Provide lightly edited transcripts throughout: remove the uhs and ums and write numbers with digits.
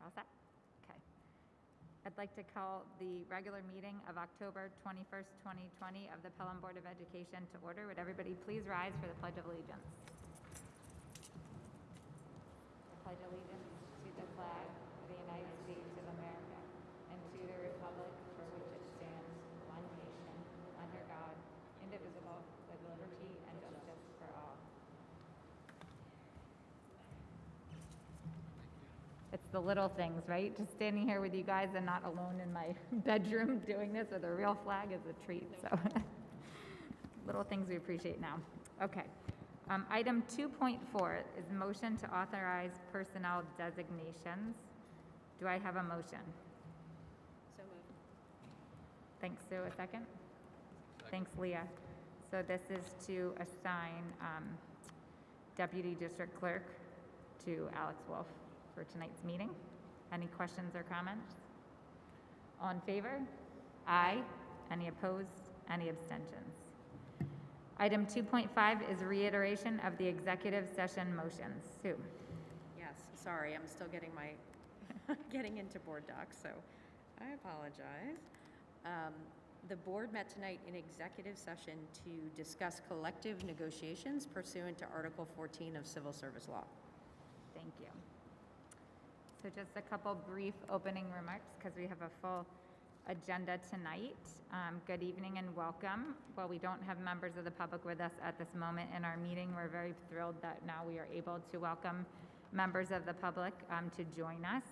all set? Okay. I'd like to call the regular meeting of October 21st, 2020 of the Pelham Board of Education to order. Would everybody please rise for the Pledge of Allegiance? I pledge allegiance to the flag of the United States of America and to the republic for which it stands, one nation, under God, indivisible, with liberty and justice for all. It's the little things, right? Just standing here with you guys and not alone in my bedroom doing this with a real flag is a treat. So little things we appreciate now. Okay. Item 2.4 is motion to authorize personnel designations. Do I have a motion? So moved. Thanks, Sue. A second? Thanks, Leah. So this is to assign Deputy District Clerk to Alex Wolf for tonight's meeting. Any questions or comments? All in favor? Aye. Any opposed? Any abstentions? Item 2.5 is reiteration of the executive session motions. Sue. Yes, sorry, I'm still getting getting into board docs, so I apologize. The board met tonight in executive session to discuss collective negotiations pursuant to Article 14 of Civil Service Law. Thank you. So just a couple brief opening remarks because we have a full agenda tonight. Good evening and welcome. While we don't have members of the public with us at this moment in our meeting, we're very thrilled that now we are able to welcome members of the public to join us.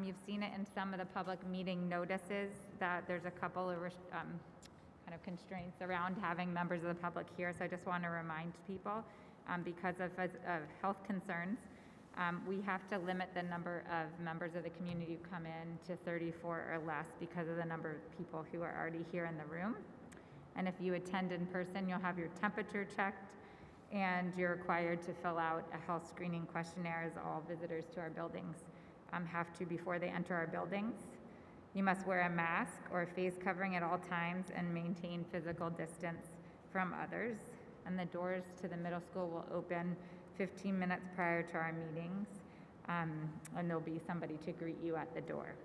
You've seen it in some of the public meeting notices that there's a couple of kind of constraints around having members of the public here. So I just want to remind people because of health concerns, we have to limit the number of members of the community who come in to 34 or less because of the number of people who are already here in the room. And if you attend in person, you'll have your temperature checked and you're required to fill out a health screening questionnaire, as all visitors to our buildings have to before they enter our buildings. You must wear a mask or a face covering at all times and maintain physical distance from others. And the doors to the middle school will open 15 minutes prior to our meetings, and there'll be somebody to greet you at the door.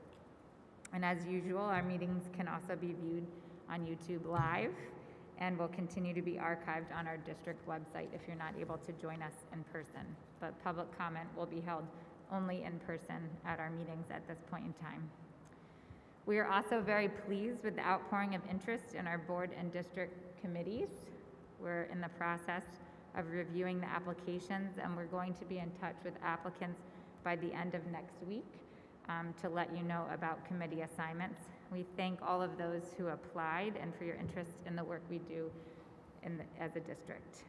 And as usual, our meetings can also be viewed on YouTube Live and will continue to be archived on our district website if you're not able to join us in person. But public comment will be held only in person at our meetings at this point in time. We are also very pleased with the outpouring of interest in our board and district committees. We're in the process of reviewing the applications, and we're going to be in touch with applicants by the end of next week to let you know about committee assignments. We thank all of those who applied and for your interest in the work we do as a district.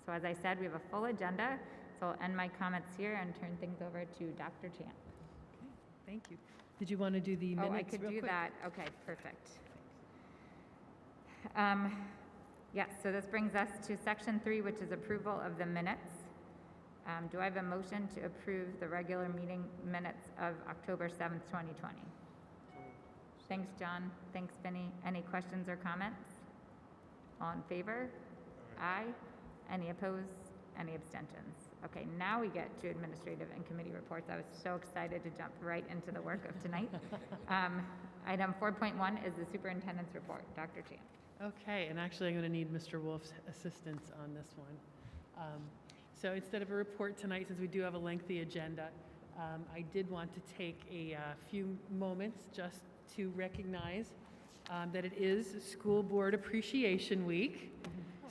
So as I said, we have a full agenda, so I'll end my comments here and turn things over to Dr. Chan. Okay, thank you. Did you want to do the minutes I could real do quick? that. Okay, perfect. Yes, so this brings us to section 3, which is approval of the minutes. Do I have a motion to approve the regular meeting minutes of October 7th, 2020? Thanks, John. Thanks, Vinny. Any questions or comments? All in favor? Aye. Any opposed? Any abstentions? Okay, now we get to administrative and committee reports. I was so excited to jump right into the work of tonight. Item 4.1 is the superintendent's report. Dr. Chan. Okay, and actually I'm going to need Mr. Wolf's assistance on this one. So instead of a report tonight, since we do have a lengthy agenda, I did want to take a few moments just to recognize that it is School Board Appreciation Week.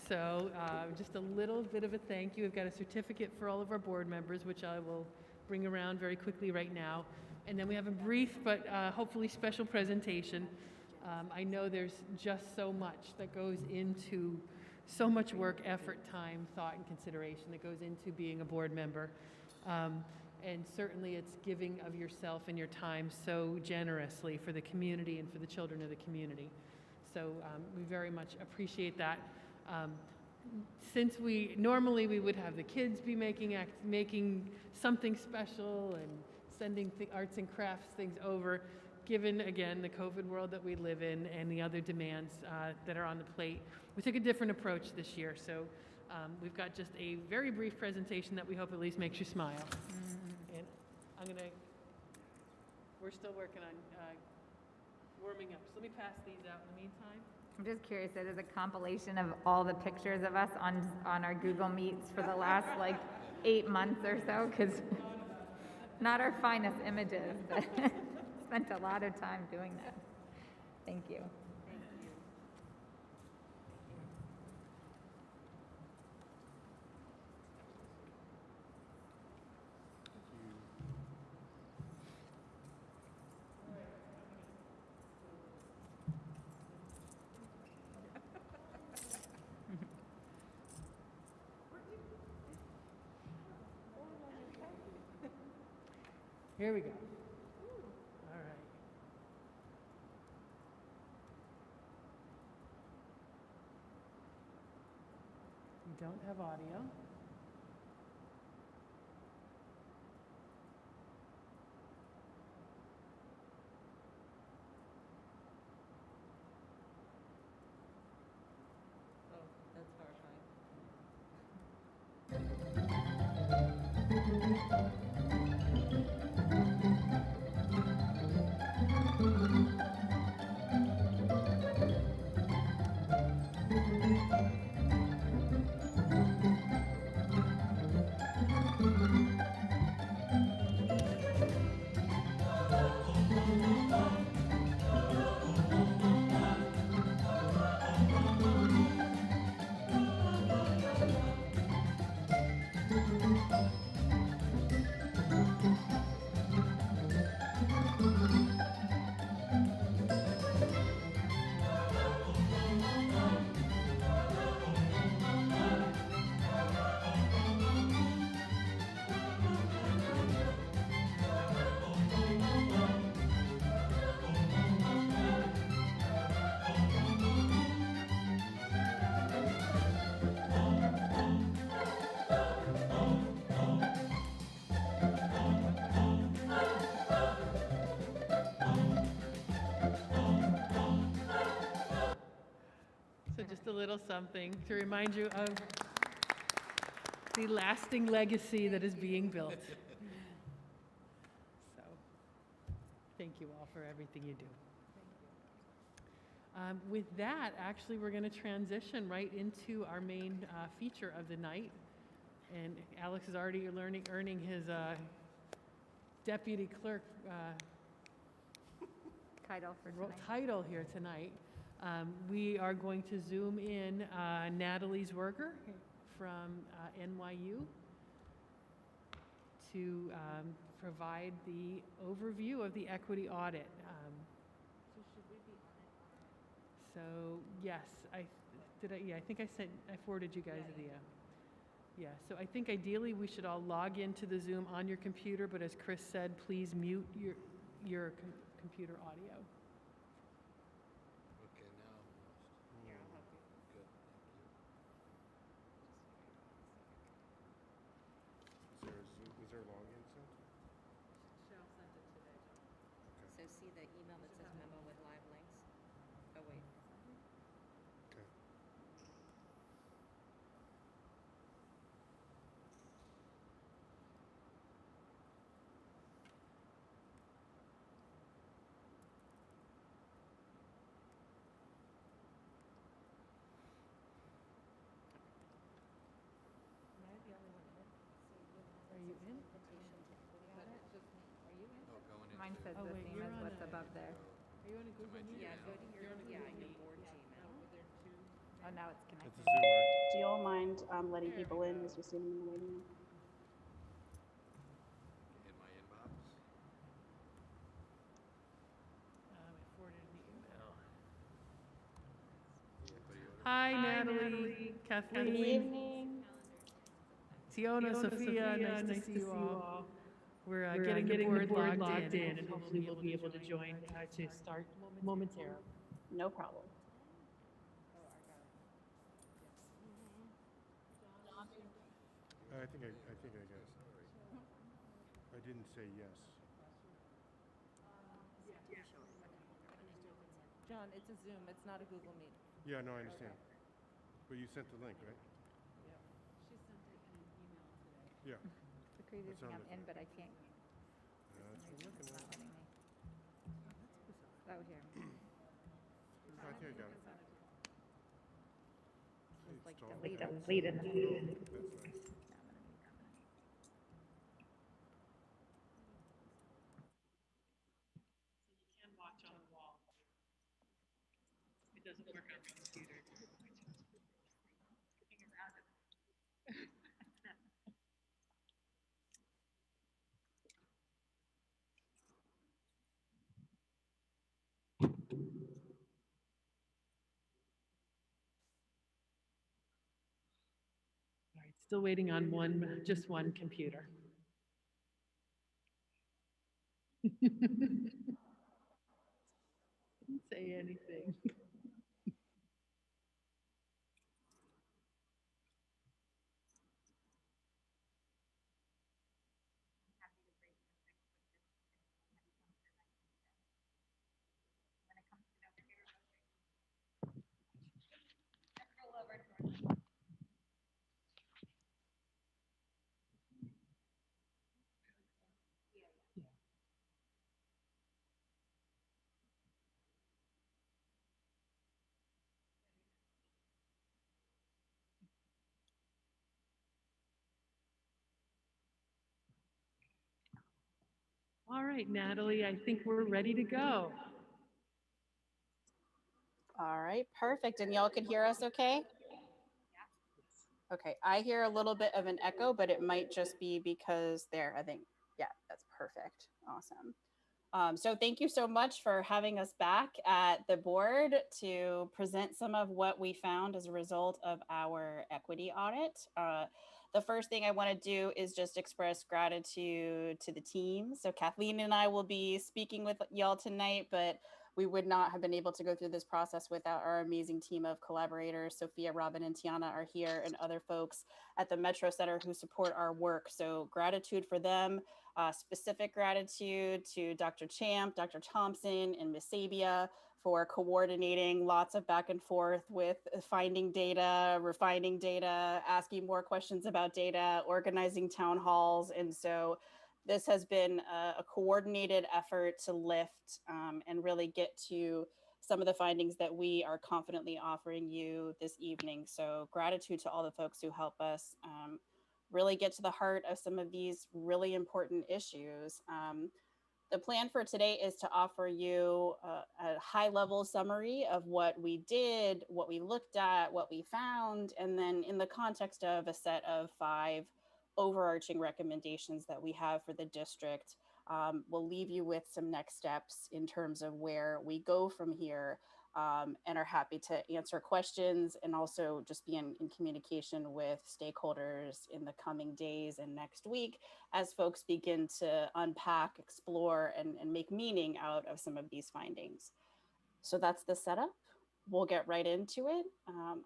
So just a little bit of a thank you. We've got a certificate for all of our board members, which I will bring around very quickly right now. And then we have a brief but hopefully special presentation. I know there's just so much that goes into so much work, effort, time, thought, and consideration that goes into being a board member. And certainly it's giving of yourself and your time so generously for the community and for the children of the community. So we very much appreciate that. Since normally we would have the kids be making something special and sending arts and crafts things over, given again the COVID world that we live in and the other demands that are on the plate, we took a different approach this year. So we've got just a very brief presentation that we hope at least makes you smile. And I'm going to We're still working on warming up. So let me pass these out in the meantime. I'm just curious, it is a compilation of all the pictures of us on our Google Meets for the last like 8 months or so, because not our finest images, but spent a lot of time doing that. Thank you. Here we go. All right. We don't have audio. Oh, that's horrifying. So just a little something to remind you of the lasting legacy that is being built. So, thank you all for everything you do. With that, actually, we're going to transition right into our main feature of the night. And Alex is already earning his deputy clerk Title for tonight. title here tonight. We are going to zoom in Natalie Zwerger from NYU to provide the overview of the equity audit. So yes, I think I forwarded you guys the, yeah, so I think ideally we should all log into the Zoom on your computer, but as Chris said, please mute your computer audio. Okay, now I'm lost. Here, I'll help you. Good, thank you. Is there a login sent? Cheryl sent it today. So see the email that says memo with live links? Oh, wait. Okay. Am I the only one in? Are you in? Oh, going into. Mine says Oh, the wait, same you're as on what's a- above there. Are you on a Google Meet? Yeah, go to You're on a your Google Meet. board Gmail. Oh, now it's It's connected. a Zoom, right? Do you all mind letting There people we in go. as we're sitting in the waiting room? In my inbox. I forwarded an email. Anybody order? Hi, Natalie, Kathleen. Good evening. Tiona, Sophia, nice to see you all. We're getting the board logged in, and hopefully we'll be able to join to start momentarily. No problem. I think I got it. I didn't say yes. John, it's a Zoom, it's not a Google Meet. Yeah, no, I understand. But you sent the link, right? She sent it in an email today. Yeah. The crazy What's thing, on I'm it? in, but I can't. That's what I'm looking It's at. not letting me. Oh, here. Okay, got it. It's like Stalled. deleted. Oh, that's nice. Yeah, I'm gonna mute that. You can watch on the wall. It doesn't work on the computer. All right, still waiting on just one computer. Didn't say anything. All right, Natalie, I think we're ready to go. All right, perfect. And y'all can hear us okay? Okay, I hear a little bit of an echo, but it might just be because there, I think, yeah, that's perfect. Awesome. So thank you so much for having us back at the board to present some of what we found as a result of our equity audit. The first thing I want to do is just express gratitude to the team. So Kathleen and I will be speaking with y'all tonight, but we would not have been able to go through this process without our amazing team of collaborators. Sophia, Robin, and Tiana are here, and other folks at the Metro Center who support our work. So gratitude for them. Specific gratitude to Dr. Champ, Dr. Thompson, and Miss Sabia for coordinating lots of back and forth with finding data, refining data, asking more questions about data, organizing town halls. And so this has been a coordinated effort to lift and really get to some of the findings that we are confidently offering you this evening. So gratitude to all the folks who help us really get to the heart of some of these really important issues. The plan for today is to offer you a high-level summary of what we did, what we looked at, what we found, and then in the context of a set of 5 overarching recommendations that we have for the district. We'll leave you with some next steps in terms of where we go from here, and are happy to answer questions and also just be in communication with stakeholders in the coming days and next week as folks begin to unpack, explore, and make meaning out of some of these findings. So that's the setup. We'll get right into it.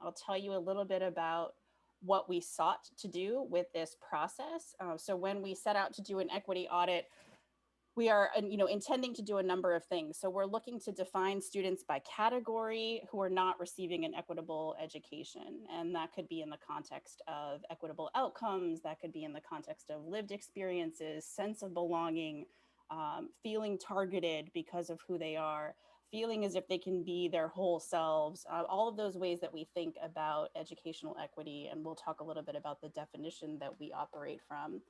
I'll tell you a little bit about what we sought to do with this process. So when we set out to do an equity audit, we are intending to do a number of things. So we're looking to define students by category who are not receiving an equitable education. And that could be in the context of equitable outcomes, that could be in the context of lived experiences, sense of belonging, feeling targeted because of who they are, feeling as if they can be their whole selves, all of those ways that we think about educational equity. And we'll talk a little bit about the definition that we operate from.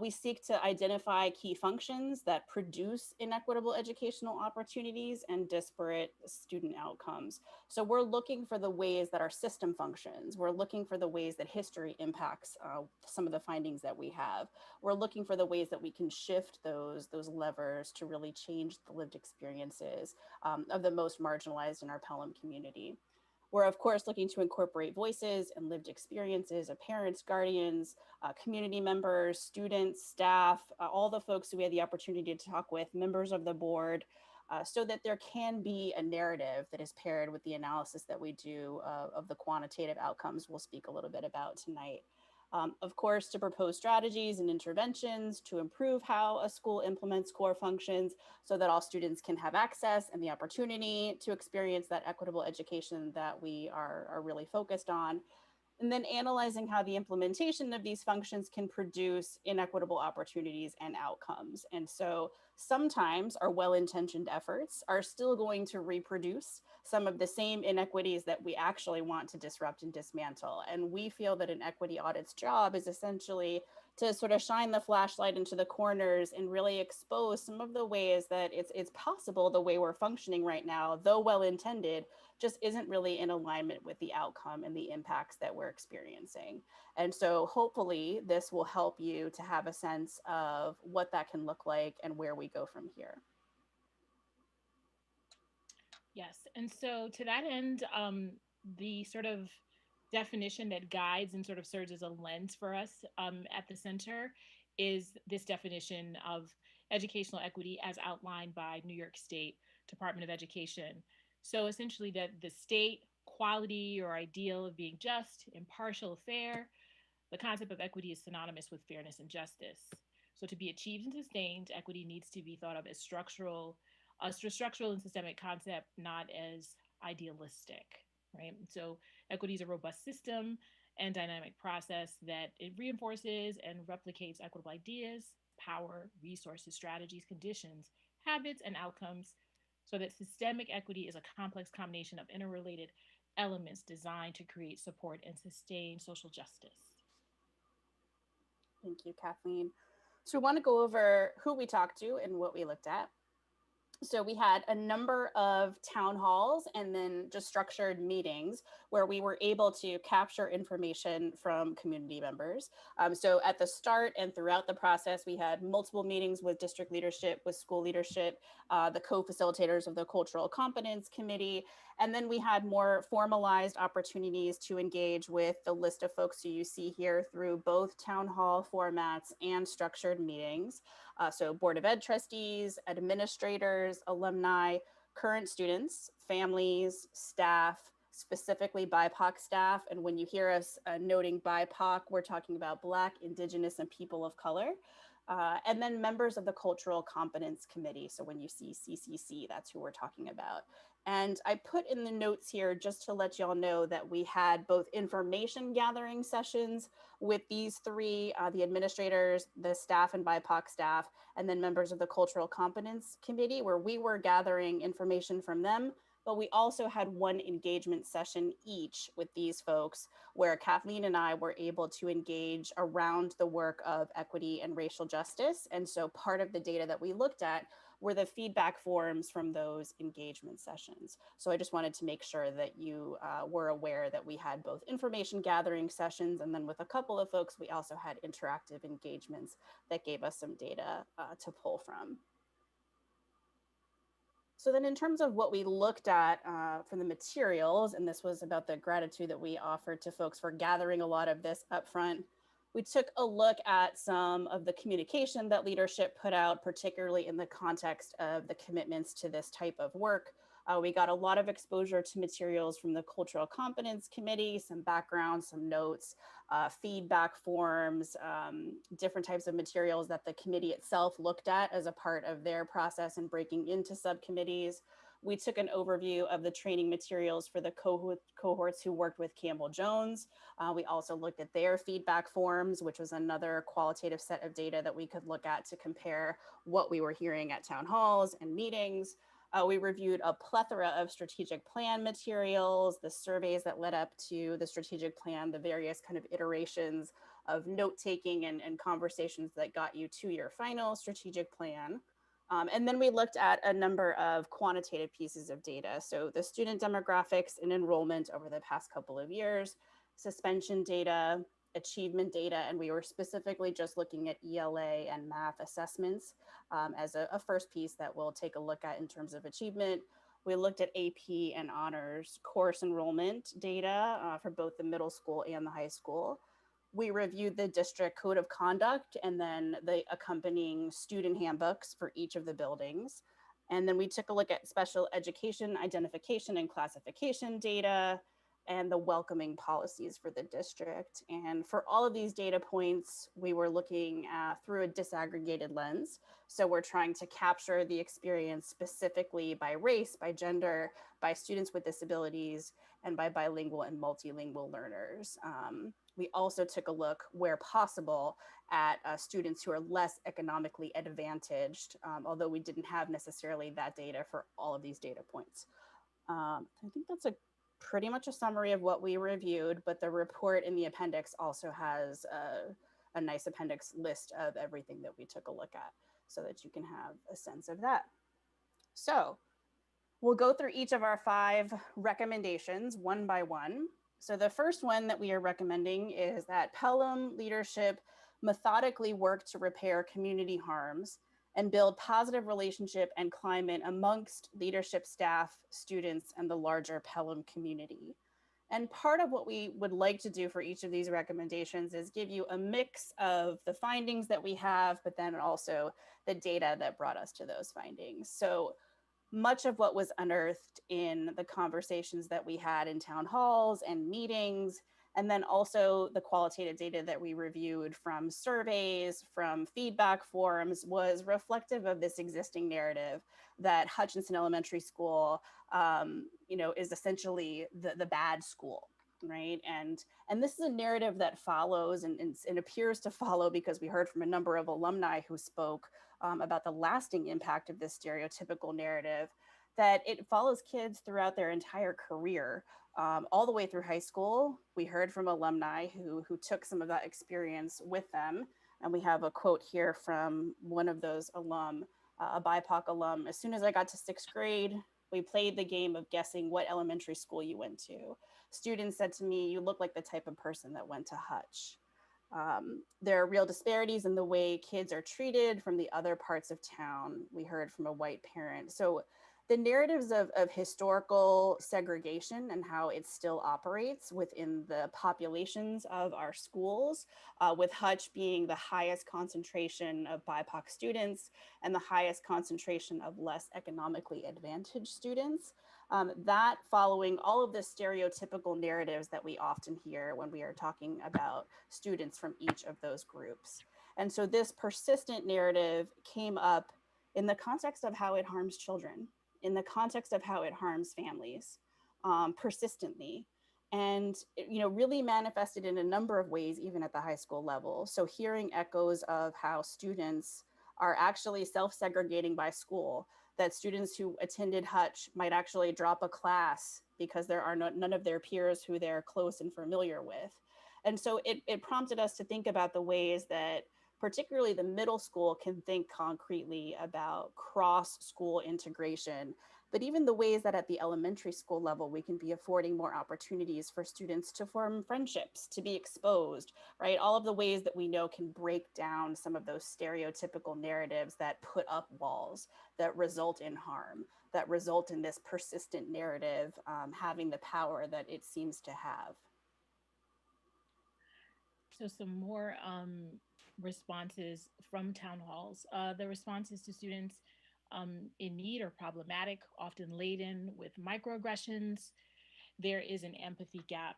We seek to identify key functions that produce inequitable educational opportunities and disparate student outcomes. So we're looking for the ways that our system functions. We're looking for the ways that history impacts some of the findings that we have. We're looking for the ways that we can shift those levers to really change the lived experiences of the most marginalized in our Pelham community. We're of course looking to incorporate voices and lived experiences of parents, guardians, community members, students, staff, all the folks who we had the opportunity to talk with, members of the board, so that there can be a narrative that is paired with the analysis that we do of the quantitative outcomes we'll speak a little bit about tonight. Of course, to propose strategies and interventions to improve how a school implements core functions so that all students can have access and the opportunity to experience that equitable education that we are really focused on. And then analyzing how the implementation of these functions can produce inequitable opportunities and outcomes. And so sometimes our well-intentioned efforts are still going to reproduce some of the same inequities that we actually want to disrupt and dismantle. And we feel that an equity audit's job is essentially to sort of shine the flashlight into the corners and really expose some of the ways that it's possible the way we're functioning right now, though well-intended, just isn't really in alignment with the outcome and the impacts that we're experiencing. And so hopefully this will help you to have a sense of what that can look like and where we go from here. Yes, and so to that end, the sort of definition that guides and sort of serves as a lens for us at the center is this definition of educational equity as outlined by New York State Department of Education. So essentially that the state quality or ideal of being just, impartial, fair, the concept of equity is synonymous with fairness and justice. So to be achieved and sustained, equity needs to be thought of as structural, a structural and systemic concept, not as idealistic, right? So equity is a robust system and dynamic process that it reinforces and replicates equitable ideas, power, resources, strategies, conditions, habits, and outcomes, so that systemic equity is a complex combination of interrelated elements designed to create, support, and sustain social justice. Thank you, Kathleen. So we want to go over who we talked to and what we looked at. So we had a number of town halls and then just structured meetings where we were able to capture information from community members. So at the start and throughout the process, we had multiple meetings with district leadership, with school leadership, the co-facilitators of the Cultural Competence Committee, and then we had more formalized opportunities to engage with the list of folks who you see here through both town hall formats and structured meetings. So Board of Ed trustees, administrators, alumni, current students, families, staff, specifically BIPOC staff. And when you hear us noting BIPOC, we're talking about Black, Indigenous, and people of color. And then members of the Cultural Competence Committee. So when you see CCC, that's who we're talking about. And I put in the notes here just to let y'all know that we had both information gathering sessions with these three, the administrators, the staff and BIPOC staff, and then members of the Cultural Competence Committee, where we were gathering information from them. But we also had one engagement session each with these folks where Kathleen and I were able to engage around the work of equity and racial justice. And so part of the data that we looked at were the feedback forms from those engagement sessions. So I just wanted to make sure that you were aware that we had both information gathering sessions, and then with a couple of folks, we also had interactive engagements that gave us some data to pull from. So then in terms of what we looked at from the materials, and this was about the gratitude that we offered to folks for gathering a lot of this upfront, we took a look at some of the communication that leadership put out, particularly in the context of the commitments to this type of work. We got a lot of exposure to materials from the Cultural Competence Committee, some background, some notes, feedback forms, different types of materials that the committee itself looked at as a part of their process and breaking into subcommittees. We took an overview of the training materials for the cohorts who worked with Campbell Jones. We also looked at their feedback forms, which was another qualitative set of data that we could look at to compare what we were hearing at town halls and meetings. We reviewed a plethora of strategic plan materials, the surveys that led up to the strategic plan, the various kind of iterations of note-taking and conversations that got you to your final strategic plan. And then we looked at a number of quantitative pieces of data. So the student demographics and enrollment over the past couple of years, suspension data, achievement data, and we were specifically just looking at ELA and math assessments as a first piece that we'll take a look at in terms of achievement. We looked at AP and honors course enrollment data for both the middle school and the high school. We reviewed the district code of conduct and then the accompanying student handbooks for each of the buildings. And then we took a look at special education identification and classification data, and the welcoming policies for the district. And for all of these data points, we were looking through a disaggregated lens. So we're trying to capture the experience specifically by race, by gender, by students with disabilities, and by bilingual and multilingual learners. We also took a look, where possible, at students who are less economically advantaged, although we didn't have necessarily that data for all of these data points. I think that's pretty much a summary of what we reviewed, but the report in the appendix also has a nice appendix list of everything that we took a look at so that you can have a sense of that. So we'll go through each of our 5 recommendations one by one. So the first one that we are recommending is that Pelham leadership methodically work to repair community harms and build positive relationship and climate amongst leadership, staff, students, and the larger Pelham community. And part of what we would like to do for each of these recommendations is give you a mix of the findings that we have, but then also the data that brought us to those findings. So much of what was unearthed in the conversations that we had in town halls and meetings, and then also the qualitative data that we reviewed from surveys, from feedback forums, was reflective of this existing narrative that Hutchinson Elementary School, is essentially the bad school, right? And this is a narrative that follows and appears to follow, because we heard from a number of alumni who spoke about the lasting impact of this stereotypical narrative, that it follows kids throughout their entire career, all the way through high school. We heard from alumni who took some of that experience with them. And we have a quote here from one of those alum, a BIPOC alum. "As soon as I got to 6th grade, we played the game of guessing what elementary school you went to. Students said to me, 'You look like the type of person that went to Hutch.'" There are real disparities in the way kids are treated from the other parts of town. We heard from a white parent. So the narratives of historical segregation and how it still operates within the populations of our schools, with Hutch being the highest concentration of BIPOC students and the highest concentration of less economically advantaged students, that following all of the stereotypical narratives that we often hear when we are talking about students from each of those groups. And so this persistent narrative came up in the context of how it harms children, in the context of how it harms families, persistently. And really manifested in a number of ways, even at the high school level. So hearing echoes of how students are actually self-segregating by school, that students who attended Hutch might actually drop a class because there are none of their peers who they're close and familiar with. And so it prompted us to think about the ways that particularly the middle school can think concretely about cross-school integration, but even the ways that at the elementary school level, we can be affording more opportunities for students to form friendships, to be exposed, right? All of the ways that we know can break down some of those stereotypical narratives that put up walls, that result in harm, that result in this persistent narrative having the power that it seems to have. So some more responses from town halls. The responses to students in need or problematic, often laden with microaggressions. There is an empathy gap.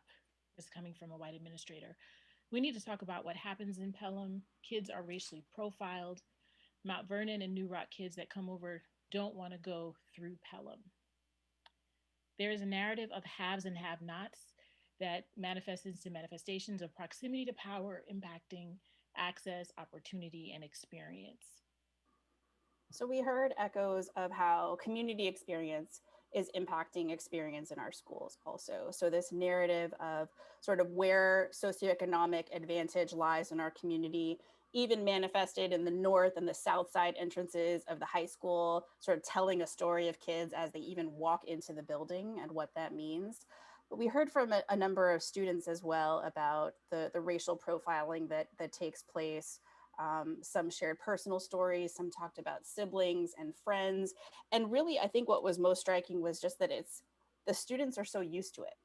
This coming from a white administrator. We need to talk about what happens in Pelham. Kids are racially profiled. Mount Vernon and New Rock kids that come over don't want to go through Pelham. There is a narrative of haves and have-nots that manifests into manifestations of proximity to power impacting access, opportunity, and experience. So we heard echoes of how community experience is impacting experience in our schools also. So this narrative of sort of where socioeconomic advantage lies in our community, even manifested in the north and the south side entrances of the high school, sort of telling a story of kids as they even walk into the building and what that means. But we heard from a number of students as well about the racial profiling that takes place. Some shared personal stories, some talked about siblings and friends. And really, I think what was most striking was just that the students are so used to it,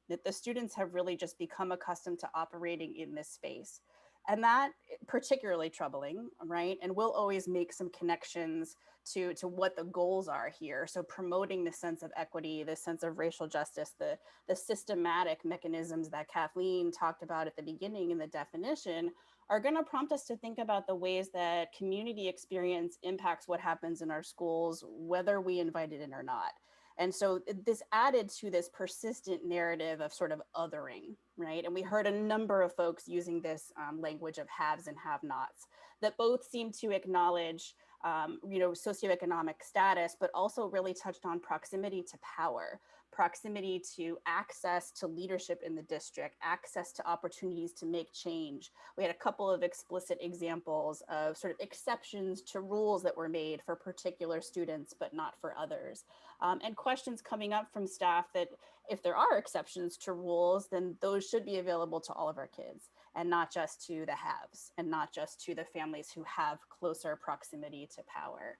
that the students have really just become accustomed to operating in this space. And that particularly troubling, right? And we'll always make some connections to what the goals are here. So promoting the sense of equity, the sense of racial justice, the systematic mechanisms that Kathleen talked about at the beginning in the definition are going to prompt us to think about the ways that community experience impacts what happens in our schools, whether we invite it in or not. And so this added to this persistent narrative of sort of othering, right? And we heard a number of folks using this language of haves and have-nots that both seem to acknowledge, socioeconomic status, but also really touched on proximity to power, proximity to access to leadership in the district, access to opportunities to make change. We had a couple of explicit examples of sort of exceptions to rules that were made for particular students, but not for others. And questions coming up from staff that if there are exceptions to rules, then those should be available to all of our kids and not just to the haves and not just to the families who have closer proximity to power.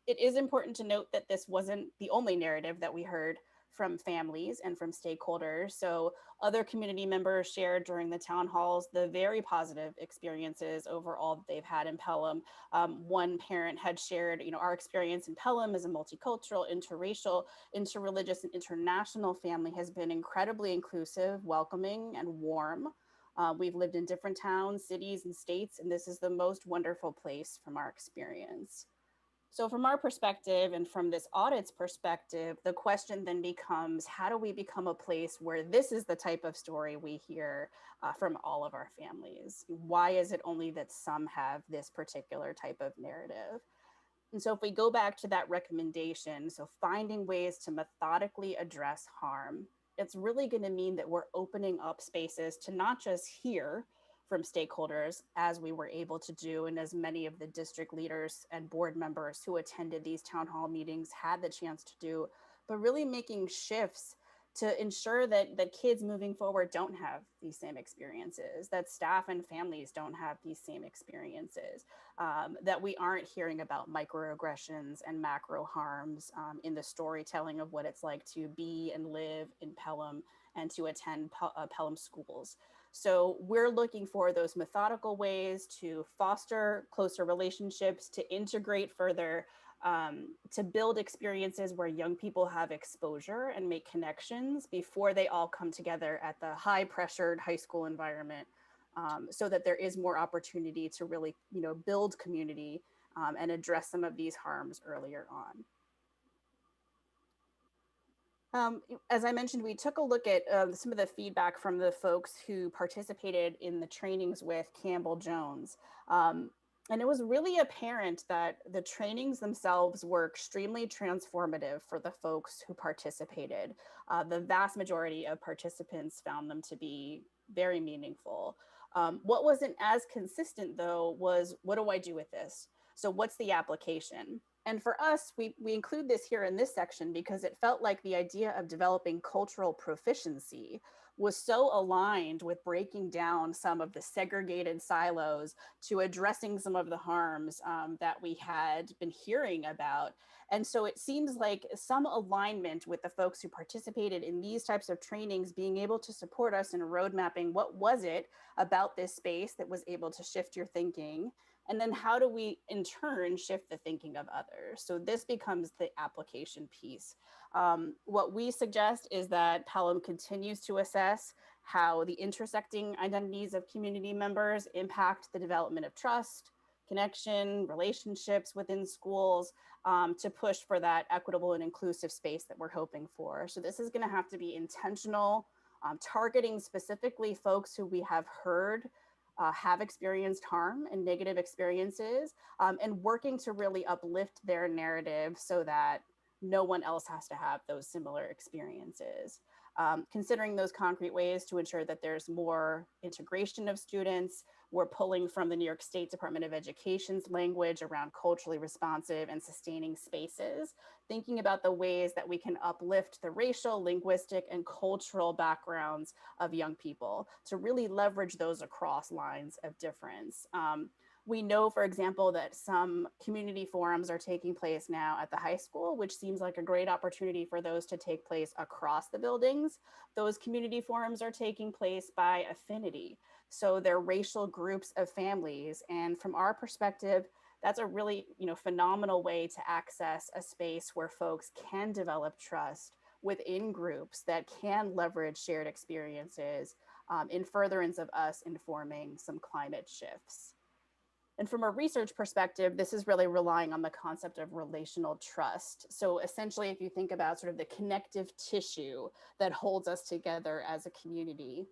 It is important to note that this wasn't the only narrative that we heard from families and from stakeholders. So other community members shared during the town halls the very positive experiences overall that they've had in Pelham. One parent had shared, our experience in Pelham as a multicultural, interracial, interreligious, and international family has been incredibly inclusive, welcoming, and warm. We've lived in different towns, cities, and states, and this is the most wonderful place from our experience. So from our perspective and from this audit's perspective, the question then becomes, how do we become a place where this is the type of story we hear from all of our families? Why is it only that some have this particular type of narrative? And so if we go back to that recommendation, so finding ways to methodically address harm, it's really going to mean that we're opening up spaces to not just hear from stakeholders, as we were able to do, and as many of the district leaders and board members who attended these town hall meetings had the chance to do, but really making shifts to ensure that kids moving forward don't have these same experiences, that staff and families don't have these same experiences, that we aren't hearing about microaggressions and macro harms in the storytelling of what it's like to be and live in Pelham and to attend Pelham schools. So we're looking for those methodical ways to foster closer relationships, to integrate further, to build experiences where young people have exposure and make connections before they all come together at the high pressured high school environment, so that there is more opportunity to really, build community and address some of these harms earlier on. As I mentioned, we took a look at some of the feedback from the folks who participated in the trainings with Campbell Jones. And it was really apparent that the trainings themselves were extremely transformative for the folks who participated. The vast majority of participants found them to be very meaningful. What wasn't as consistent though was, what do I do with this? So what's the application? And for us, we include this here in this section because it felt like the idea of developing cultural proficiency was so aligned with breaking down some of the segregated silos to addressing some of the harms that we had been hearing about. And so it seems like some alignment with the folks who participated in these types of trainings being able to support us in road mapping what was it about this space that was able to shift your thinking. And then how do we, in turn, shift the thinking of others? So this becomes the application piece. What we suggest is that Pelham continues to assess how the intersecting identities of community members impact the development of trust, connection, relationships within schools, to push for that equitable and inclusive space that we're hoping for. So this is going to have to be intentional, targeting specifically folks who we have heard have experienced harm and negative experiences, and working to really uplift their narrative so that no one else has to have those similar experiences. Considering those concrete ways to ensure that there's more integration of students. We're pulling from the New York State Department of Education's language around culturally responsive and sustaining spaces, thinking about the ways that we can uplift the racial, linguistic, and cultural backgrounds of young people to really leverage those across lines of difference. We know, for example, that some community forums are taking place now at the high school, which seems like a great opportunity for those to take place across the buildings. Those community forums are taking place by affinity. So they're racial groups of families. And from our perspective, that's a really, phenomenal way to access a space where folks can develop trust within groups that can leverage shared experiences in furtherance of us informing some climate shifts. And from a research perspective, this is really relying on the concept of relational trust. So essentially, if you think about sort of the connective tissue that holds us together as a community,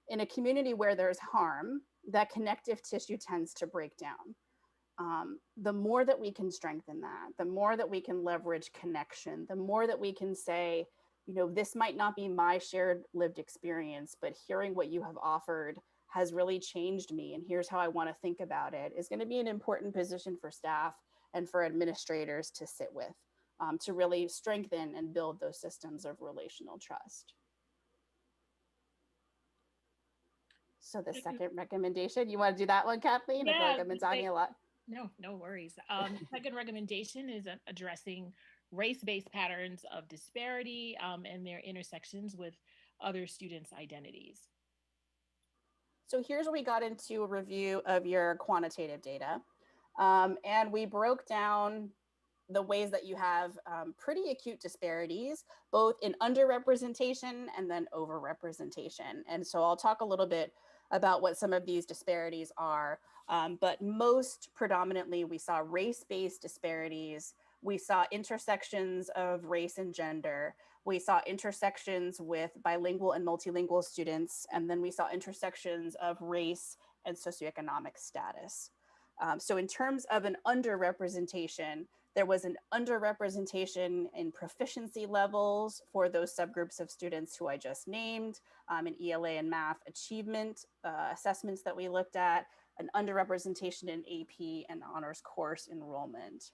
in a community where there's harm, that connective tissue tends to break down. The more that we can strengthen that, the more that we can leverage connection, the more that we can say, this might not be my shared lived experience, but hearing what you have offered has really changed me, and here's how I want to think about it, is going to be an important position for staff and for administrators to sit with, to really strengthen and build those systems of relational trust. So the second recommendation, you want to do that one, Kathleen? Yeah, I feel like I've been talking a lot. No worries. Second recommendation is addressing race-based patterns of disparity and their intersections with other students' identities. So here's where we got into a review of your quantitative data. And we broke down the ways that you have pretty acute disparities, both in underrepresentation and then overrepresentation. And so I'll talk a little bit about what some of these disparities are. But most predominantly, we saw race-based disparities. We saw intersections of race and gender. We saw intersections with bilingual and multilingual students. And then we saw intersections of race and socioeconomic status. So in terms of an underrepresentation, there was an underrepresentation in proficiency levels for those subgroups of students who I just named, in ELA and math achievement assessments that we looked at, an underrepresentation in AP and honors course enrollment.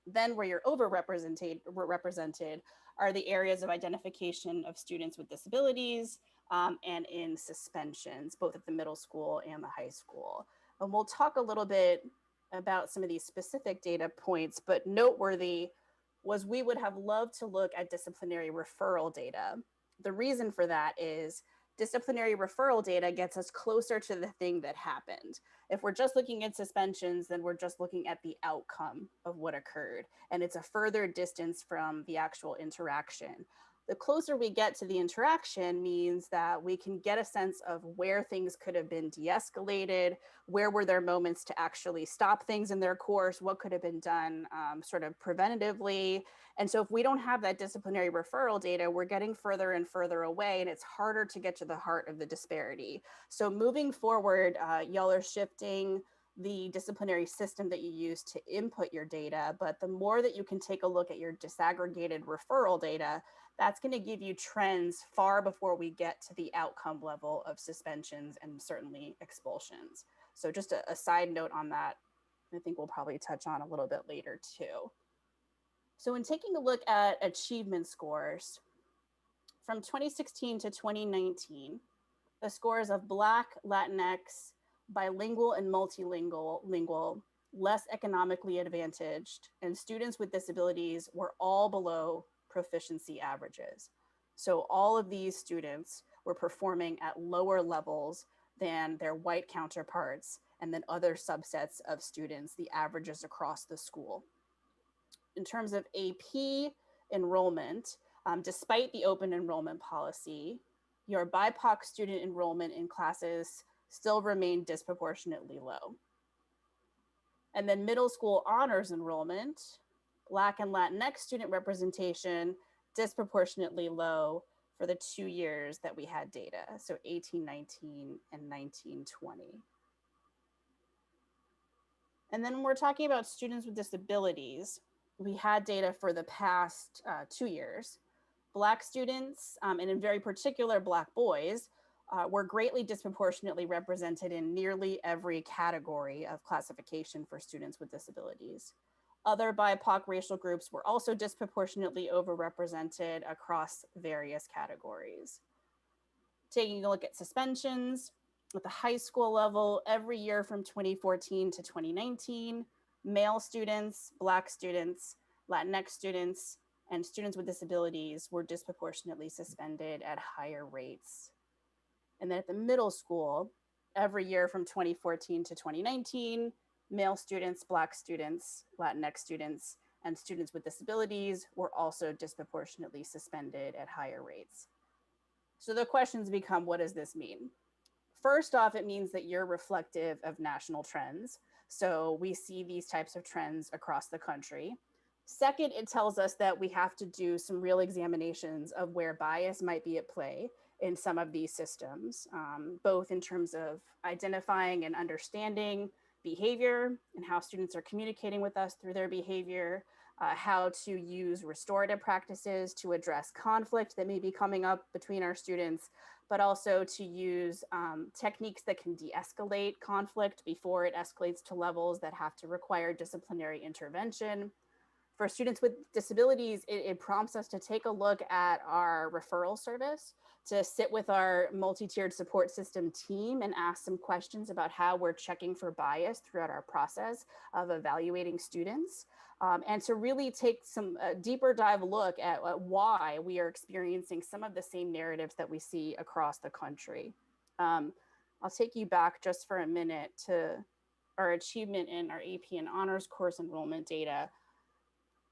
Then where you're overrepresented are the areas of identification of students with disabilities and in suspensions, both at the middle school and the high school. And we'll talk a little bit about some of these specific data points, but noteworthy was we would have loved to look at disciplinary referral data. The reason for that is disciplinary referral data gets us closer to the thing that happened. If we're just looking at suspensions, then we're just looking at the outcome of what occurred, and it's a further distance from the actual interaction. The closer we get to the interaction means that we can get a sense of where things could have been de-escalated, where were there moments to actually stop things in their course, what could have been done sort of preventatively. And so if we don't have that disciplinary referral data, we're getting further and further away, and it's harder to get to the heart of the disparity. So moving forward, y'all are shifting the disciplinary system that you use to input your data, but the more that you can take a look at your disaggregated referral data, that's going to give you trends far before we get to the outcome level of suspensions and certainly expulsions. So just a side note on that, I think we'll probably touch on a little bit later too. So in taking a look at achievement scores, from 2016 to 2019, the scores of Black, Latinx, bilingual and multilingual, less economically advantaged, and students with disabilities were all below proficiency averages. So all of these students were performing at lower levels than their white counterparts and then other subsets of students, the averages across the school. In terms of AP enrollment, despite the open enrollment policy, your BIPOC student enrollment in classes still remained disproportionately low. And then middle school honors enrollment, Black and Latinx student representation disproportionately low for the 2 years that we had data, so 18-19 and 19-20. And then when we're talking about students with disabilities, we had data for the past 2 years. Black students, and in very particular Black boys, were greatly disproportionately represented in nearly every category of classification for students with disabilities. Other BIPOC racial groups were also disproportionately overrepresented across various categories. Taking a look at suspensions, At the high school level, every year from 2014 to 2019, male students, Black students, Latinx students, and students with disabilities were disproportionately suspended at higher rates. And then at the middle school, every year from 2014 to 2019, male students, Black students, Latinx students, and students with disabilities were also disproportionately suspended at higher rates. So the questions become, what does this mean? First off, it means that you're reflective of national trends. So we see these types of trends across the country. Second, it tells us that we have to do some real examinations of where bias might be at play in some of these systems, both in terms of identifying and understanding behavior and how students are communicating with us through their behavior, how to use restorative practices to address conflict that may be coming up between our students, but also to use techniques that can de-escalate conflict before it escalates to levels that have to require disciplinary intervention. For students with disabilities, it prompts us to take a look at our referral service, to sit with our multi-tiered support system team and ask some questions about how we're checking for bias throughout our process of evaluating students, and to really take some deeper dive look at why we are experiencing some of the same narratives that we see across the country. I'll take you back just for a minute to our achievement in our AP and honors course enrollment data.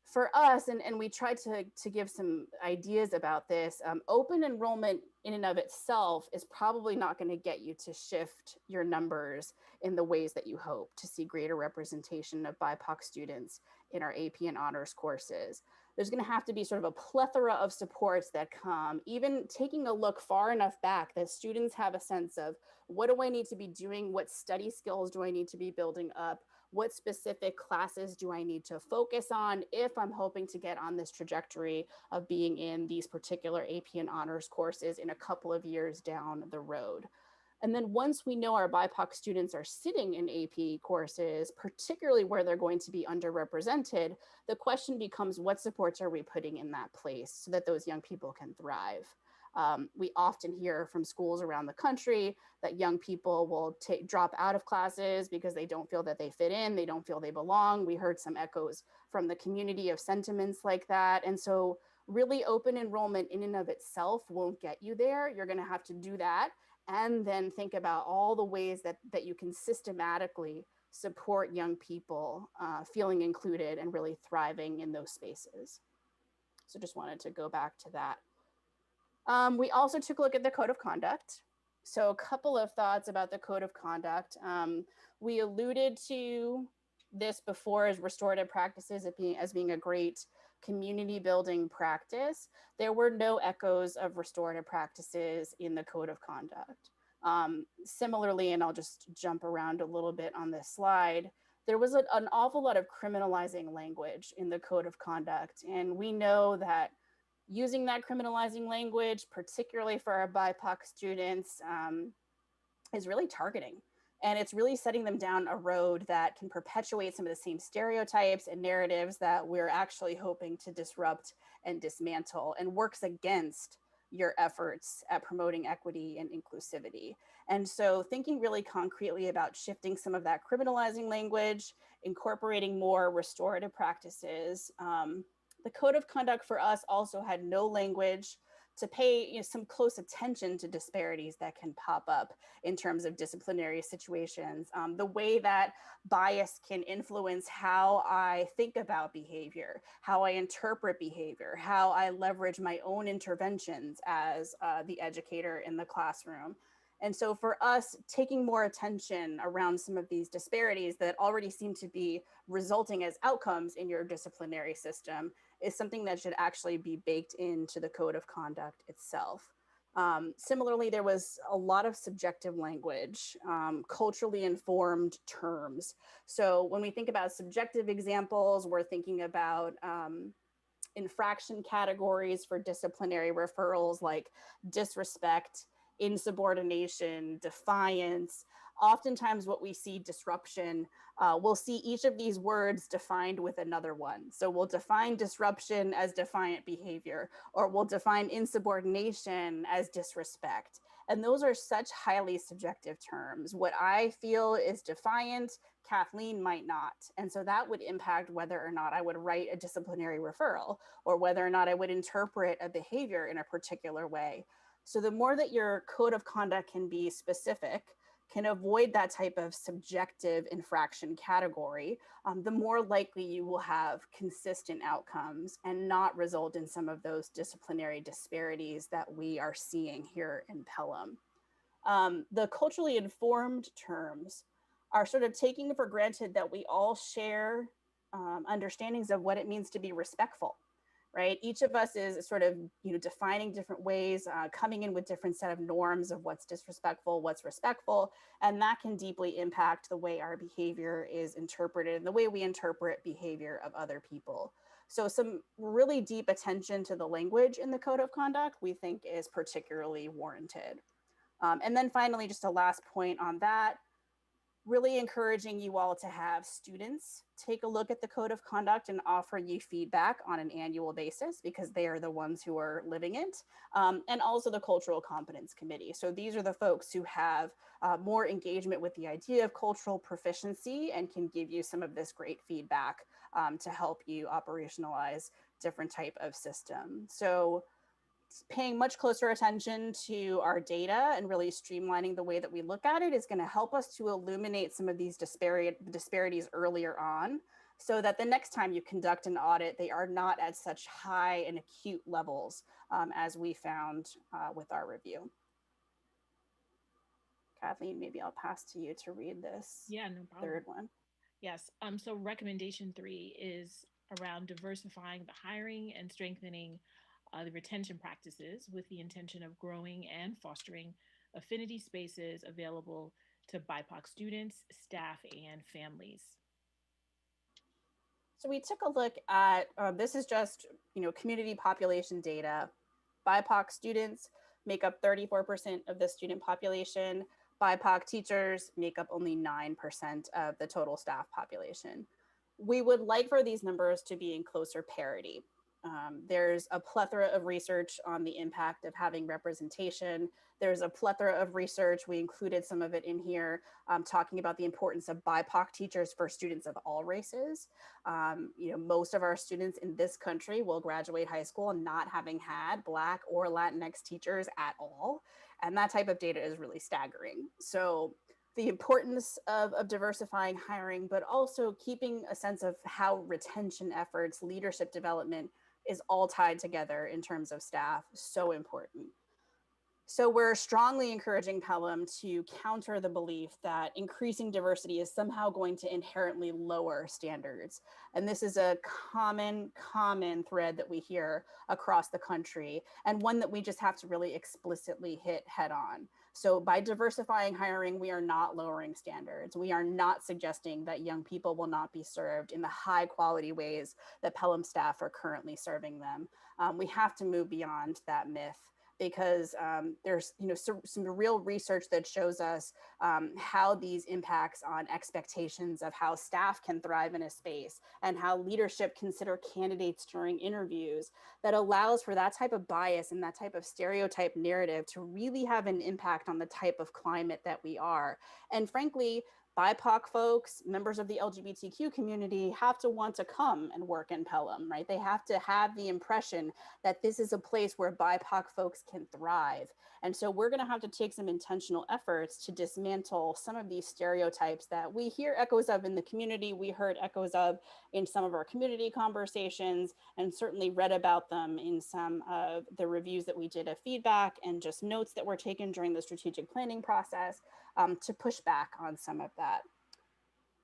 For us, and we tried to give some ideas about this, open enrollment in and of itself is probably not going to get you to shift your numbers in the ways that you hope to see greater representation of BIPOC students in our AP and honors courses. There's going to have to be sort of a plethora of supports that come, even taking a look far enough back that students have a sense of, what do I need to be doing? What study skills do I need to be building up? What specific classes do I need to focus on if I'm hoping to get on this trajectory of being in these particular AP and honors courses in a couple of years down the road? And then once we know our BIPOC students are sitting in AP courses, particularly where they're going to be underrepresented, the question becomes, what supports are we putting in that place so that those young people can thrive? We often hear from schools around the country that young people will drop out of classes because they don't feel that they fit in, they don't feel they belong. We heard some echoes from the community of sentiments like that. And so really open enrollment in and of itself won't get you there. You're gonna have to do that and then think about all the ways that you can systematically support young people feeling included and really thriving in those spaces. So just wanted to go back to that. We also took a look at the code of conduct. So a couple of thoughts about the code of conduct. We alluded to this before as restorative practices as being a great community building practice. There were no echoes of restorative practices in the code of conduct. Similarly, and I'll just jump around a little bit on this slide, there was an awful lot of criminalizing language in the code of conduct. And we know that using that criminalizing language, particularly for our BIPOC students, is really targeting. And it's really setting them down a road that can perpetuate some of the same stereotypes and narratives that we're actually hoping to disrupt and dismantle, and works against your efforts at promoting equity and inclusivity. And so thinking really concretely about shifting some of that criminalizing language, incorporating more restorative practices. The code of conduct for us also had no language to pay some close attention to disparities that can pop up in terms of disciplinary situations, the way that bias can influence how I think about behavior, how I interpret behavior, how I leverage my own interventions as the educator in the classroom. And so for us, taking more attention around some of these disparities that already seem to be resulting as outcomes in your disciplinary system is something that should actually be baked into the code of conduct itself. Similarly, there was a lot of subjective language, culturally informed terms. So when we think about subjective examples, we're thinking about infraction categories for disciplinary referrals like disrespect, insubordination, defiance. Oftentimes what we see disruption, we'll see each of these words defined with another one. So we'll define disruption as defiant behavior, or we'll define insubordination as disrespect. And those are such highly subjective terms. What I feel is defiant, Kathleen might not. And so that would impact whether or not I would write a disciplinary referral or whether or not I would interpret a behavior in a particular way. So the more that your code of conduct can be specific, can avoid that type of subjective infraction category, the more likely you will have consistent outcomes and not result in some of those disciplinary disparities that we are seeing here in Pelham. The culturally informed terms are sort of taking for granted that we all share understandings of what it means to be respectful, right? Each of us is sort of, defining different ways, coming in with different set of norms of what's disrespectful, what's respectful, and that can deeply impact the way our behavior is interpreted and the way we interpret behavior of other people. So some really deep attention to the language in the code of conduct we think is particularly warranted. And then finally, just a last point on that, really encouraging you all to have students take a look at the code of conduct and offer you feedback on an annual basis because they are the ones who are living it, and also the cultural competence committee. So these are the folks who have more engagement with the idea of cultural proficiency and can give you some of this great feedback to help you operationalize different type of system. So paying much closer attention to our data and really streamlining the way that we look at it is going to help us to illuminate some of these disparities earlier on so that the next time you conduct an audit, they are not at such high and acute levels as we found with our review. Kathleen, maybe I'll pass to you to read this Yeah, no problem. third one. Yes. So recommendation 3 is around diversifying the hiring and strengthening the retention practices with the intention of growing and fostering affinity spaces available to BIPOC students, staff, and families. So we took a look at, this is just, community population data. BIPOC students make up 34% of the student population. BIPOC teachers make up only 9% of the total staff population. We would like for these numbers to be in closer parity. There's a plethora of research on the impact of having representation. There's a plethora of research, we included some of it in here, talking about the importance of BIPOC teachers for students of all races. Most of our students in this country will graduate high school not having had Black or Latinx teachers at all. And that type of data is really staggering. So the importance of diversifying hiring, but also keeping a sense of how retention efforts, leadership development is all tied together in terms of staff, so important. So we're strongly encouraging Pelham to counter the belief that increasing diversity is somehow going to inherently lower standards. And this is a common thread that we hear across the country, and one that we just have to really explicitly hit head on. So by diversifying hiring, we are not lowering standards. We are not suggesting that young people will not be served in the high quality ways that Pelham staff are currently serving them. We have to move beyond that myth, because there's some real research that shows us how these impacts on expectations of how staff can thrive in a space and how leadership consider candidates during interviews, that allows for that type of bias and that type of stereotype narrative to really have an impact on the type of climate that we are. And frankly, BIPOC folks, members of the LGBTQ community have to want to come and work in Pelham, right? They have to have the impression that this is a place where BIPOC folks can thrive. And so we're going to have to take some intentional efforts to dismantle some of these stereotypes that we hear echoes of in the community. We heard echoes of in some of our community conversations, and certainly read about them in some of the reviews that we did of feedback and just notes that were taken during the strategic planning process, to push back on some of that.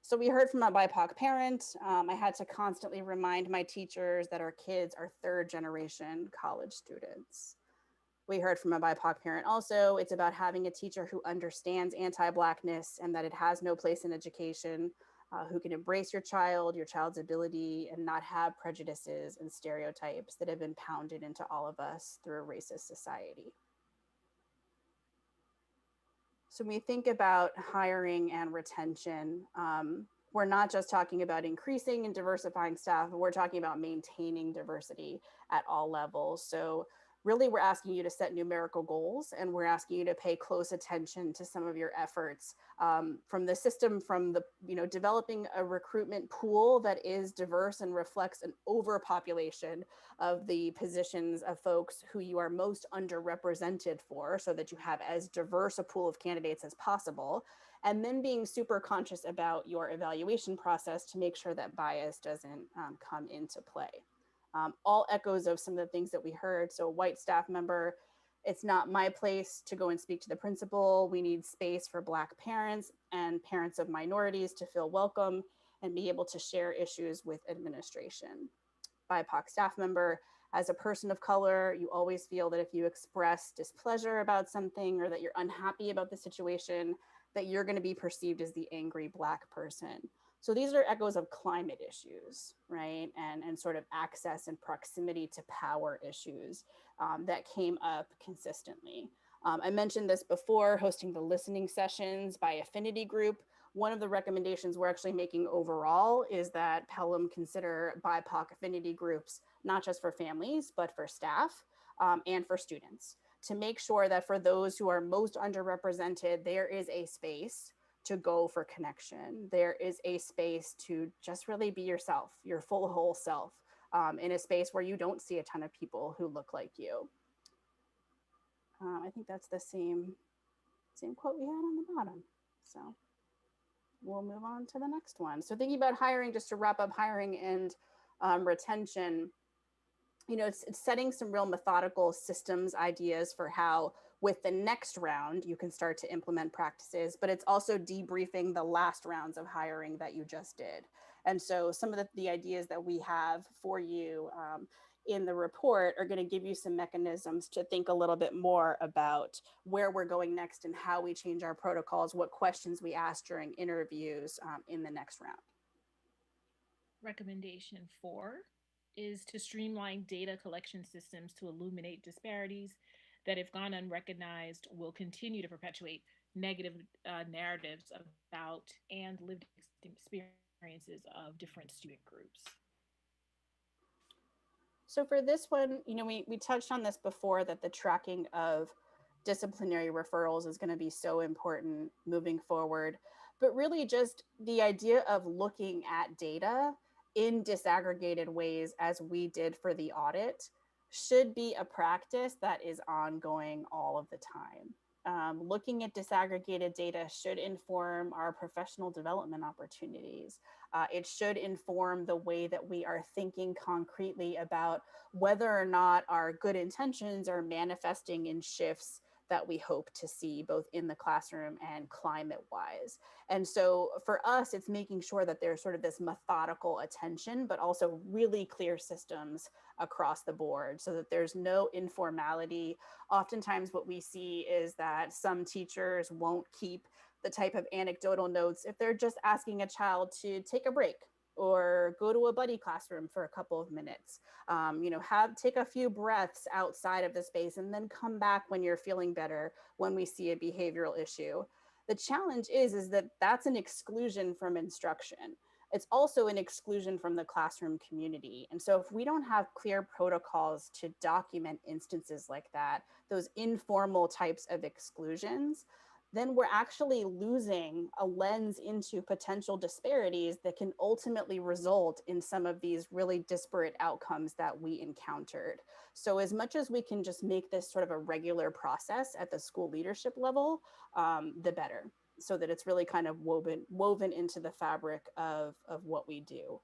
So we heard from a BIPOC parent. I had to constantly remind my teachers that our kids are third generation college students. We heard from a BIPOC parent also, it's about having a teacher who understands anti-Blackness and that it has no place in education, who can embrace your child's ability, and not have prejudices and stereotypes that have been pounded into all of us through a racist society. So when we think about hiring and retention, we're not just talking about increasing and diversifying staff, but we're talking about maintaining diversity at all levels. So really we're asking you to set numerical goals, and we're asking you to pay close attention to some of your efforts from the system, from the, developing a recruitment pool that is diverse and reflects an overpopulation of the positions of folks who you are most underrepresented for, so that you have as diverse a pool of candidates as possible. And then being super conscious about your evaluation process to make sure that bias doesn't come into play. All echoes of some of the things that we heard. So white staff member, it's not my place to go and speak to the principal. We need space for Black parents and parents of minorities to feel welcome and be able to share issues with administration. BIPOC staff member, as a person of color, you always feel that if you express displeasure about something or that you're unhappy about the situation, that you're going to be perceived as the angry Black person. So these are echoes of climate issues, right? And sort of access and proximity to power issues that came up consistently. I mentioned this before, hosting the listening sessions by affinity group. One of the recommendations we're actually making overall is that Pelham consider BIPOC affinity groups, not just for families, but for staff and for students, to make sure that for those who are most underrepresented, there is a space to go for connection. There is a space to just really be yourself, your full whole self, in a space where you don't see a ton of people who look like you. I think that's the same quote we had on the bottom. So we'll move on to the next one. So thinking about hiring, just to wrap up hiring and retention, it's setting some real methodical systems ideas for how with the next round you can start to implement practices, but it's also debriefing the last rounds of hiring that you just did. And so some of the ideas that we have for you in the report are going to give you some mechanisms to think a little bit more about where we're going next and how we change our protocols, what questions we ask during interviews in the next round. Recommendation 4 is to streamline data collection systems to illuminate disparities that, if gone unrecognized, will continue to perpetuate negative narratives about and lived experiences of different student groups. So for this one, we touched on this before, that the tracking of disciplinary referrals is going to be so important moving forward. But really just the idea of looking at data in disaggregated ways, as we did for the audit, should be a practice that is ongoing all of the time. Looking at disaggregated data should inform our professional development opportunities. It should inform the way that we are thinking concretely about whether or not our good intentions are manifesting in shifts that we hope to see both in the classroom and climate-wise. And so for us, it's making sure that there's sort of this methodical attention, but also really clear systems across the board so that there's no informality. Oftentimes what we see is that some teachers won't keep the type of anecdotal notes if they're just asking a child to take a break or go to a buddy classroom for a couple of minutes. Take a few breaths outside of the space and then come back when you're feeling better, when we see a behavioral issue. The challenge is that that's an exclusion from instruction. It's also an exclusion from the classroom community. And so if we don't have clear protocols to document instances like that, those informal types of exclusions, then we're actually losing a lens into potential disparities that can ultimately result in some of these really disparate outcomes that we encountered. So as much as we can just make this sort of a regular process at the school leadership level, the better, so that it's really kind of woven into the fabric of what we do.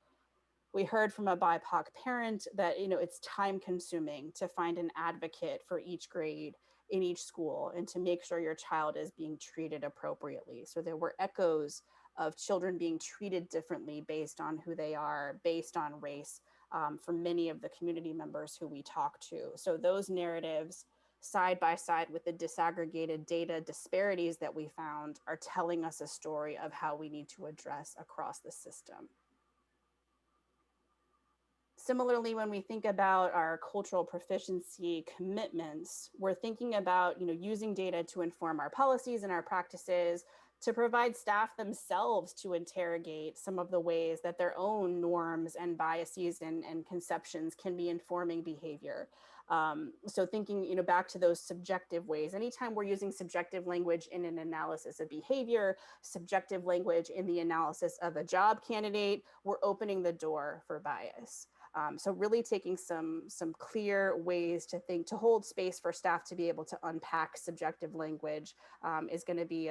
We heard from a BIPOC parent that it's time consuming to find an advocate for each grade in each school and to make sure your child is being treated appropriately. So there were echoes of children being treated differently based on who they are, based on race, for many of the community members who we talked to. So those narratives, side by side with the disaggregated data disparities that we found, are telling us a story of how we need to address across the system. Similarly, when we think about our cultural proficiency commitments, we're thinking about using data to inform our policies and our practices, to provide staff themselves to interrogate some of the ways that their own norms and biases and conceptions can be informing behavior. So thinking, back to those subjective ways, anytime we're using subjective language in an analysis of behavior, subjective language in the analysis of a job candidate, we're opening the door for bias. So really taking some clear ways to think, to hold space for staff to be able to unpack subjective language is going to be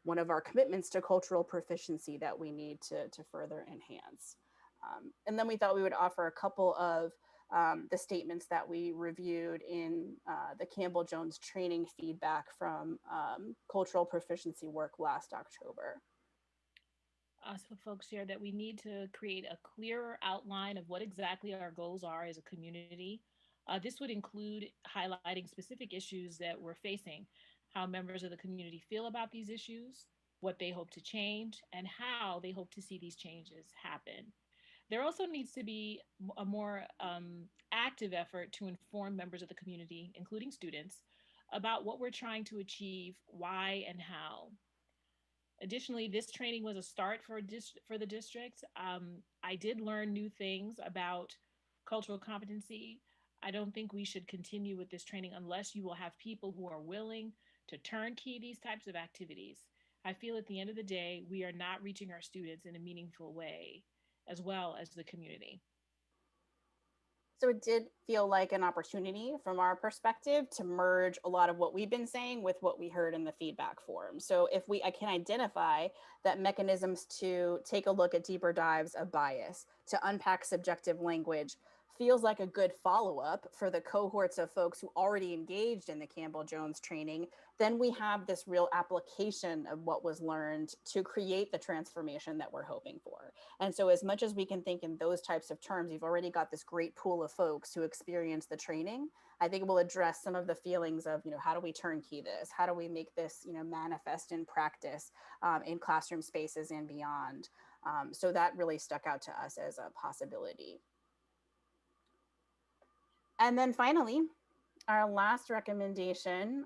one of our commitments to cultural proficiency that we need to further enhance. And then we thought we would offer a couple of the statements that we reviewed in the Campbell-Jones training feedback from cultural proficiency work last October. So folks share that we need to create a clearer outline of what exactly our goals are as a community. This would include highlighting specific issues that we're facing, how members of the community feel about these issues, what they hope to change, and how they hope to see these changes happen. There also needs to be a more active effort to inform members of the community, including students, about what we're trying to achieve, why, and how. Additionally, this training was a start for the district. I did learn new things about cultural competency. I don't think we should continue with this training unless you will have people who are willing to turnkey these types of activities. I feel at the end of the day, we are not reaching our students in a meaningful way, as well as the community. So it did feel like an opportunity from our perspective to merge a lot of what we've been saying with what we heard in the feedback form. So if I can identify that mechanisms to take a look at deeper dives of bias, to unpack subjective language, feels like a good follow-up for the cohorts of folks who already engaged in the Campbell-Jones training, then we have this real application of what was learned to create the transformation that we're hoping for. And so as much as we can think in those types of terms, you've already got this great pool of folks who experience the training. I think we'll address some of the feelings of, how do we turnkey this? How do we make this, manifest in practice in classroom spaces and beyond? So that really stuck out to us as a possibility. And then finally, our last recommendation,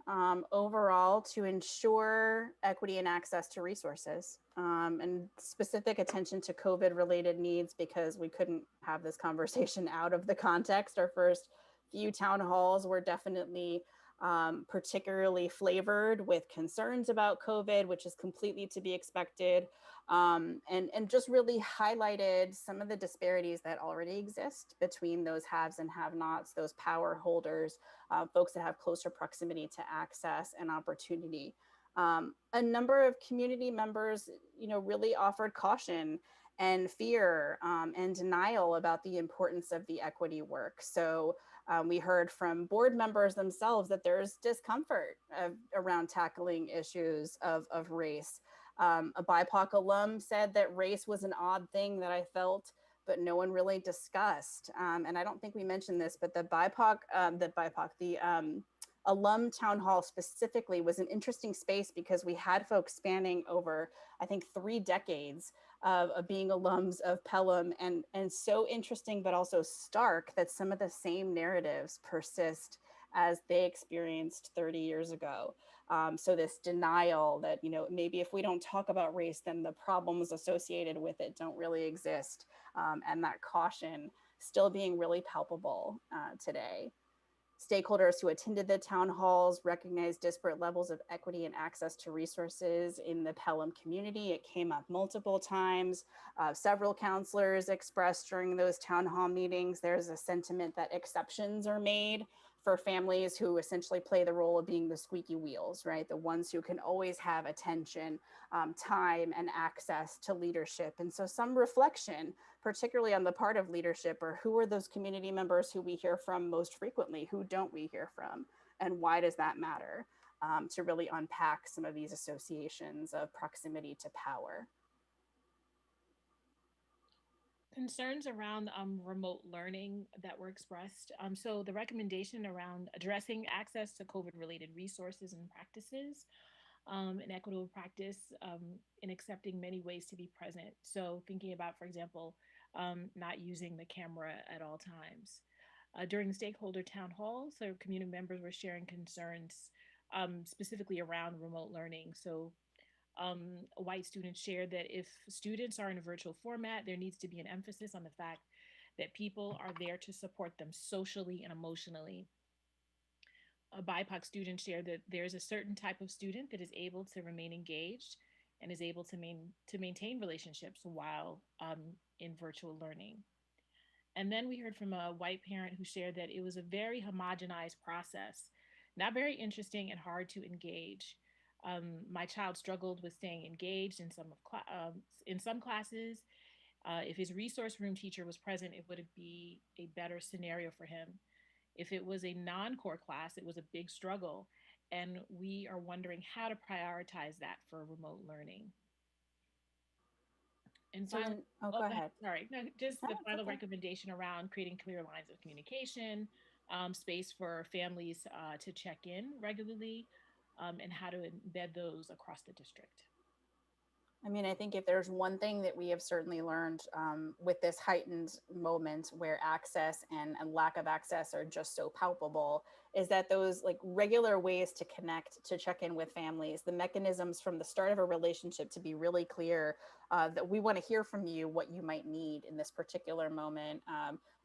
overall, to ensure equity and access to resources and specific attention to COVID-related needs, because we couldn't have this conversation out of the context. Our first few town halls were definitely particularly flavored with concerns about COVID, which is completely to be expected, and just really highlighted some of the disparities that already exist between those haves and have-nots, those power holders, folks that have closer proximity to access and opportunity. A number of community members, really offered caution and fear and denial about the importance of the equity work. So we heard from board members themselves that there's discomfort around tackling issues of race. A BIPOC alum said that race was an odd thing that I felt, but no one really discussed. And I don't think we mentioned this, but the alum town hall specifically was an interesting space because we had folks spanning over, I think, 3 decades of being alums of Pelham, and so interesting, but also stark that some of the same narratives persist as they experienced 30 years ago. So this denial that, maybe if we don't talk about race, then the problems associated with it don't really exist. And that caution still being really palpable today. Stakeholders who attended the town halls recognized disparate levels of equity and access to resources in the Pelham community. It came up multiple times. Several counselors expressed during those town hall meetings, there's a sentiment that exceptions are made for families who essentially play the role of being the squeaky wheels, right? The ones who can always have attention, time, and access to leadership. And so some reflection, particularly on the part of leadership, or who are those community members who we hear from most frequently? Who don't we hear from? And why does that matter? To really unpack some of these associations of proximity to power. Concerns around remote learning that were expressed. So the recommendation around addressing access to COVID-related resources and practices, and equitable practice in accepting many ways to be present. So thinking about, for example, not using the camera at all times. During the stakeholder town hall, so community members were sharing concerns specifically around remote learning. So white students shared that if students are in a virtual format, there needs to be an emphasis on the fact that people are there to support them socially and emotionally. a BIPOC student shared that there's a certain type of student that is able to remain engaged and is able to maintain relationships while in virtual learning. And then we heard from a white parent who shared that it was a very homogenized process, not very interesting and hard to engage. My child struggled with staying engaged in some classes. If his resource room teacher was present, it would be a better scenario for him. If it was a non-core class, it was a big struggle. And we are wondering how to prioritize that for remote learning. And So finally, then, oh, oh, go go ahead. ahead. Sorry, no, just No, the it's final okay. recommendation around creating clear lines of communication, space for families to check in regularly, and how to embed those across the district. I mean, I think if there's one thing that we have certainly learned with this heightened moment where access and lack of access are just so palpable, is that those like regular ways to connect, to check in with families, the mechanisms from the start of a relationship to be really clear that we want to hear from you what you might need in this particular moment.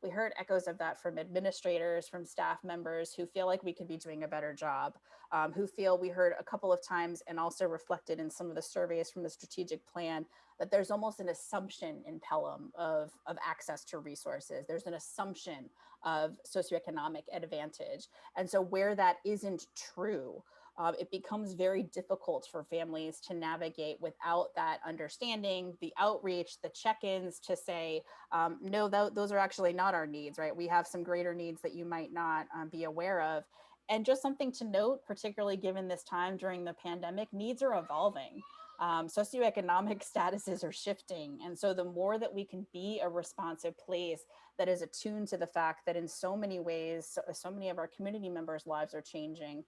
We heard echoes of that from administrators, from staff members who feel like we could be doing a better job, who feel we heard a couple of times and also reflected in some of the surveys from the strategic plan that there's almost an assumption in Pelham of access to resources. There's an assumption of socioeconomic advantage. And so where that isn't true, it becomes very difficult for families to navigate without that understanding, the outreach, the check-ins to say, no, those are actually not our needs, right? We have some greater needs that you might not be aware of. And just something to note, particularly given this time during the pandemic, needs are evolving. Socioeconomic statuses are shifting. And so the more that we can be a responsive place that is attuned to the fact that in so many ways, so many of our community members' lives are changing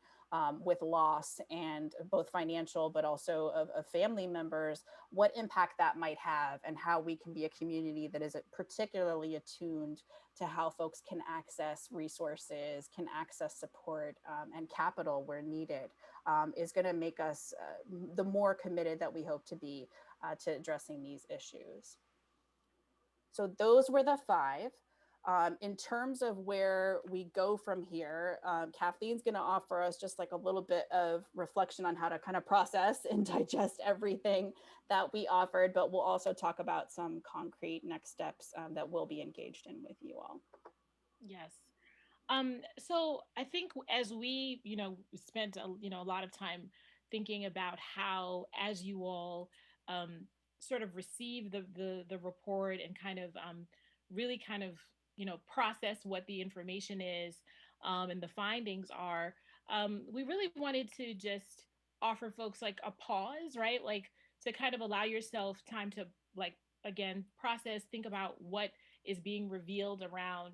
with loss and both financial, but also of family members, what impact that might have and how we can be a community that is particularly attuned to how folks can access resources, can access support and capital where needed, is going to make us the more committed that we hope to be to addressing these issues. So those were the 5. In terms of where we go from here, Kathleen's going to offer us just like a little bit of reflection on how to kind of process and digest everything that we offered, but we'll also talk about some concrete next steps that we'll be engaged in with you all. Yes. So I think as we, spent a lot of time thinking about how, as you all sort of receive the report and kind of really kind of process what the information is and the findings are, we really wanted to just offer folks like a pause, right? Like to kind of allow yourself time to like again process, think about what is being revealed around,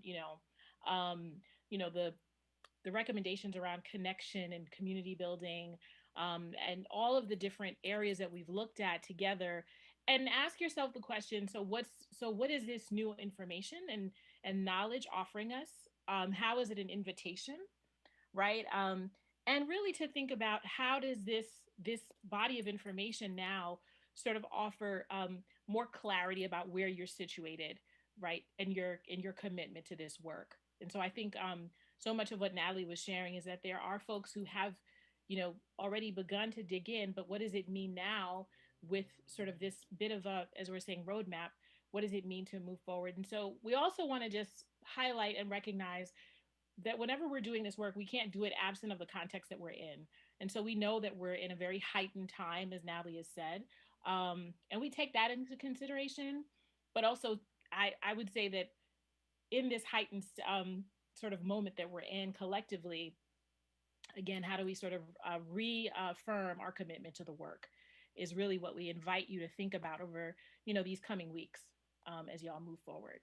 um, the recommendations around connection and community building, and all of the different areas that we've looked at together, and ask yourself the question: what is this new information and knowledge offering us? How is it an invitation, right? And really to think about how does this body of information now sort of offer more clarity about where you're situated, right, and your commitment to this work. And so I think so much of what Natalie was sharing is that there are folks who have, already begun to dig in, but what does it mean now with sort of this bit of a, as we're saying, roadmap? What does it mean to move forward? And so we also want to just highlight and recognize that whenever we're doing this work, we can't do it absent of the context that we're in. And so we know that we're in a very heightened time, as Natalie has said, and we take that into consideration. But also, I would say that in this heightened sort of moment that we're in collectively, again, how do we sort of reaffirm our commitment to the work is really what we invite you to think about over, these coming weeks as y'all move forward.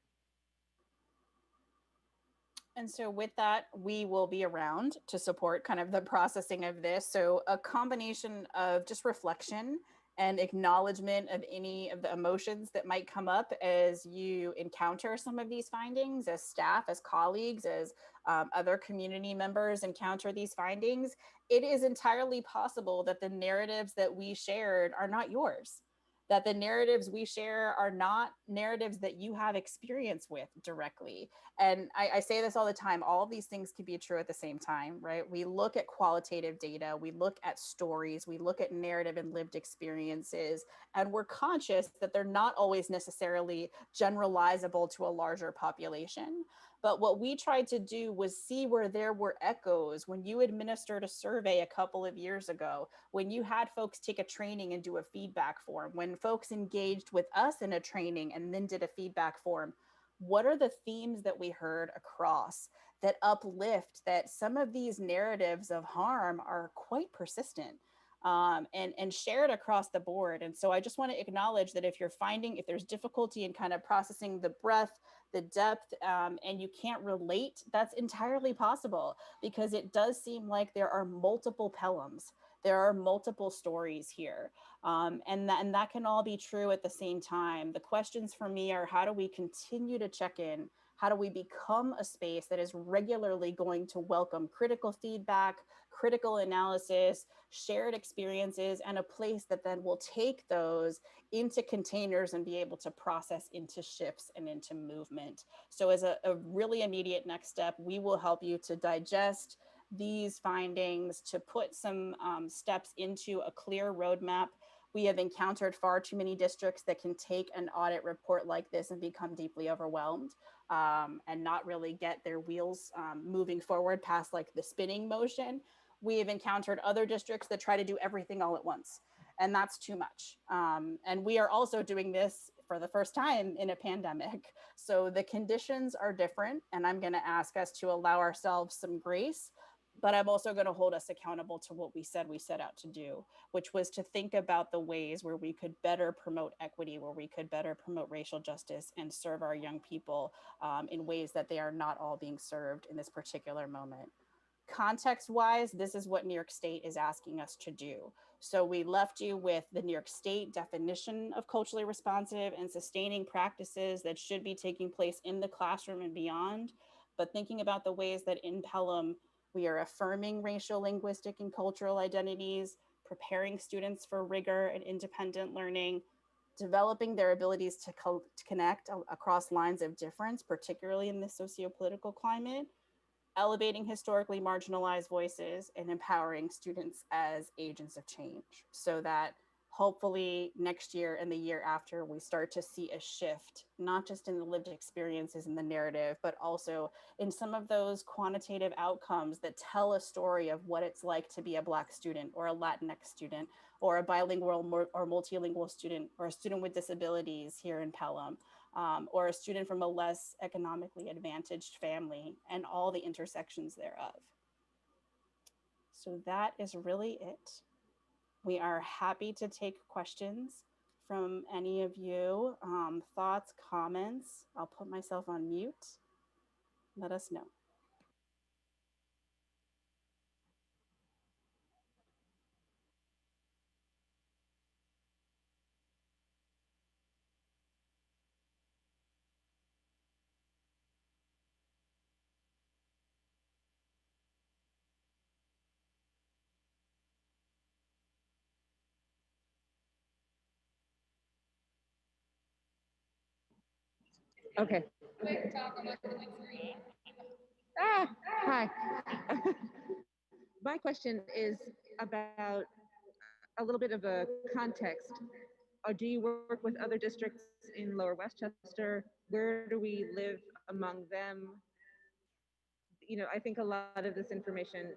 And so with that, we will be around to support kind of the processing of this. So a combination of just reflection and acknowledgement of any of the emotions that might come up as you encounter some of these findings, as staff, as colleagues, as other community members encounter these findings. It is entirely possible that the narratives that we shared are not yours. that the narratives we share are not narratives that you have experience with directly. And I say this all the time, all of these things can be true at the same time, right? We look at qualitative data, we look at stories, we look at narrative and lived experiences, and we're conscious that they're not always necessarily generalizable to a larger population. But what we tried to do was see where there were echoes when you administered a survey a couple of years ago, when you had folks take a training and do a feedback form, when folks engaged with us in a training and then did a feedback form. What are the themes that we heard across that uplift that some of these narratives of harm are quite persistent? And shared across the board. And so I just want to acknowledge that if you're finding, if there's difficulty in kind of processing the breadth, the depth, and you can't relate, that's entirely possible, because it does seem like there are multiple Pelhams. There are multiple stories here. And that can all be true at the same time. The questions for me are, how do we continue to check in? How do we become a space that is regularly going to welcome critical feedback, critical analysis, shared experiences, and a place that then will take those into containers and be able to process into shifts and into movement. So as a really immediate next step, we will help you to digest these findings, to put some steps into a clear roadmap. We have encountered far too many districts that can take an audit report like this and become deeply overwhelmed, and not really get their wheels moving forward past like the spinning motion. We have encountered other districts that try to do everything all at once, and that's too much. And we are also doing this for the first time in a pandemic. So the conditions are different, and I'm going to ask us to allow ourselves some grace, but I'm also going to hold us accountable to what we said we set out to do, which was to think about the ways where we could better promote equity, where we could better promote racial justice and serve our young people in ways that they are not all being served in this particular moment. Context-wise, this is what New York State is asking us to do. So we left you with the New York State definition of culturally responsive and sustaining practices that should be taking place in the classroom and beyond, but thinking about the ways that in Pelham, we are affirming racial, linguistic, and cultural identities, preparing students for rigor and independent learning, developing their abilities to connect across lines of difference, particularly in this sociopolitical climate, elevating historically marginalized voices, and empowering students as agents of change, so that hopefully next year and the year after, we start to see a shift, not just in the lived experiences and the narrative, but also in some of those quantitative outcomes that tell a story of what it's like to be a Black student or a Latinx student or a bilingual or multilingual student or a student with disabilities here in Pelham. Or a student from a less economically advantaged family, and all the intersections thereof. So that is really it. We are happy to take questions from any of you. Thoughts, comments. I'll put myself on mute. Let us know. Okay. Ah, hi. My question is about a little bit of a context. Do you work with other districts in Lower Westchester? Where do we live among them? You know, I think a lot of this information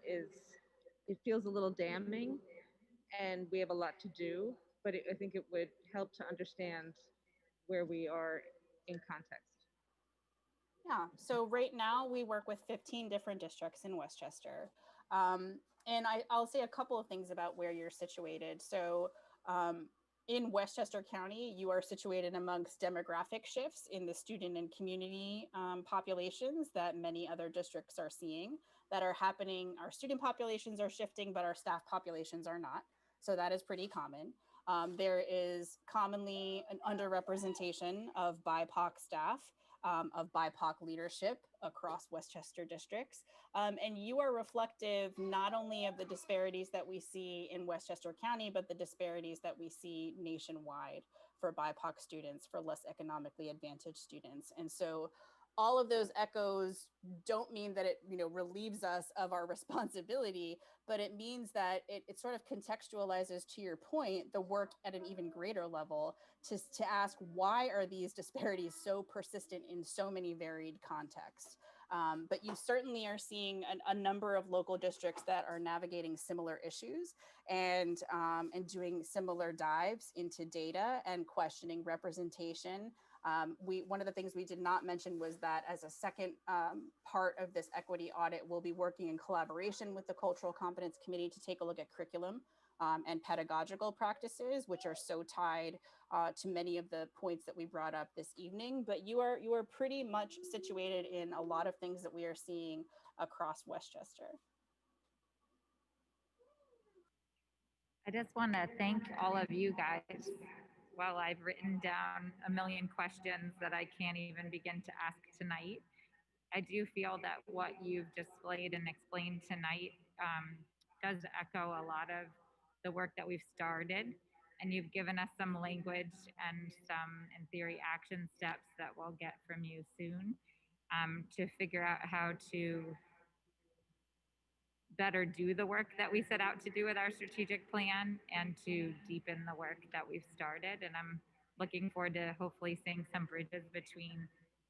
it feels a little damning, and we have a lot to do, but I think it would help to understand where we are in context. Yeah, so right now we work with 15 different districts in Westchester. And I'll say a couple of things about where you're situated. So in Westchester County, you are situated amongst demographic shifts in the student and community populations that many other districts are seeing that are happening. Our student populations are shifting, but our staff populations are not. So that is pretty common. There is commonly an underrepresentation of BIPOC staff, of BIPOC leadership across Westchester districts. And you are reflective not only of the disparities that we see in Westchester County, but the disparities that we see nationwide. for BIPOC students, for less economically advantaged students. And so all of those echoes don't mean that it, relieves us of our responsibility, but it means that it sort of contextualizes, to your point, the work at an even greater level to ask, why are these disparities so persistent in so many varied contexts? But you certainly are seeing a number of local districts that are navigating similar issues and doing similar dives into data and questioning representation. One of the things we did not mention was that as a second part of this equity audit, we'll be working in collaboration with the Cultural Competence Committee to take a look at curriculum and pedagogical practices, which are so tied to many of the points that we brought up this evening. But you are pretty much situated in a lot of things that we are seeing across Westchester. I just want to thank all of you guys. While I've written down a million questions that I can't even begin to ask tonight, I do feel that what you've displayed and explained tonight does echo a lot of the work that we've started. And you've given us some language and some, in theory, action steps that we'll get from you soon to figure out how to better do the work that we set out to do with our strategic plan and to deepen the work that we've started. And I'm looking forward to hopefully seeing some bridges between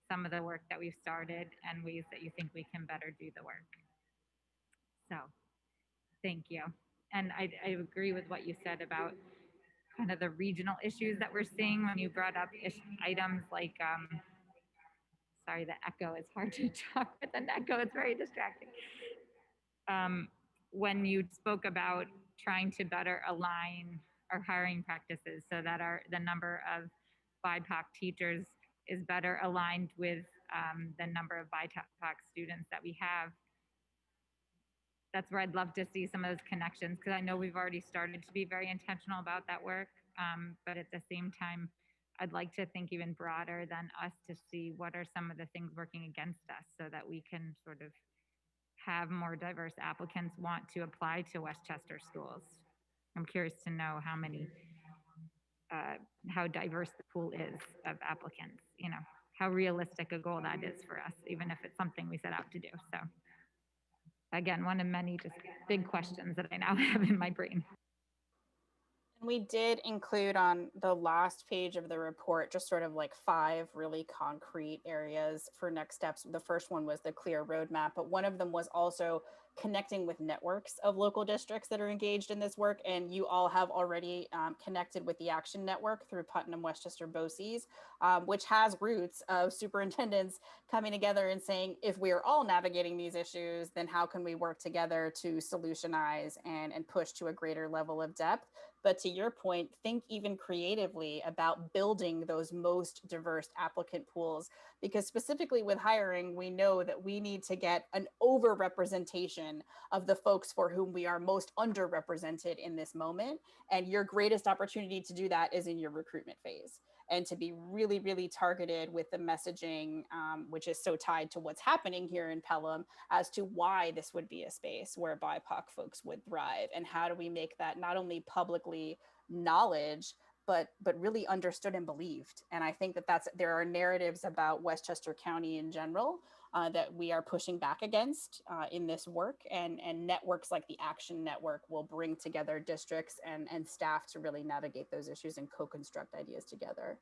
some of the work that we've started and ways that you think we can better do the work. So thank you. And I agree with what you said about kind of the regional issues that we're seeing when you brought up items like, sorry, the echo is hard to talk with an echo, it's very distracting. When you spoke about trying to better align our hiring practices so that the number of BIPOC teachers is better aligned with the number of BIPOC students that we have. That's where I'd love to see some of those connections, because I know we've already started to be very intentional about that work. But at the same time, I'd like to think even broader than us to see what are some of the things working against us so that we can sort of have more diverse applicants want to apply to Westchester schools. I'm curious to know how diverse the pool is of applicants, how realistic a goal that is for us, even if it's something we set out to do. So again, one of many just big questions that I now have in my brain. We did include on the last page of the report just sort of like 5 really concrete areas for next steps. The first one was the clear roadmap, but one of them was also connecting with networks of local districts that are engaged in this work. And you all have already connected with the Action Network through Putnam Westchester BOCES, which has roots of superintendents coming together and saying, if we are all navigating these issues, then how can we work together to solutionize and push to a greater level of depth? But to your point, think even creatively about building those most diverse applicant pools, because specifically with hiring, we know that we need to get an overrepresentation of the folks for whom we are most underrepresented in this moment. And your greatest opportunity to do that is in your recruitment phase, and to be really, really targeted with the messaging, which is so tied to what's happening here in Pelham, as to why this would be a space where BIPOC folks would thrive. And how do we make that not only publicly knowledge, but really understood and believed. And I think that there are narratives about Westchester County in general that we are pushing back against in this work, and networks like the Action Network will bring together districts and staff to really navigate those issues and co-construct ideas together.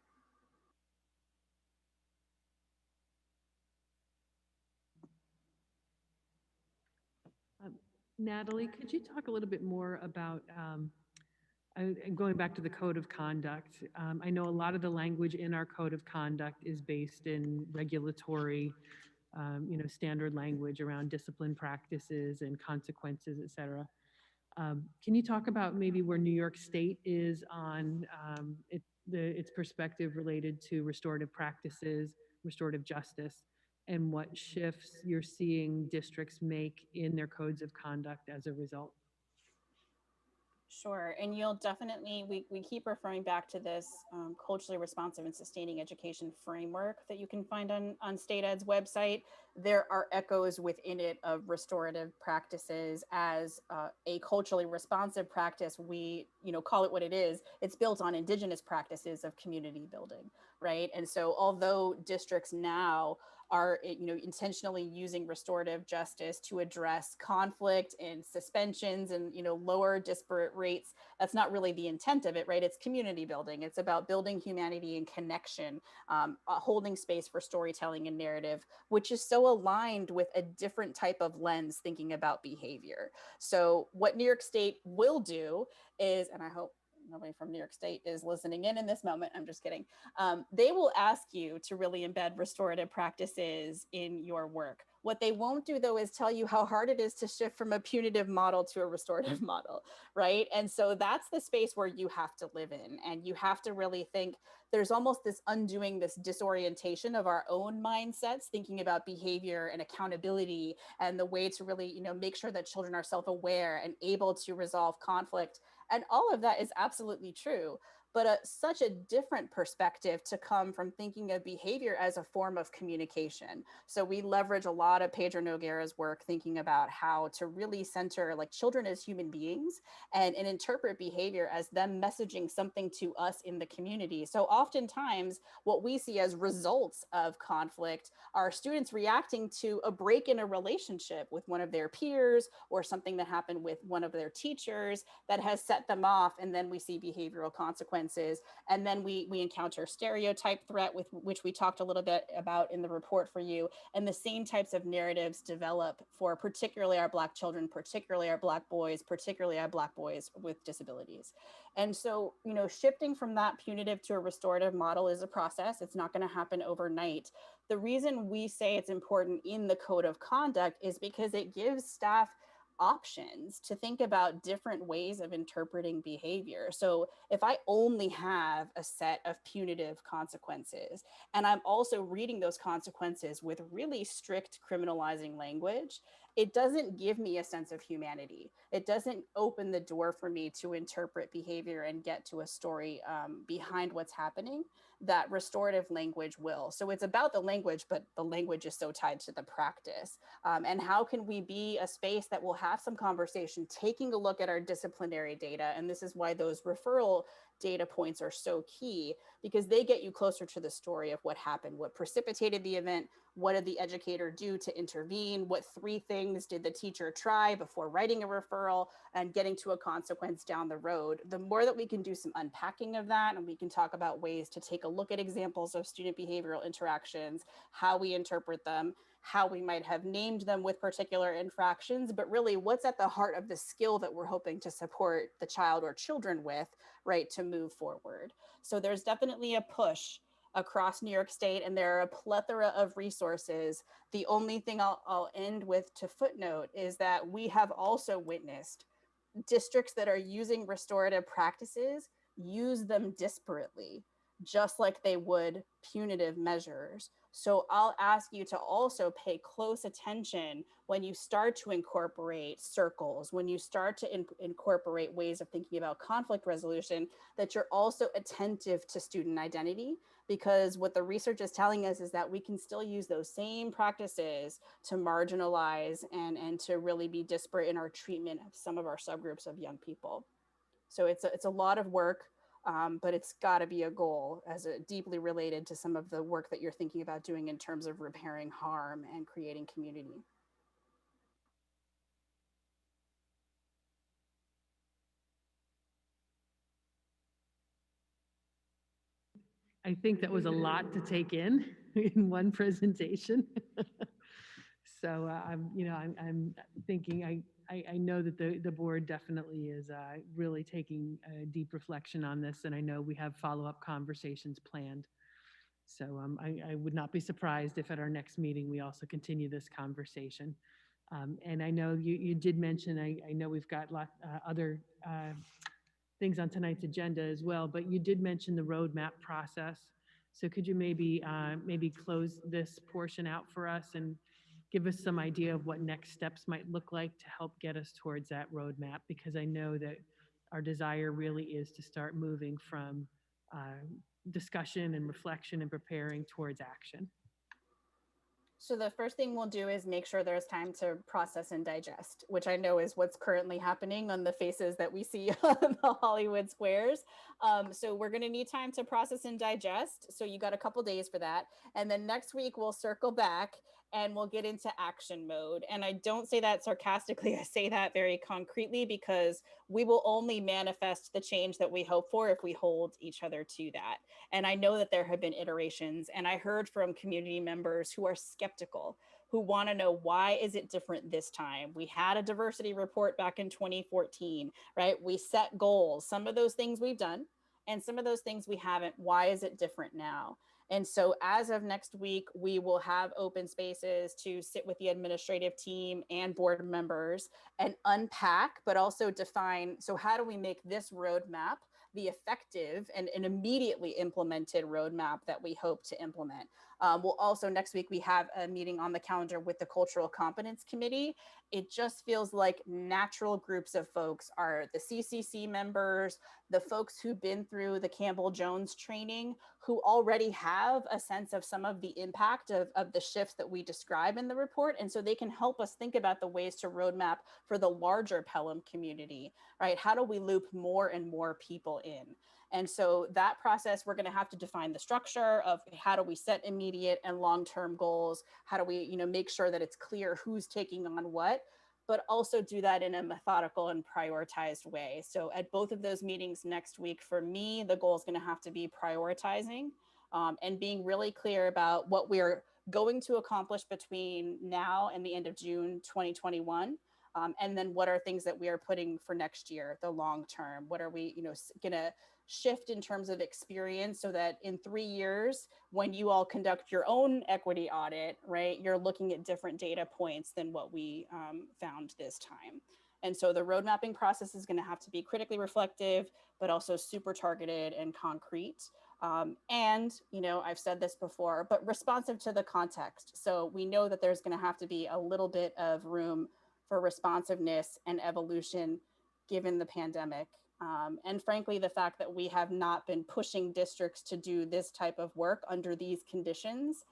Natalie, could you talk a little bit more about going back to the code of conduct? I know a lot of the language in our code of conduct is based in regulatory, standard language around discipline practices and consequences, et cetera. Can you talk about maybe where New York State is on its perspective related to restorative practices, restorative justice, and what shifts you're seeing districts make in their codes of conduct as a result? Sure. And you'll definitely, we keep referring back to this culturally responsive and sustaining education framework that you can find on State Ed's website. There are echoes within it of restorative practices as a culturally responsive practice. We, call it what it is. It's built on Indigenous practices of community building, right? And so although districts now are intentionally using restorative justice to address conflict and suspensions and lower disparate rates, that's not really the intent of it, right? It's community building. It's about building humanity and connection, holding space for storytelling and narrative, which is so aligned with a different type of lens thinking about behavior. So what New York State will do is, and I hope nobody from New York State is listening in this moment, I'm just kidding. They will ask you to really embed restorative practices in your work. What they won't do, though, is tell you how hard it is to shift from a punitive model to a restorative model, right? And so that's the space where you have to live in, and you have to really think there's almost this undoing, this disorientation of our own mindsets, thinking about behavior and accountability and the way to really, make sure that children are self-aware and able to resolve conflict. And all of that is absolutely true, but such a different perspective to come from thinking of behavior as a form of communication. So we leverage a lot of Pedro Noguera's work thinking about how to really center like children as human beings and interpret behavior as them messaging something to us in the community. So oftentimes what we see as results of conflict are students reacting to a break in a relationship with one of their peers or something that happened with one of their teachers that has set them off, and then we see behavioral consequences, and then we encounter stereotype threat, with which we talked a little bit about in the report for you, and the same types of narratives develop for particularly our Black children, particularly our Black boys, particularly our Black boys with disabilities. And so, shifting from that punitive to a restorative model is a process. It's not going to happen overnight. The reason we say it's important in the code of conduct is because it gives staff options to think about different ways of interpreting behavior. So if I only have a set of punitive consequences, and I'm also reading those consequences with really strict criminalizing language, it doesn't give me a sense of humanity. It doesn't open the door for me to interpret behavior and get to a story behind what's happening that restorative language will. So it's about the language, but the language is so tied to the practice. And how can we be a space that will have some conversation, taking a look at our disciplinary data? And this is why those referral data points are so key, because they get you closer to the story of what happened, what precipitated the event, what did the educator do to intervene, what 3 things did the teacher try before writing a referral and getting to a consequence down the road. The more that we can do some unpacking of that, and we can talk about ways to take a look at examples of student behavioral interactions, how we interpret them, how we might have named them with particular infractions, but really what's at the heart of the skill that we're hoping to support the child or children with, right, to move forward. So there's definitely a push across New York State, and there are a plethora of resources. The only thing I'll end with to footnote is that we have also witnessed districts that are using restorative practices use them disparately, just like they would punitive measures. So I'll ask you to also pay close attention when you start to incorporate circles, when you start to incorporate ways of thinking about conflict resolution, that you're also attentive to student identity, because what the research is telling us is that we can still use those same practices to marginalize and to really be disparate in our treatment of some of our subgroups of young people. So it's a lot of work, but it's got to be a goal as a deeply related to some of the work that you're thinking about doing in terms of repairing harm and creating community. I think that was a lot to take in in one presentation. So I'm thinking, I know that the board definitely is really taking a deep reflection on this, and I know we have follow-up conversations planned. So I would not be surprised if at our next meeting we also continue this conversation. And I know you did mention, I know we've got other things on tonight's agenda as well, but you did mention the roadmap process. So could you maybe close this portion out for us and give us some idea of what next steps might look like to help get us towards that roadmap? Because I know that our desire really is to start moving from discussion and reflection and preparing towards action. So the first thing we'll do is make sure there's time to process and digest, which I know is what's currently happening on the faces that we see on the Hollywood squares. So we're going to need time to process and digest. So you got a couple days for that. And then next week we'll circle back and we'll get into action mode. And I don't say that sarcastically. I say that very concretely because we will only manifest the change that we hope for if we hold each other to that. And I know that there have been iterations, and I heard from community members who are skeptical, who want to know, why is it different this time? We had a diversity report back in 2014, right? We set goals. Some of those things we've done, and some of those things we haven't. Why is it different now? And so as of next week, we will have open spaces to sit with the administrative team and board members and unpack, but also define, so how do we make this roadmap the effective and an immediately implemented roadmap that we hope to implement? We'll also, next week, we have a meeting on the calendar with the Cultural Competence Committee. It just feels like natural groups of folks are the CCC members, the folks who've been through the Campbell-Jones training, who already have a sense of some of the impact of the shifts that we describe in the report. And so they can help us think about the ways to roadmap for the larger Pelham community, right? How do we loop more and more people in? And so that process, we're going to have to define the structure of how do we set immediate and long-term goals? How do we, make sure that it's clear who's taking on what, but also do that in a methodical and prioritized way. So at both of those meetings next week, for me, the goal is going to have to be prioritizing and being really clear about what we're going to accomplish between now and the end of June 2021. And then what are things that we are putting for next year, the long term? What are we, going to shift in terms of experience so that in 3 years, when you all conduct your own equity audit, right, you're looking at different data points than what we found this time. And so the road mapping process is going to have to be critically reflective, but also super targeted and concrete. And, I've said this before, but responsive to the context. So we know that there's going to have to be a little bit of room for responsiveness and evolution given the pandemic. And frankly, the fact that we have not been pushing districts to do this type of work under these conditions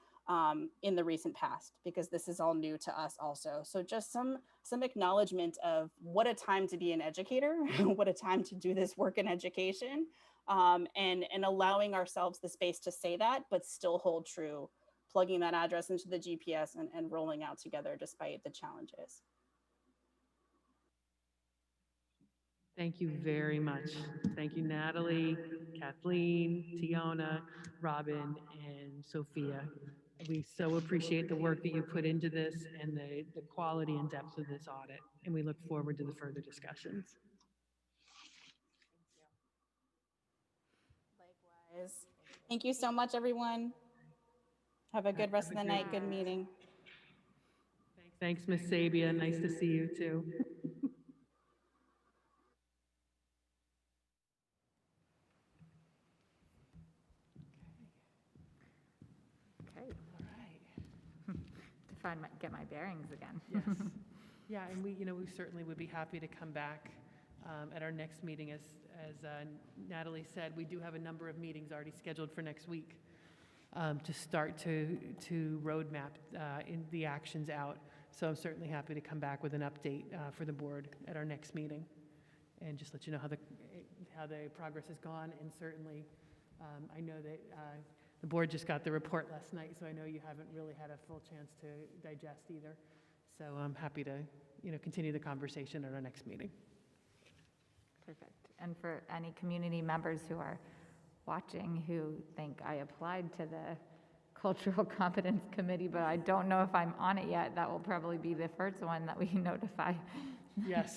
in the recent past, because this is all new to us also. So just some acknowledgement of what a time to be an educator, what a time to do this work in education, and allowing ourselves the space to say that, but still hold true, plugging that address into the GPS and rolling out together despite the challenges. Thank you very much. Thank you, Natalie, Kathleen, Tiona, Robin, and Sophia. We so appreciate the work that you put into this and the quality and depth of this audit, and we look forward to the further discussions. Likewise. Thank you so much, everyone. Have a good rest of the night. Good meeting. Thanks, Miss Sabia. Nice to see you too. Okay. All right. Get my bearings again. Yes. Yeah, and we certainly would be happy to come back at our next meeting. As Natalie said, we do have a number of meetings already scheduled for next week to start to roadmap in the actions out. So I'm certainly happy to come back with an update for the board at our next meeting, and just let you know how the progress has gone. And certainly, I know that the board just got the report last night, so I know you haven't really had a full chance to digest either. So I'm happy to continue the conversation at our next meeting. Perfect. And for any community members who are watching who think I applied to the Cultural Competence Committee, but I don't know if I'm on it yet, that will probably be the first one that we notify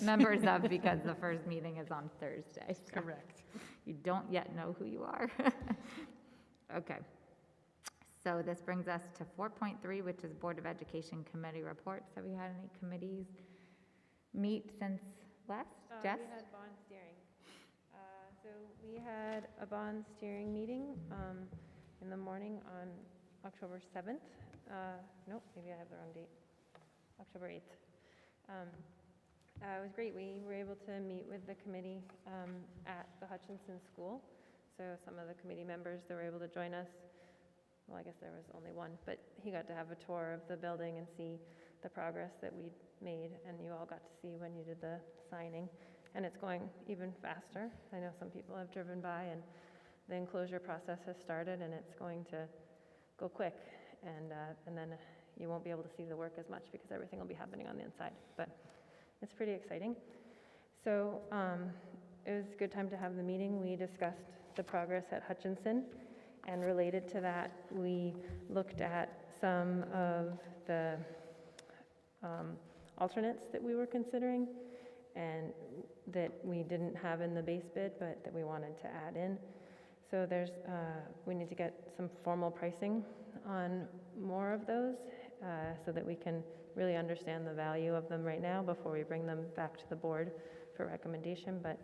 members of, because the first meeting is on Thursday. So Correct. You don't yet know who you are. Okay. So this brings us to 4.3, which is Board of Education Committee reports. Have we had any committees meet since last? Jess? We had bond steering. So we had a bond steering meeting in the morning on October 7th. Nope, maybe I have the wrong date. October 8th. It was great. We were able to meet with the committee at the Hutchinson School. So some of the committee members that were able to join us, well, I guess there was only one, but he got to have a tour of the building and see the progress that we'd made, and you all got to see when you did the signing. And it's going even faster. I know some people have driven by, and the enclosure process has started, and it's going to go quick. And then you won't be able to see the work as much because everything will be happening on the inside. But it's pretty exciting. So it was a good time to have the meeting. We discussed the progress at Hutchinson, and related to that, we looked at some of the alternates that we were considering and that we didn't have in the base bid, but that we wanted to add in. So we need to get some formal pricing on more of those so that we can really understand the value of them right now before we bring them back to the board for recommendation. But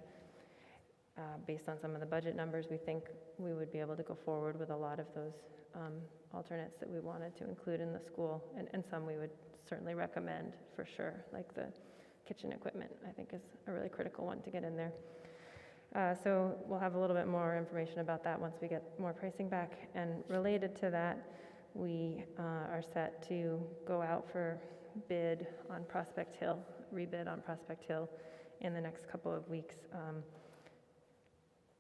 based on some of the budget numbers, we think we would be able to go forward with a lot of those alternates that we wanted to include in the school, and some we would certainly recommend for sure, like the kitchen equipment, I think is a really critical one to get in there. So we'll have a little bit more information about that once we get more pricing back. And related to that, we are set to go out for bid on Prospect Hill, rebid on Prospect Hill in the next couple of weeks.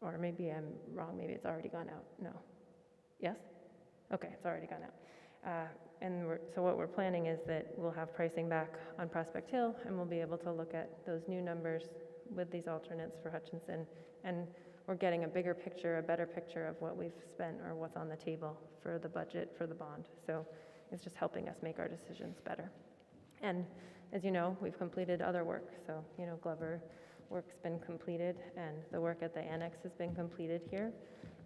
Or maybe I'm wrong, maybe it's already gone out. No. Yes? Okay, it's already gone out. So what we're planning is that we'll have pricing back on Prospect Hill, and we'll be able to look at those new numbers with these alternates for Hutchinson, and we're getting a bigger picture, a better picture of what we've spent or what's on the table for the budget for the bond. So it's just helping us make our decisions better. And as you know, we've completed other work. So, Glover work's been completed, and the work at the annex has been completed here.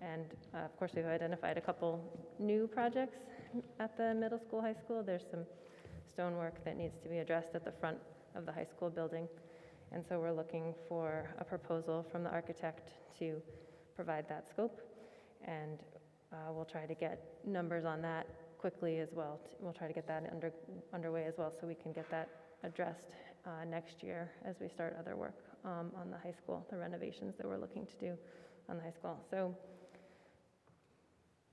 And of course, we've identified a couple new projects at the middle school, high school. There's some stonework that needs to be addressed at the front of the high school building. And so we're looking for a proposal from the architect to provide that scope. And we'll try to get numbers on that quickly as well. We'll try to get that underway as well so we can get that addressed next year as we start other work on the high school, the renovations that we're looking to do on the high school. So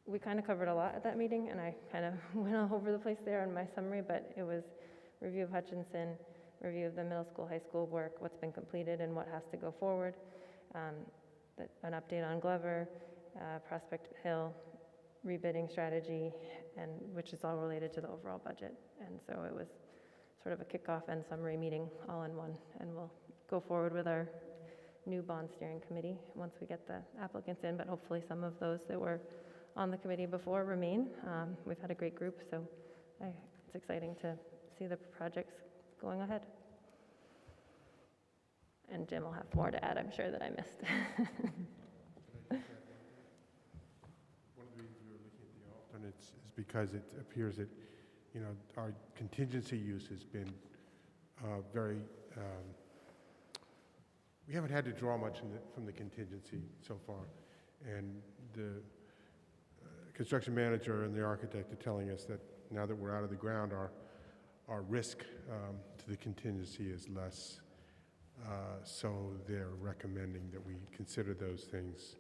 we kind of covered a lot at that meeting, and I kind of went all over the place there in my summary, but it was review of Hutchinson, review of the middle school, high school work, what's been completed and what has to go forward, an update on Glover, Prospect Hill, rebidding strategy, and which is all related to the overall budget. And so it was sort of a kickoff and summary meeting all in one, and we'll go forward with our new bond steering committee once we get the applicants in, but hopefully some of those that were on the committee before remain. We've had a great group, so it's exciting to see the projects going ahead. And Jim will have more to add, I'm sure, that I missed. One of the reasons we were looking at the alternates is because it appears that, our contingency use has been very, we haven't had to draw much from the contingency so far. And the construction manager and the architect are telling us that now that we're out of the ground, our risk to the contingency is less. So they're recommending that we consider those things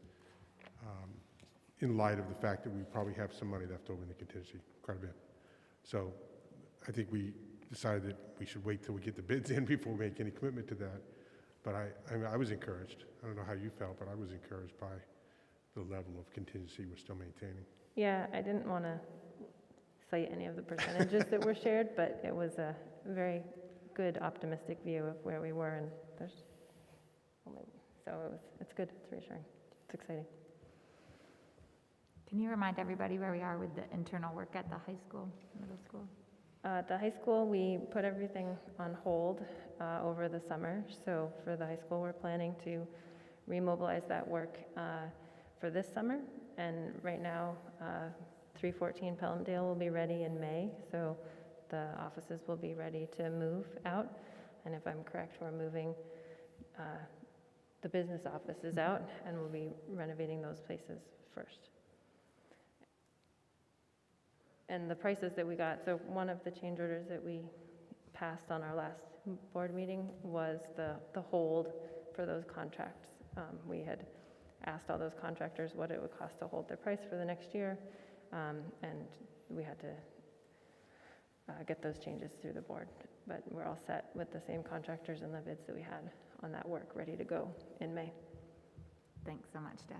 in light of the fact that we probably have some money left over in the contingency, quite a bit. So I think we decided that we should wait till we get the bids in before we make any commitment to that. But I was encouraged. I don't know how you felt, but I was encouraged by the level of contingency we're still maintaining. Yeah, I didn't want to cite any of the percentages that were shared, but it was a very good, optimistic view of where we were, and it's good. It's reassuring. It's exciting. Can you remind everybody where we are with the internal work at the high school, middle school? At the high school, we put everything on hold over the summer. So for the high school, we're planning to remobilize that work for this summer. And right now, 314 Pelhamdale will be ready in May. So the offices will be ready to move out. And if I'm correct, we're moving the business offices out, and we'll be renovating those places first. And the prices that we got, so one of the change orders that we passed on our last board meeting was the hold for those contracts. We had asked all those contractors what it would cost to hold their price for the next year, and we had to get those changes through the board. But we're all set with the same contractors and the bids that we had on that work, ready to go in May. Thanks so much, Des.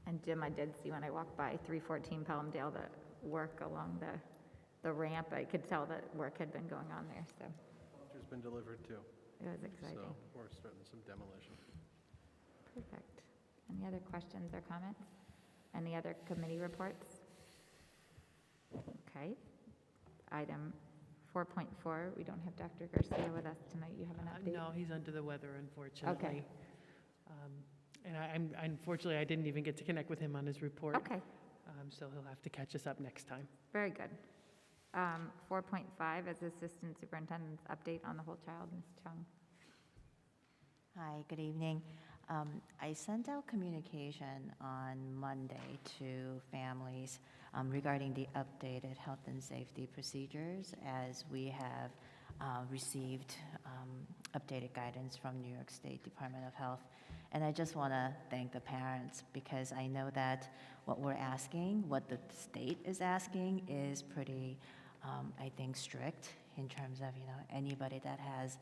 And Jim, I did see when I walked by 314 Pelham Dale, the work along the ramp. I could tell that work had been going on there, so There's been delivered too, it was exciting. so we're starting some demolition. Perfect. Any other questions or comments? Any other committee reports? Okay. Item 4.4, we don't have Dr. Garcia with us tonight. You have an update? No, he's under the weather, unfortunately. And unfortunately, I didn't even get to connect with him on his report. Okay, So he'll have to catch us up next time. very good. 4.5 is Assistant Superintendent's update on the whole child, Ms. Chung. Hi, good evening. I sent out communication on Monday to families regarding the updated health and safety procedures, as we have received updated guidance from New York State Department of Health. And I just want to thank the parents, because I know that what we're asking, what the state is asking, is pretty, I think, strict in terms of, anybody that has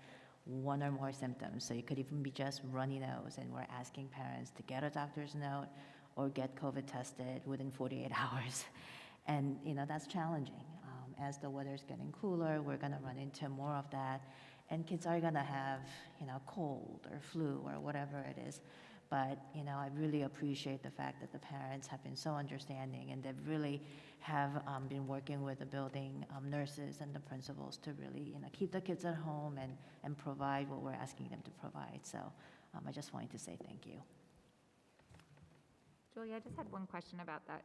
one or more symptoms. So it could even be just runny nose, and we're asking parents to get a doctor's note or get COVID tested within 48 hours. And, that's challenging. As the weather's getting cooler, we're going to run into more of that. And kids are going to have, cold or flu or whatever it is. But, I really appreciate the fact that the parents have been so understanding, and they really have been working with the building nurses and the principals to really, keep the kids at home and provide what we're asking them to provide. So I just wanted to say thank you. Julia, I just had one question about that.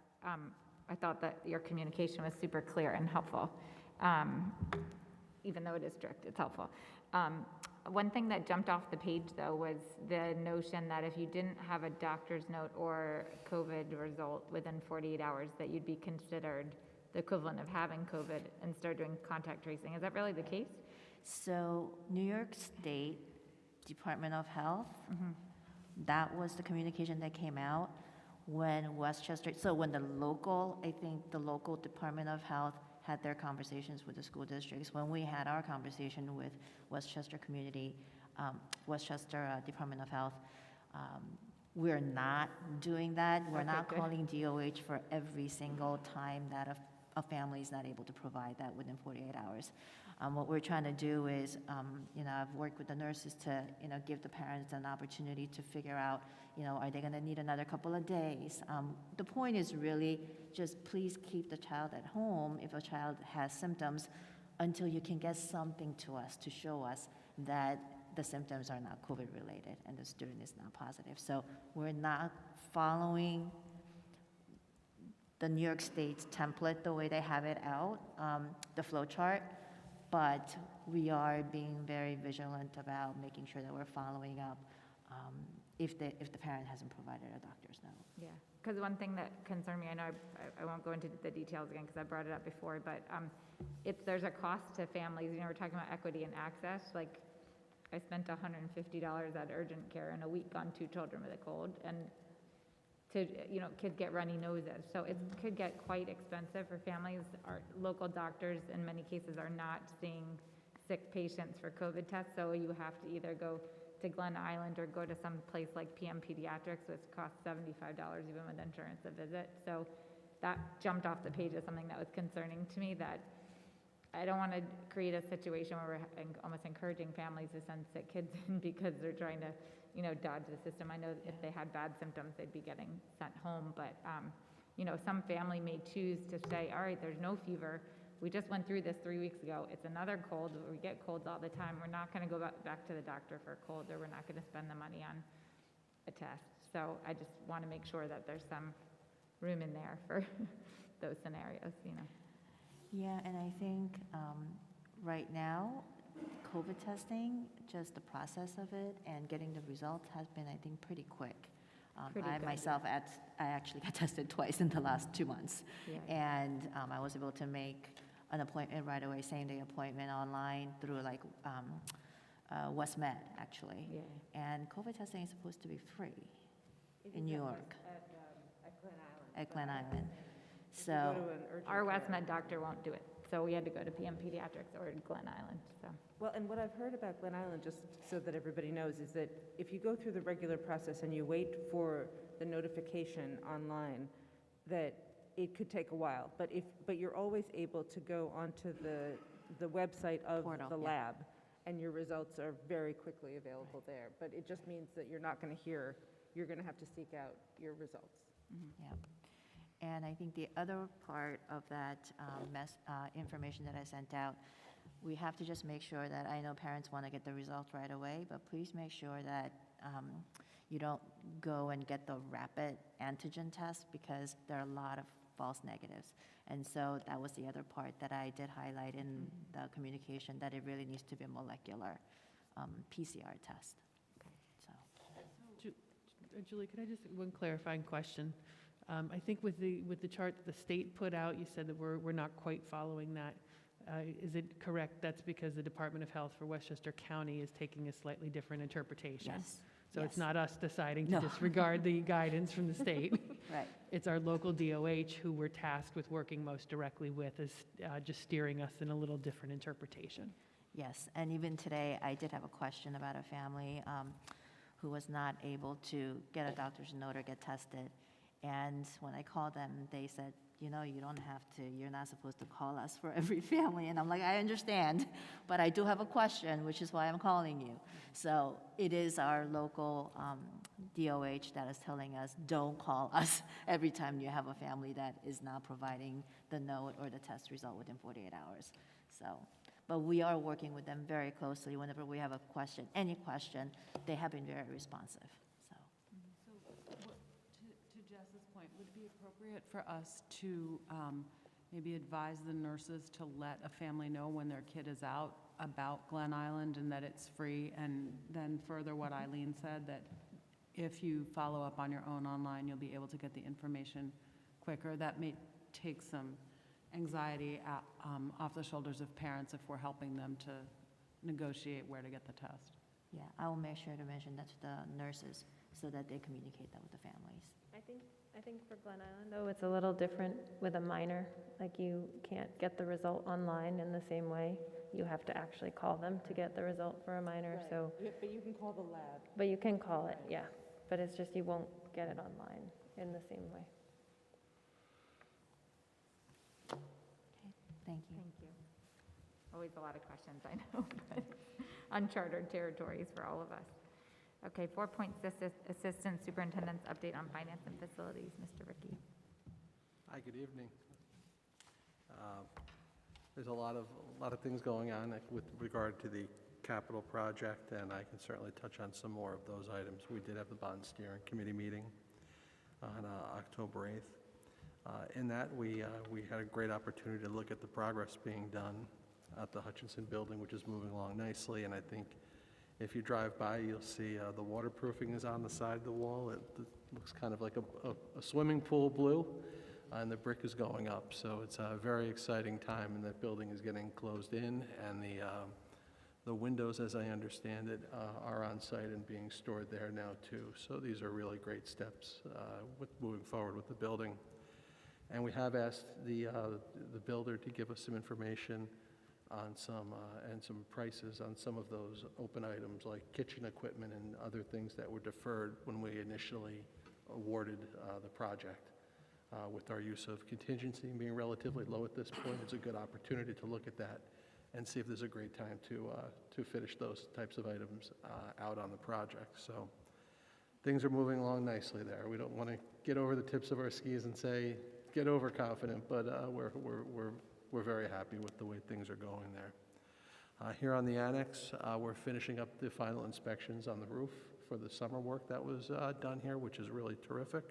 I thought that your communication was super clear and helpful. Even though it is strict, it's helpful. One thing that jumped off the page, though, was the notion that if you didn't have a doctor's note or COVID result within 48 hours, that you'd be considered the equivalent of having COVID and start doing contact tracing. Is that really the case? So New York State Department of Health, that was the communication that came out when Westchester, so when the local Department of Health had their conversations with the school districts. When we had our conversation with Westchester Department of Health, we're not doing that. We're not calling DOH for every single time that a family is not able to provide that within 48 hours. What we're trying to do is, I've worked with the nurses to, give the parents an opportunity to figure out, are they going to need another couple of days? The point is really just please keep the child at home if a child has symptoms until you can get something to us to show us that the symptoms are not COVID related and the student is not positive. So we're not following the New York State's template the way they have it out, the flow chart, but we are being very vigilant about making sure that we're following up if the parent hasn't provided a doctor's note. Yeah, because one thing that concerned me, I know I won't go into the details again because I brought it up before, but if there's a cost to families, we're talking about equity and access, like I spent $150 at urgent care in a week on 2 children with a cold, and to, kids get runny noses. So it could get quite expensive for families. Our local doctors in many cases are not seeing sick patients for COVID tests, so you have to either go to Glen Island or go to some place like PM Pediatrics, which costs $75 even with insurance a visit. So that jumped off the page as something that was concerning to me, that I don't want to create a situation where we're almost encouraging families to send sick kids in because they're trying to, dodge the system. I know if they had bad symptoms, they'd be getting sent home, but, some family may choose to say, all right, there's no fever. We just went through this 3 weeks ago. It's another cold. We get colds all the time. We're not going to go back to the doctor for a cold, or we're not going to spend the money on a test. So I just want to make sure that there's some room in there for those scenarios, Yeah, and I think right now, COVID testing, just the process of it and getting the results has been, I think, pretty quick. I actually got tested twice in the last 2 months. Yeah. And I was able to make an appointment right away, same-day appointment online through like West Med, actually. Yeah. And COVID testing is supposed to be free in New York. At Glen Island. So, Our West Med doctor won't do it, so we had to go to PM Pediatrics or Glen Island, so. Well, and what I've heard about Glen Island, just so that everybody knows, is that if you go through the regular process and you wait for the notification online, that it could take a while. But you're always able to go onto the website of Portal, the yeah. lab, and your results are very quickly available there. But it just means that you're not going to you're going to have to seek out your results. yeah. And I think the other part of that information that I sent out, we have to just make sure that, I know parents want to get the results right away, but please make sure that you don't go and get the rapid antigen test, because there are a lot of false negatives. And so that was the other part that I did highlight in the communication, that it really needs to be a molecular PCR test. So. Julie, could I just, one clarifying question? I think with the chart that the state put out, you said that we're not quite following that. Is it correct that's because the Department of Health for Westchester County is taking a slightly different interpretation? Yes. So yes. it's not us deciding to No. disregard the guidance from the state. Right. It's our local DOH who we're tasked with working most directly with, is just steering us in a little different interpretation. Yes, and even today, I did have a question about a family who was not able to get a doctor's note or get tested. And when I called them, they said, you know, you don't have to, you're not supposed to call us for every family. And I'm like, I understand, but I do have a question, which is why I'm calling you. So it is our local DOH that is telling us, don't call us every time you have a family that is not providing the note or the test result within 48 hours. So, but we are working with them very closely. Whenever we have a question, any question, they have been very responsive. To Jess's point, would it be appropriate for us to maybe advise the nurses to let a family know when their kid is out about Glen Island and that it's free? And then further what Eileen said, that if you follow up on your own online, you'll be able to get the information quicker. That may take some anxiety off the shoulders of parents if we're helping them to negotiate where to get the test. Yeah, I will make sure to mention that to the nurses so that they communicate that with the families. I think for Glen Island, though, it's a little different with a minor. Like, you can't get the result online in the same way. You have to actually call them to get the result for a minor, Right. so. But you can call the lab. But you can call it, yeah. But it's just you won't get it online in the same way. Okay, thank you. Thank you. Always a lot of questions, I know, but uncharted territories for all of us. Okay, 4 points, Assistant Superintendent's update on finance and facilities, Mr. Ricky. Hi, good evening. There's a lot of things going on with regard to the capital project, and I can certainly touch on some more of those items. We did have the bond steering committee meeting on October 8th. In that, we had a great opportunity to look at the progress being done at the Hutchinson building, which is moving along nicely, and I think if you drive by, you'll see the waterproofing is on the side of the wall. It looks kind of like a swimming pool blue, and the brick is going up. So it's a very exciting time, and that building is getting closed in, and the windows, as I understand it, are on site and being stored there now too. So these are really great steps with moving forward with the building. And we have asked the builder to give us some information on some prices on some of those open items like kitchen equipment and other things that were deferred when we initially awarded the project. With our use of contingency being relatively low at this point, it's a good opportunity to look at that and see if there's a great time to finish those types of items out on the project. So things are moving along nicely there. We don't want to get over the tips of our skis and say get overconfident, but we're very happy with the way things are going there. Here on the annex, we're finishing up the final inspections on the roof for the summer work that was done here, which is really terrific.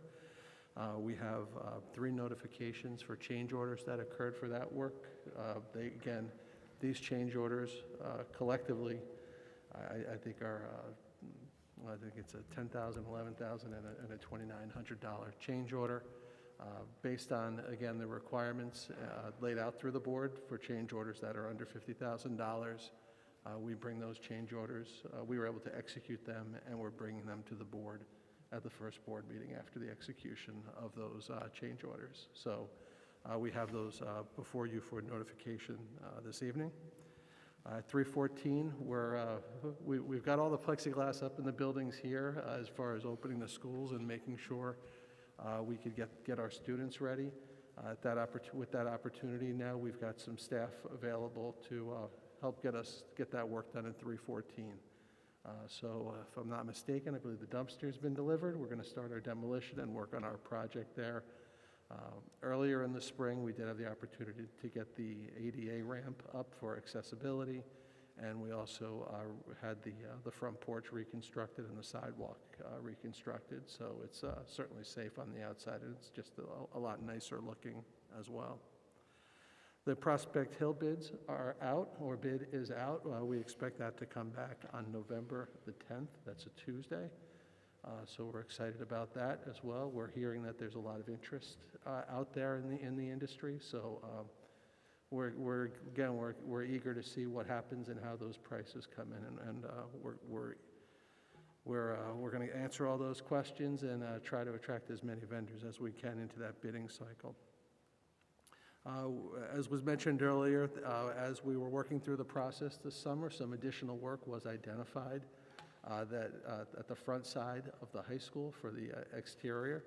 We have 3 notifications for change orders that occurred for that work. Again, these change orders collectively, I think are, I think it's a $10,000, $11,000, and a $2,900 change order. Based on, again, the requirements laid out through the board for change orders that are under $50,000, we bring those change orders. We were able to execute them, and we're bringing them to the board at the first board meeting after the execution of those change orders. So we have those before you for notification this evening. 314, we've got all the plexiglass up in the buildings here as far as opening the schools and making sure we could get our students ready. With that opportunity now, we've got some staff available to help get that work done in 314. So if I'm not mistaken, I believe the dumpster's been delivered. We're going to start our demolition and work on our project there. Earlier in the spring, we did have the opportunity to get the ADA ramp up for accessibility, and we also had the front porch reconstructed and the sidewalk reconstructed, so it's certainly safe on the outside, and it's just a lot nicer looking as well. The Prospect Hill bids are out, or bid is out. We expect that to come back on November the 10th. That's a Tuesday. So we're excited about that as well. We're hearing that there's a lot of interest out there in the industry. So we're eager to see what happens and how those prices come in, and we're going to answer all those questions and try to attract as many vendors as we can into that bidding cycle. As was mentioned earlier, as we were working through the process this summer, some additional work was identified at the front side of the high school for the exterior.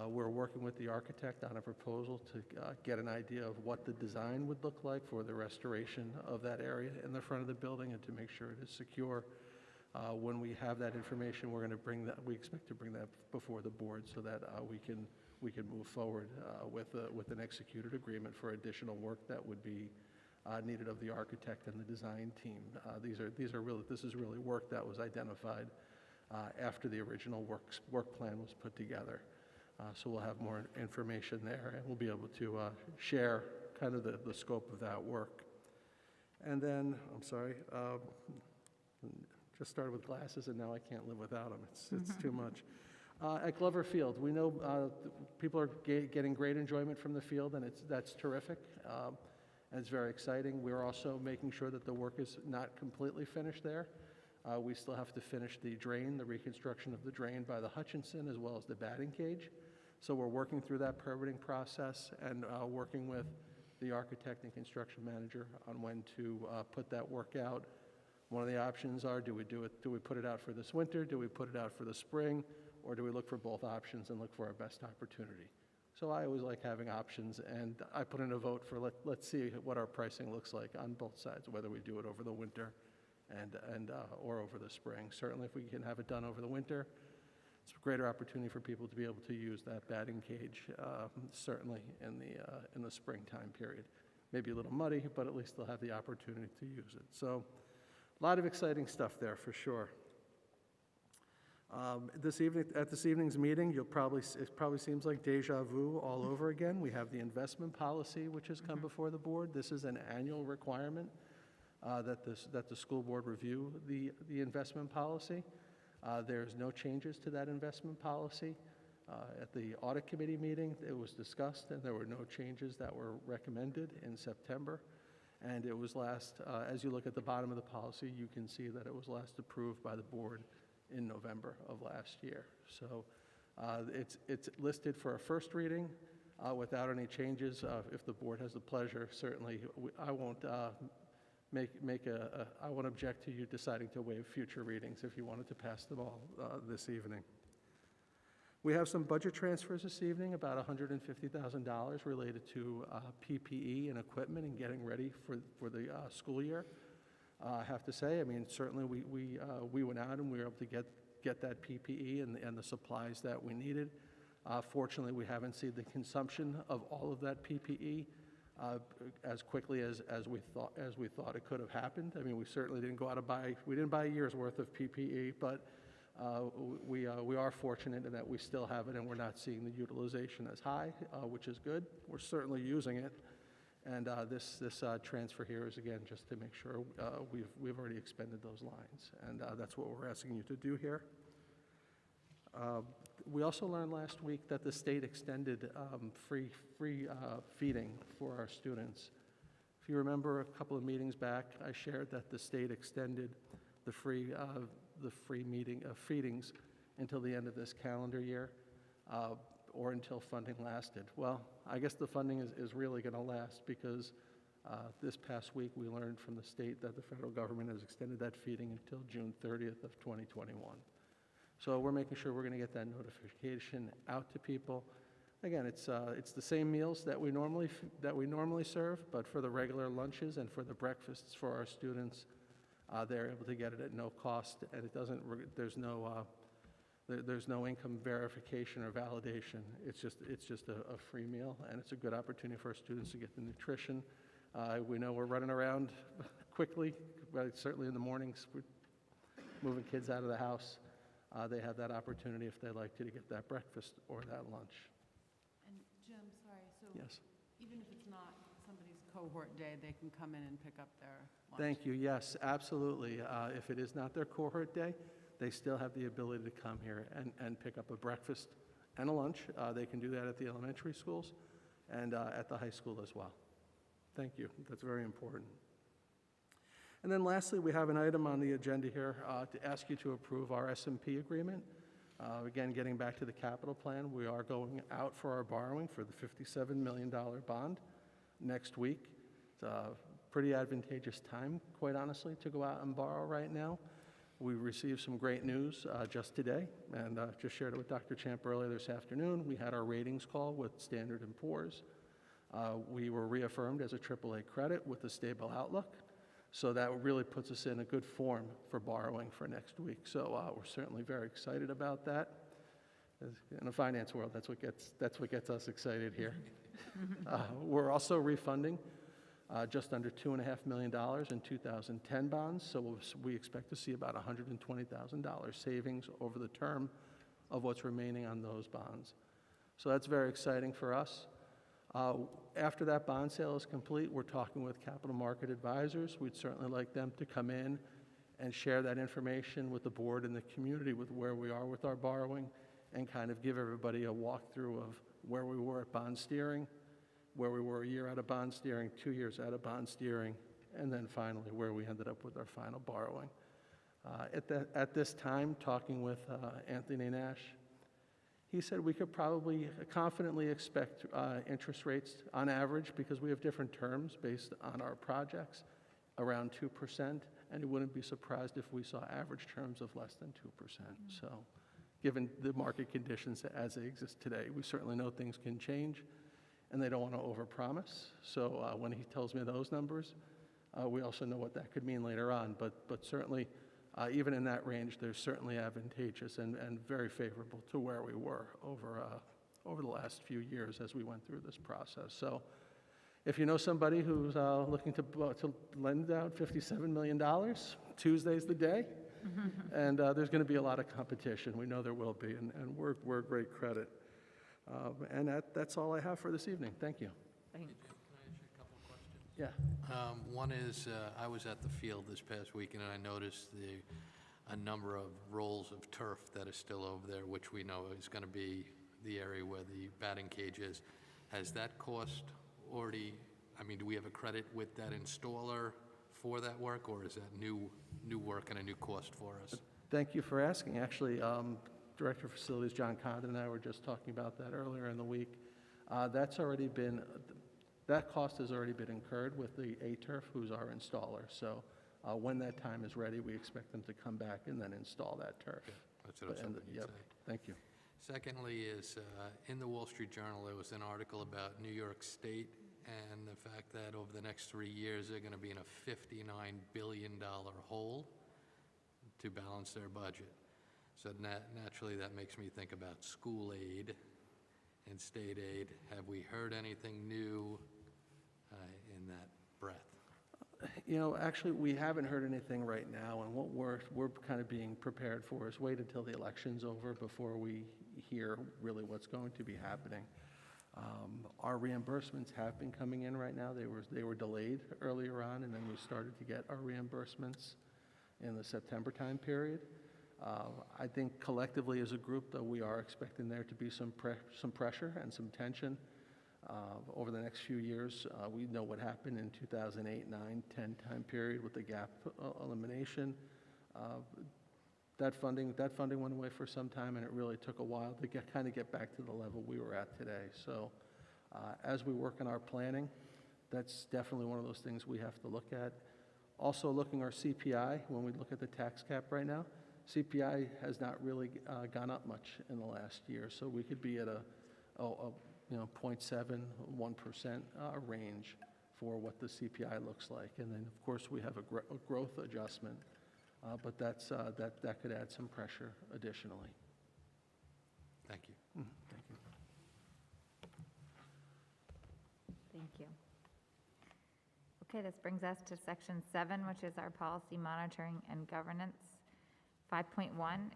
We're working with the architect on a proposal to get an idea of what the design would look like for the restoration of that area in the front of the building and to make sure it is secure. When we have that information, we expect to bring that before the board so that we can move forward with an executed agreement for additional work that would be needed of the architect and the design team. This is really work that was identified after the original work plan was put together. So we'll have more information there, and we'll be able to share kind of the scope of that work. And then, I'm sorry, just started with glasses, and now I can't live without them. It's too much. At Glover Field, we know people are getting great enjoyment from the field, and that's terrific. And it's very exciting. We're also making sure that the work is not completely finished there. We still have to finish the reconstruction of the drain by the Hutchinson, as well as the batting cage. So we're working through that permitting process and working with the architect and construction manager on when to put that work out. One of the options are, do we put it out for this winter, do we put it out for the spring, or do we look for both options and look for our best opportunity? So I always like having options, and I put in a vote for let's see what our pricing looks like on both sides, whether we do it over the winter or over the spring. Certainly if we can have it done over the winter, it's a greater opportunity for people to be able to use that batting cage, certainly in the springtime period. Maybe a little muddy, but at least they'll have the opportunity to use it. So a lot of exciting stuff there for sure. At this evening's meeting, it probably seems like deja vu all over again. We have the investment policy, which has come before the board. This is an annual requirement that the school board review the investment policy. There's no changes to that investment policy. At the audit committee meeting, it was discussed, and there were no changes that were recommended in September. And it was as you look at the bottom of the policy, you can see that it was last approved by the board in November of last year. So it's listed for a first reading without any changes. If the board has the pleasure, certainly I won't I won't object to you deciding to waive future readings if you wanted to pass them all this evening. We have some budget transfers this evening, about $150,000 related to PPE and equipment and getting ready for the school year. I have to say, I mean, certainly we went out and we were able to get that PPE and the supplies that we needed. Fortunately, we haven't seen the consumption of all of that PPE as quickly as we thought it could have happened. I mean, we certainly didn't go out and we didn't buy a year's worth of PPE, but we are fortunate in that we still have it and we're not seeing the utilization as high, which is good. We're certainly using it. And this transfer here is, again, just to make sure we've already expended those lines. And that's what we're asking you to do here. We also learned last week that the state extended free feeding for our students. If you remember a couple of meetings back, I shared that the state extended the free feedings until the end of this calendar year, or until funding lasted. Well, I guess the funding is really going to last, because this past week we learned from the state that the federal government has extended that feeding until June 30th of 2021. So we're making sure we're going to get that notification out to people. Again, it's the same meals that we normally serve, but for the regular lunches and for the breakfasts for our students, they're able to get it at no cost, and it doesn't. There's no income verification or validation. It's just a free meal, and it's a good opportunity for our students to get the nutrition. We know we're running around quickly, but certainly in the mornings, we're moving kids out of the house. They have that opportunity, if they like to get that breakfast or that lunch. And Jim, sorry, so Yes. even if it's not somebody's cohort day, they can come in and pick up their lunch? Thank you. Yes, absolutely. If it is not their cohort day, they still have the ability to come here and pick up a breakfast and a lunch. They can do that at the elementary schools and at the high school as well. Thank you. That's very important. And then lastly, we have an item on the agenda here to ask you to approve our S&P agreement. Again, getting back to the capital plan, we are going out for our borrowing for the $57 million bond next week. It's a pretty advantageous time, quite honestly, to go out and borrow right now. We received some great news just today, and just shared it with Dr. Champ earlier this afternoon. We had our ratings call with Standard & Poor's. We were reaffirmed as a AAA credit with a stable outlook. So that really puts us in a good form for borrowing for next week. So we're certainly very excited about that. In the finance world, that's what gets us excited here. We're also refunding just under $2.5 million in 2010 bonds. So we expect to see about $120,000 savings over the term of what's remaining on those bonds. So that's very exciting for us. After that bond sale is complete, we're talking with capital market advisors. We'd certainly like them to come in and share that information with the board and the community with where we are with our borrowing, and kind of give everybody a walkthrough of where we were at bond steering, where we were a year out of bond steering, 2 years out of bond steering, and then finally where we ended up with our final borrowing. At this time, talking with Anthony Nash, he said we could probably confidently expect interest rates on average, because we have different terms based on our projects, around 2%, and he wouldn't be surprised if we saw average terms of less than 2%. So given the market conditions as they exist today, we certainly know things can change, and they don't want to overpromise. So when he tells me those numbers, we also know what that could mean later on, but certainly even in that range, they're certainly advantageous and very favorable to where we were over the last few years as we went through this process. So if you know somebody who's looking to lend out $57 million, Tuesday's the day. And there's going to be a lot of competition. We know there will be, and we're a great credit. And that's all I have for this evening. Thank you. Thanks. Can I ask you a couple of questions? Yeah. One is, I was at the field this past weekend, and I noticed a number of rolls of turf that are still over there, which we know is going to be the area where the batting cage is. Has that cost already, I mean, do we have a credit with that installer for that work, or is that new work and a new cost for us? Thank you for asking. Actually, Director of Facilities John Condon and I were just talking about that earlier in the week. That cost has already been incurred with the A-Turf, who's our installer. So when that time is ready, we expect them to come back and then install that turf. Okay. That's what I was hoping you'd say. Thank you. Secondly is, in the Wall Street Journal, there was an article about New York State and the fact that over the next 3 years, they're going to be in a $59 billion hole to balance their budget. So naturally, that makes me think about school aid and state aid. Have we heard anything new in that breath? You know, actually, we haven't heard anything right now, and what we're kind of being prepared for is wait until the election's over before we hear really what's going to be happening. Our reimbursements have been coming in right now. They were delayed earlier on, and then we started to get our reimbursements in the September time period. I think collectively as a group, though, we are expecting there to be some pressure and some tension over the next few years. We know what happened in 2008, 9, 10 time period with the gap elimination. That funding went away for some time, and it really took a while to get back to the level we were at today. So as we work on our planning, that's definitely one of those things we have to look at. Also looking our CPI, when we look at the tax cap right now, CPI has not really gone up much in the last year, so we could be at a 0.7, 1% range for what the CPI looks like. And then, of course, we have a growth adjustment, but that could add some pressure additionally. Thank you. Thank you. Thank you. Okay, this brings us to section 7, which is our policy monitoring and governance. 5.1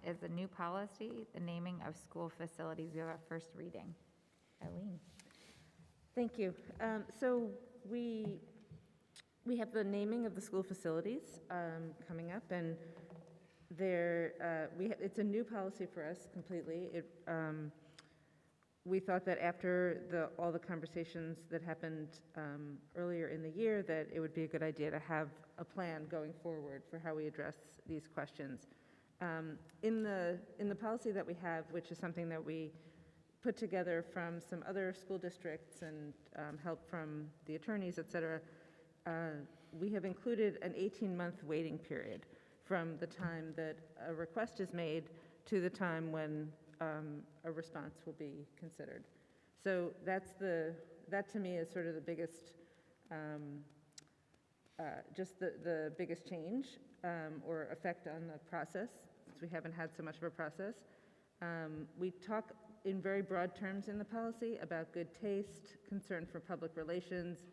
is a new policy, the naming of school facilities. We have our first reading. Eileen. Thank you. So we have the naming of the school facilities coming up, and it's a new policy for us completely. We thought that after all the conversations that happened earlier in the year, that it would be a good idea to have a plan going forward for how we address these questions. In the policy that we have, which is something that we put together from some other school districts and help from the attorneys, et cetera, we have included an 18-month waiting period from the time that a request is made to the time when a response will be considered. So that to me is sort of the biggest, just the biggest change or effect on the process, since we haven't had so much of a process. We talk in very broad terms in the policy about good taste, concern for public relations,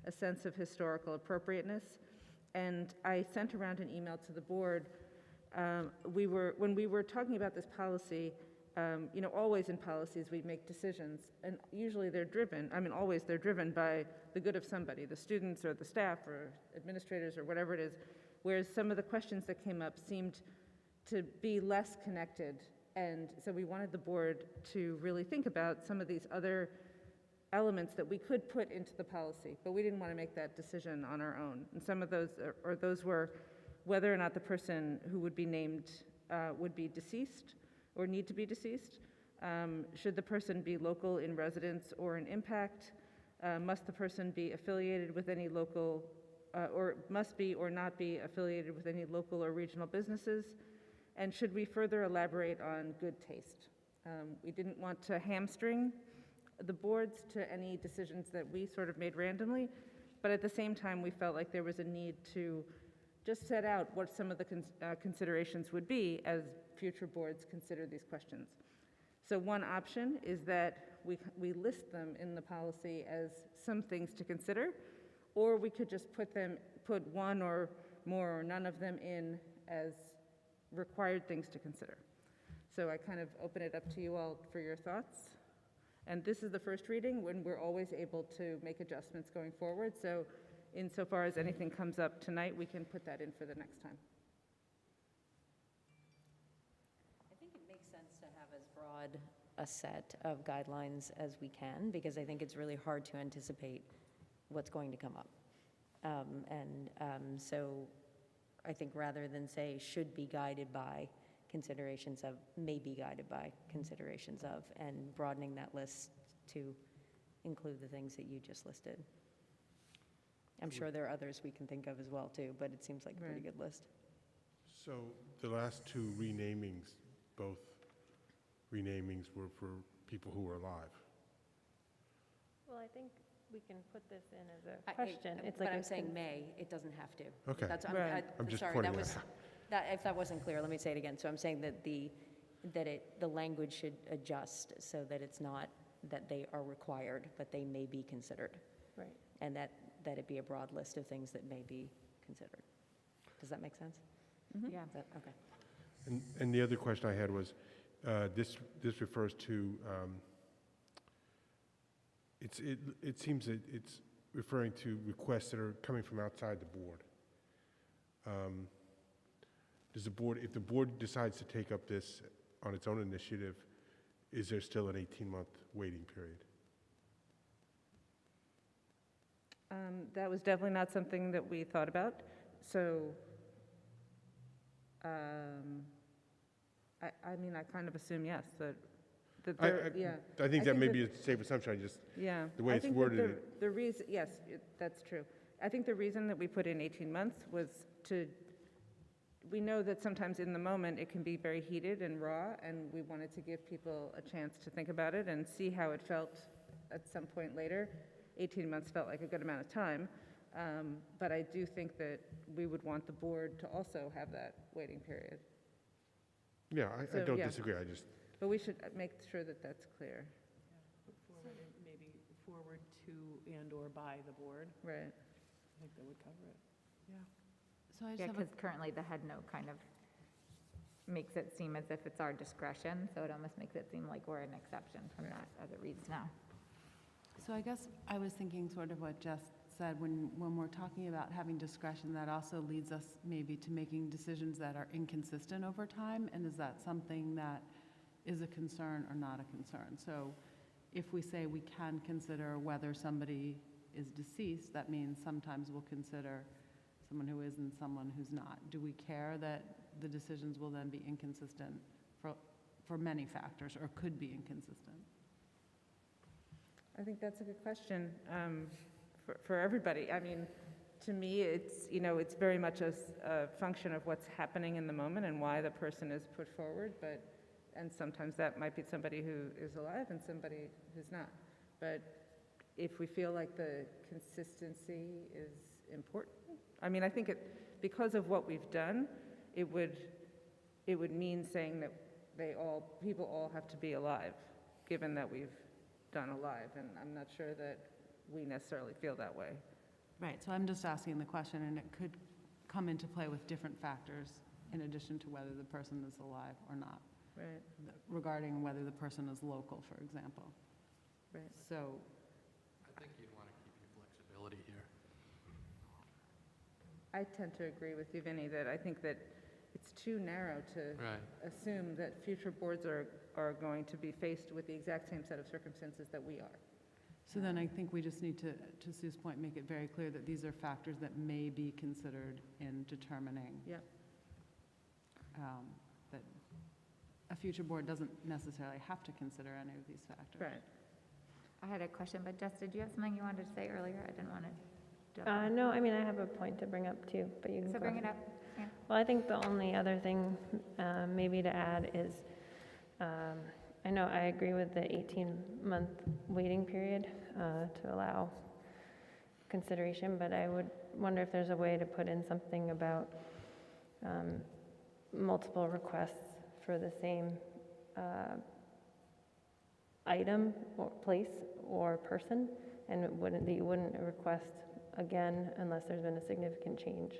a sense of historical appropriateness. And I sent around an email to the board. When we were talking about this policy, always in policies we make decisions, and usually they're driven, always they're driven by the good of somebody, the students or the staff or administrators or whatever it is, whereas some of the questions that came up seemed to be less connected. And so we wanted the board to really think about some of these other elements that we could put into the policy, but we didn't want to make that decision on our own. And some of those were whether or not the person who would be named would be deceased or need to be deceased. Should the person be local in residence or in impact? Must the person be affiliated with any local, or must be or not be affiliated with any local or regional businesses? And should we further elaborate on good taste? We didn't want to hamstring the boards to any decisions that we sort of made randomly, but at the same time, we felt like there was a need to just set out what some of the considerations would be as future boards consider these questions. So one option is that we list them in the policy as some things to consider, or we could just put one or more or none of them in as required things to consider. So I kind of open it up to you all for your thoughts. And this is the first reading when we're always able to make adjustments going forward. So insofar as anything comes up tonight, we can put that in for the next time. I think it makes sense to have as broad a set of guidelines as we can, because I think it's really hard to anticipate what's going to come up. So I think rather than say should be guided by considerations of, may be guided by considerations of, and broadening that list to include the things that you just listed. I'm sure there are others we can think of as well too, but it seems like a pretty good list. So the last two renamings, both renamings were for people who were alive. Well, I think we can put this in as a question. But I'm saying may, it doesn't have to. Okay. I'm just sorry, pointing that was, that if that wasn't clear, let me say it again. So I'm saying that the language should adjust so that it's not that they are required, but they may be considered. Right. And that it be a broad list of things that may be considered. Does that make sense? Yeah. Okay. And the other question I had was, this refers to, it seems that it's referring to requests that are coming from outside the board. Does the board, if the board decides to take up this on its own initiative, is there still an 18-month waiting period? That was definitely not something that we thought about. So, I mean, I kind of assume yes, that yeah. I think that may that- be a safe assumption, I just, Yeah. the way I it's think that worded, the reason, yes, that's true. I think the reason that we put in 18 months was we know that sometimes in the moment it can be very heated and raw, and we wanted to give people a chance to think about it and see how it felt at some point later. 18 months felt like a good amount of time, but I do think that we would want the board to also have that waiting period. yeah, I So, don't yeah. disagree, I just, But we should make sure that that's clear. Put forward and maybe forward to and/or by the board. Right. I think that would cover it. Yeah. So I just Yeah, have a because currently the head note kind of makes it seem as if it's our discretion, so it almost makes it seem like we're an exception from that as it reads now. So I guess I was thinking sort of what Jess said, when we're talking about having discretion, that also leads us maybe to making decisions that are inconsistent over time, and is that something that is a concern or not a concern? So if we say we can consider whether somebody is deceased, that means sometimes we'll consider someone who is and someone who's not. Do we care that the decisions will then be inconsistent for many factors, or could be inconsistent? I think that's a good question for everybody. I mean, to me, it's, you know, it's very much a function of what's happening in the moment and why the person is put forward, and sometimes that might be somebody who is alive and somebody who's not. But if we feel like the consistency is important, I mean, I think because of what we've done, it would mean saying that people all have to be alive, given that we've done alive, and I'm not sure that we necessarily feel that way. Right, so I'm just asking the question, and it could come into play with different factors in addition to whether the person is alive or not. Right. Regarding whether the person is local, for example. Right. So, I think you'd want to keep your flexibility here. I tend to agree with you, Vinnie, that I think that it's too narrow to Right. assume that future boards are going to be faced with the exact same set of circumstances that we are. so then I think we just need to Sue's point, make it very clear that these are factors that may be considered in determining Yep. that a future board doesn't necessarily have to consider any of these factors. Right. I had a question, but Jess, did you have something you wanted to say earlier? I didn't want to jump in. No, I mean, I have a point to bring up too, but you can So go bring it ahead. up. Yeah. Well, I think the only other thing maybe to add is, I know I agree with the 18-month waiting period to allow consideration, but I would wonder if there's a way to put in something about multiple requests for the same item or place or person, and that you wouldn't request again unless there's been a significant change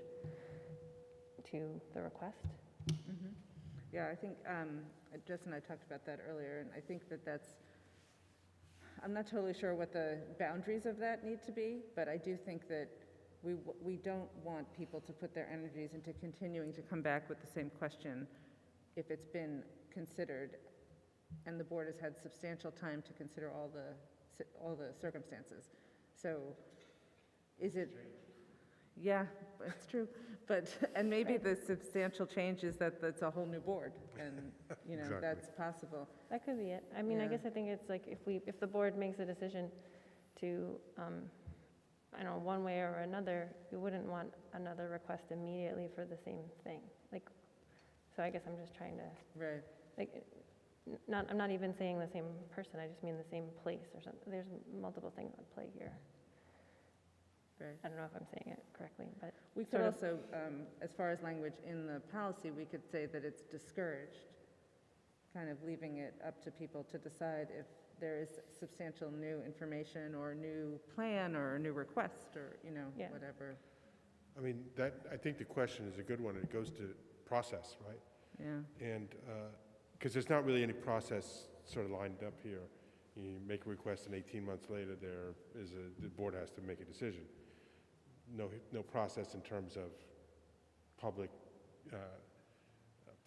to the request. Mm-hmm. Yeah, I think Jess and I talked about that earlier, and I think I'm not totally sure what the boundaries of that need to be, but I do think that we don't want people to put their energies into continuing to come back with the same question if it's been considered and the board has had substantial time to consider all the circumstances. So is it, yeah, it's true, and maybe the substantial change is that that's a whole new board, and, you know, Exactly. that's possible. That could be it. I mean, I Yeah. guess I think it's like if the board makes a decision to, I don't know, one way or another, you wouldn't want another request immediately for the same thing. Like, so I guess I'm just trying to, Right. like, I'm not even saying the same person, I just mean the same place or something. There's multiple things at play here. Right. I don't know if I'm saying it correctly, but We could sort of- also, as far as language in the policy, we could say that it's discouraged, kind of leaving it up to people to decide if there is substantial new information or new plan or a new request or, you know, Yeah. whatever. I mean, I think the question is a good one, it goes to process, right? Yeah. And, because there's not really any process sort of lined up here. You make a request and 18 months later, the board has to make a decision. No process in terms of public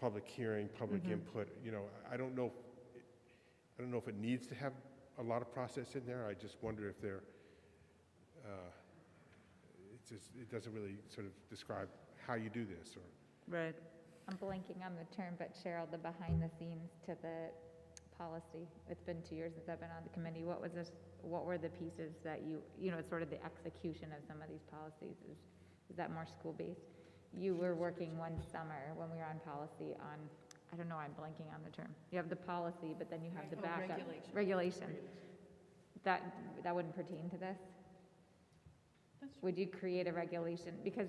public hearing, public input, you know, I don't know if it needs to have a lot of process in there. I just wonder if there, it doesn't really sort of describe how you do this, or. Right. I'm blanking on the term, but Cheryl, the behind the scenes to the policy. It's been 2 years since I've been on the committee. What were the pieces that you know, it's sort of the execution of some of these policies? Is that more school-based? You were working one summer when we were on policy on, I don't know, I'm blanking on the term. You have the policy, but then you have the backup. Regulation. That wouldn't pertain to this? Would you create a regulation? Because,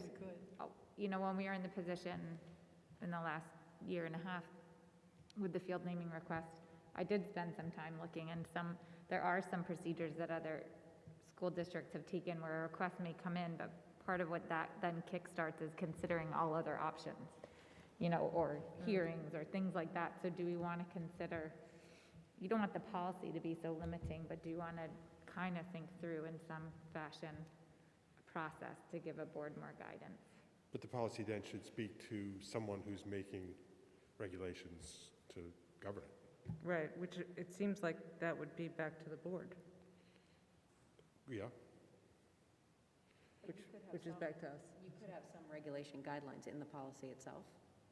you know, when we were in the position in the last year and a half with the field naming request, I did spend some time looking, and there are some procedures that other school districts have taken where a request may come in, but part of what that then kickstarts is considering all other options, you know, or hearings or things like that. So do we want to consider, you don't want the policy to be so limiting, but do you want to kind of think through in some fashion a process to give a board more guidance? But the policy then should speak to someone who's making regulations to govern it. Right, which it seems like that would be back to the board, Yeah. which is back to us. You could have some regulation guidelines in the policy itself,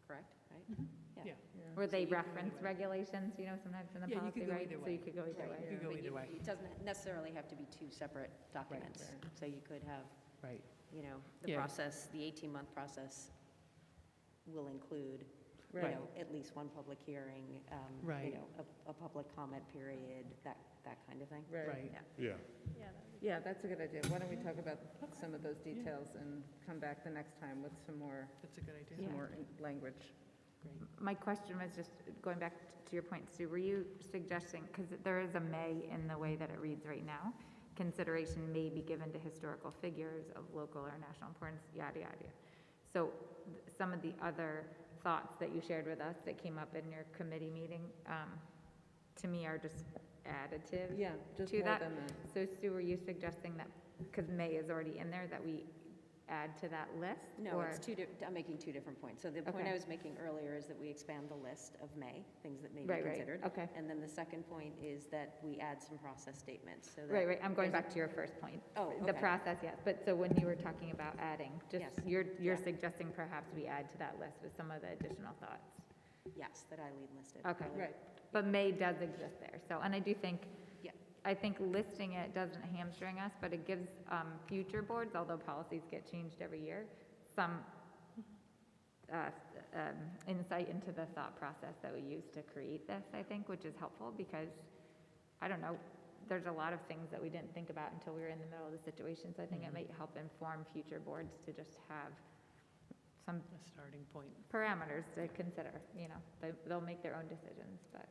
correct? Right? Yeah. Where they reference regulations, you know, sometimes in the Yeah, you policy, could go right? either So way. you could go either way. You could go But either way. It doesn't necessarily have to be two separate documents. So you could have, Right. you know, the Yeah. process, the 18-month process will include, you Right. know, at least one public hearing, Right. you know, a public comment period, that kind of thing. Right. Yeah. Yeah, that's a good idea. Why don't we talk about some of those details and come back the next time with some more, That's a good idea. Yeah. language. My question was just going back to your point, Sue, were you suggesting, because there is a may in the way that it reads right now, consideration may be given to historical figures of local or national importance, yada, yada. So some of the other thoughts that you shared with us that came up in your committee meeting, to me are just additive Yeah, just to more that. than that. So Sue, were you suggesting that, because may is already in there, that we add to that list? No, or- it's I'm making two different points. So the point Okay. I was making earlier is that we expand the list of things that may be Right, considered. okay. And then the second point is that we add some process statements, so that. Right, I'm going there's back to your first point. Oh, The okay. process, yes, but so when you were talking about adding, just, Yes. you're Yeah. suggesting perhaps we add to that list with some of the additional thoughts? Yes, that Eileen listed. Okay. earlier. Right. But may does exist there, so, and I do think, Yeah. I think listing it doesn't hamstring us, but it gives future boards, although policies get changed every year, some insight into the thought process that we use to create this, I think, which is helpful because, I don't know, there's a lot of things that we didn't think about until we were in the middle of the situation, so I think it might help inform future boards to just have some A starting point. parameters to consider, you know, they'll make their own decisions, but.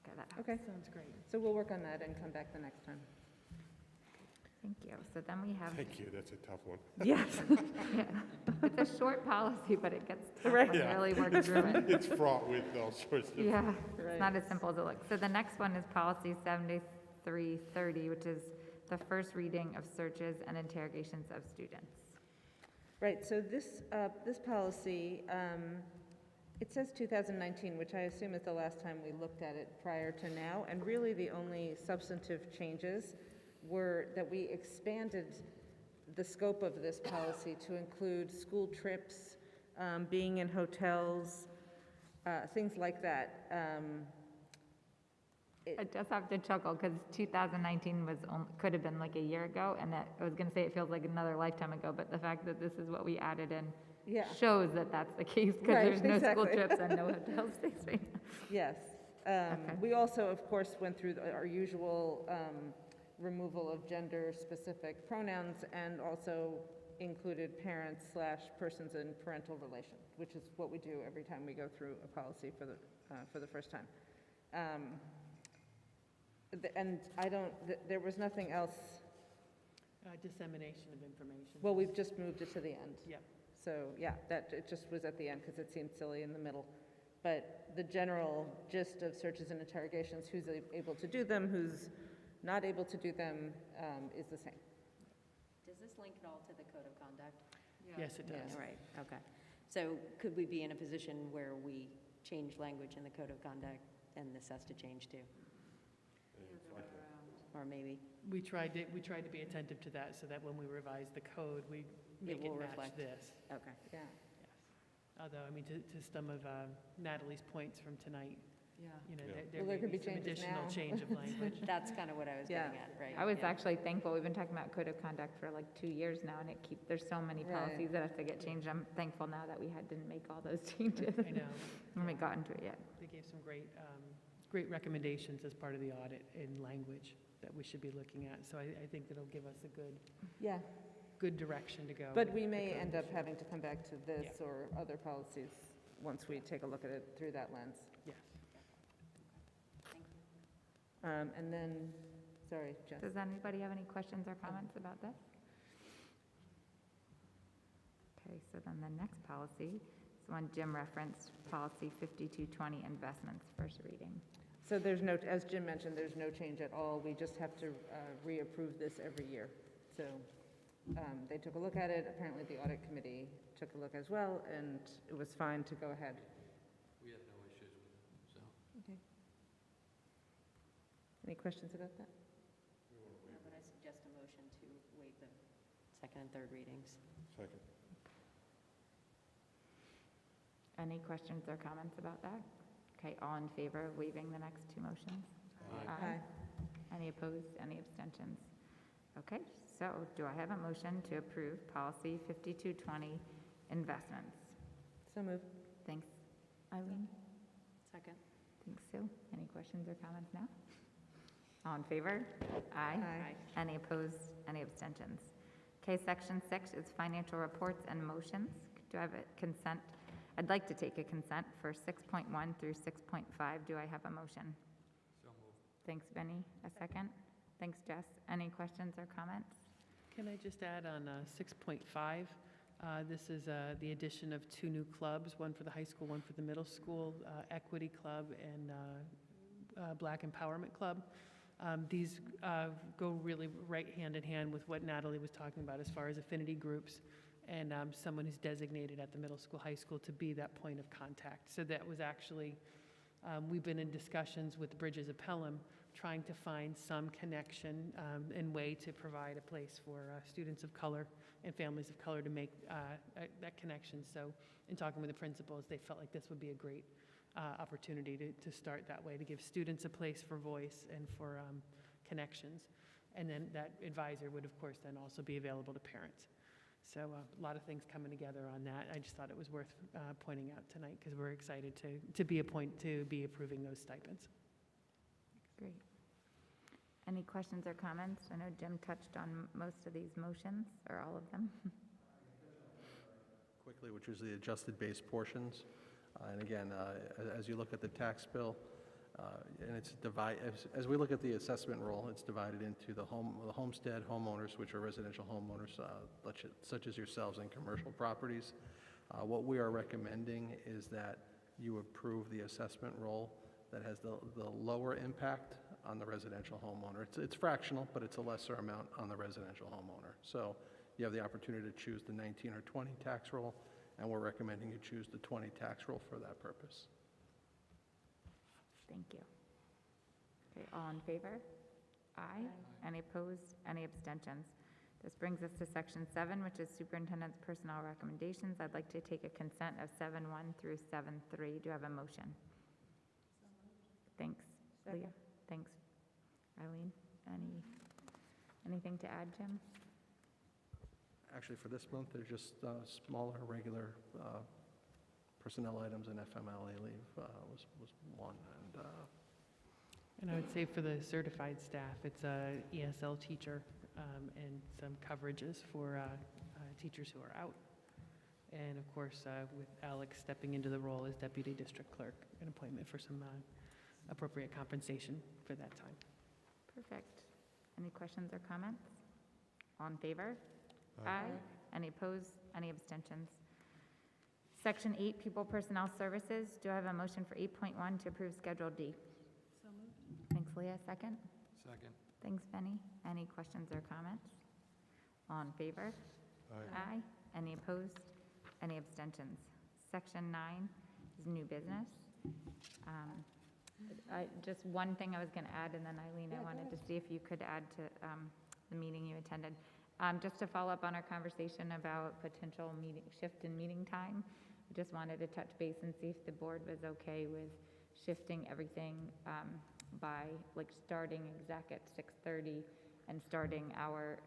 Okay, that helps. Okay, Sounds great. so we'll work on that and come back the next time. Thank you. So then we have, Thank you, that's a tough one. yes, yeah. It's a short policy, but it gets tough Right. when you Yeah. really work through it. It's fraught with all sorts of. Yeah, Right. it's not as simple as it looks. So the next one is policy 7330, which is the first reading of searches and interrogations of students. Right, so this policy, it says 2019, which I assume is the last time we looked at it prior to now, and really the only substantive changes were that we expanded the scope of this policy to include school trips, being in hotels, things like that. I just have to chuckle because 2019 could have been like a year ago, and that, I was going to say it feels like another lifetime ago, but the fact that this is what we added in Yeah, shows that that's the case because Right, there's no school exactly. trips and no hotel stays right now. yes. We also, of course, went through our usual removal of gender-specific pronouns and also included parents/persons in parental relation, which is what we do every time we go through a policy for the first time. And there was nothing else. Dissemination of information. Well, we've just moved it to the end. Yep. So, yeah, it just was at the end because it seemed silly in the middle. But the general gist of searches and interrogations, who's able to do them, who's not able to do them, is the same. Does this link at all to the code of conduct? Yes, it does. All right, okay. So could we be in a position where we change language in the code of conduct and this has to change too? Or maybe, We tried to be attentive to that so that when we revise the code, we make it will match reflect. this. okay. Yeah. Yes. Although, I mean, to some of Natalie's points from tonight, Yeah. you know, Yeah. there Well, there may could be be some changes additional now. change of language. That's kind of what I was getting at, right? I was yeah. actually thankful, we've been talking about code of conduct for like 2 years now, and there's so many Right. policies that have to get changed. I'm thankful now that we didn't make all those changes. I know. We haven't gotten to it yet. They gave some great recommendations as part of the audit in language that we should be looking at. So I think that'll give us a Yeah, good direction to go. but with we the may code. end up having to come back to this or other policies once we take a look at it through that lens. Yes. And then, sorry, Jess. Does anybody have any questions or comments about this? Okay, so then the next policy is one Jim referenced, policy 5220, investments, first reading. So there's no, as Jim mentioned, there's no change at all. We just have to reapprove this every year. So they took a look at it. Apparently, the audit committee took a look as well, and it was fine to go ahead. We had no issues with it, so. Okay. Any questions about that? No, but I suggest a motion to waive the second and third readings. Second. Any questions or comments about that? Okay, all in favor of waiving the next two motions? Aye. Any opposed, any abstentions? Okay, so do I have a motion to approve policy 5220, investments? So moved. Thanks, Eileen. Second. Thanks, Sue. Any questions or comments now? All in favor? Aye. Aye. Any opposed, any abstentions? Okay, section 6 is financial reports and motions. Do I have a consent? I'd like to take a consent for 6.1 through 6.5. Do I have a motion? So moved. Thanks, Benny. A second? Thanks, Jess. Any questions or comments? Can I just add on 6.5? This is the addition of 2 new clubs, one for the high school, one for the middle school, Equity Club and Black Empowerment Club. These go really right hand in hand with what Natalie was talking about as far as affinity groups and someone who's designated at the middle school, high school to be that point of contact. So that was actually, we've been in discussions with Bridges of Pelham, trying to find some connection and way to provide a place for students of color and families of color to make that connection. So in talking with the principals, they felt like this would be a great opportunity to start that way, to give students a place for voice and for connections. And then that advisor would, of course, then also be available to parents. So a lot of things coming together on that. I just thought it was worth pointing out tonight because we're excited to be approving those stipends. Great. Any questions or comments? I know Jim touched on most of these motions, or all of them. Quickly, which is the adjusted base portions. And again, as you look at the tax bill, and it's as we look at the assessment roll, it's divided into the homestead homeowners, which are residential homeowners, such as yourselves, and commercial properties. What we are recommending is that you approve the assessment roll that has the lower impact on the residential homeowner. It's fractional, but it's a lesser amount on the residential homeowner. So you have the opportunity to choose the 19 or 20 tax roll, and we're recommending you choose the 20 tax roll for that purpose. Thank you. Okay, all in favor? Aye. Any opposed? Any abstentions? This brings us to section 7, which is superintendent's personnel recommendations. I'd like to take a consent of 7.1 through 7.3. Do I have a motion? Thanks, Leah. Thanks, Eileen. Anything to add, Jim? Actually, for this month, they're just smaller, regular personnel items, and FMLA leave was one. And I would say for the certified staff, it's a ESL teacher and some coverages for teachers who are out. And of course, with Alex stepping into the role as deputy district clerk, an appointment for some appropriate compensation for that time. Perfect. Any questions or comments? All in favor? Aye. Any opposed? Any abstentions? Section 8, People Personnel Services. Do I have a motion for 8.1 to approve Schedule D? So moved. Thanks, Leah. Second? Second. Thanks, Benny. Any questions or comments? All in favor? Aye. Aye. Any opposed? Any abstentions? Section 9 is new business. Just one thing I was going to add, and then Eileen, I wanted to see if you could add to the meeting you attended. Just to follow up on our conversation about potential shift in meeting time, I just wanted to touch base and see if the board was okay with shifting everything by like starting exec at 6:30 and starting our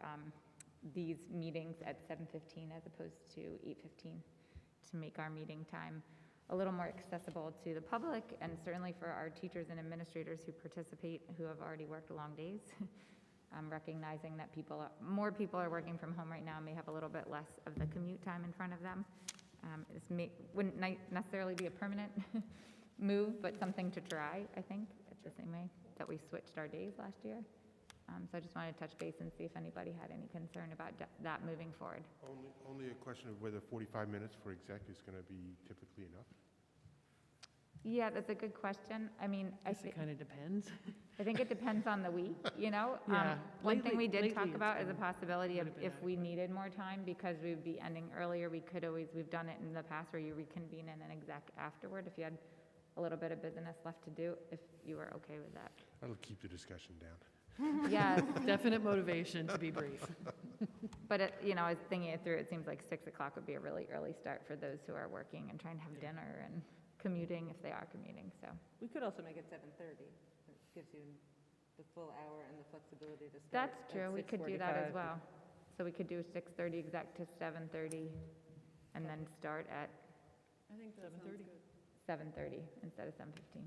these meetings at 7:15 as opposed to 8:15 to make our meeting time a little more accessible to the public and certainly for our teachers and administrators who participate, who have already worked long days. Recognizing that more people are working from home right now, may have a little bit less of the commute time in front of them. Wouldn't necessarily be a permanent move, but something to try, I think, it's the same way that we switched our days last year. So I just wanted to touch base and see if anybody had any concern about that moving forward. Only a question of whether 45 minutes for exec is going to be typically enough? Yeah, that's a good question. I mean, I think it kind of depends. I think it depends on the week, you know? Yeah. One thing we did Lately talk it's about is a been possibility of quite a bit if we needed more time because we would be ending earlier, we've done it in the past where you reconvene in an exec afterward if you had a little bit of business left to do, if you were okay with that. That'll keep the discussion down. Yes. Definite motivation to be brief. But, I was thinking it through, it seems like 6 o'clock would be a really early start for those who are working and trying to have dinner and commuting if they are commuting, so. We could also make it 7:30. It gives you the full hour and the flexibility to start. That's at true, we could do that as 6:45. well. So we could do 6:30 exec to 7:30 and then start at I think that 7:30. 7:30 instead of 7:15.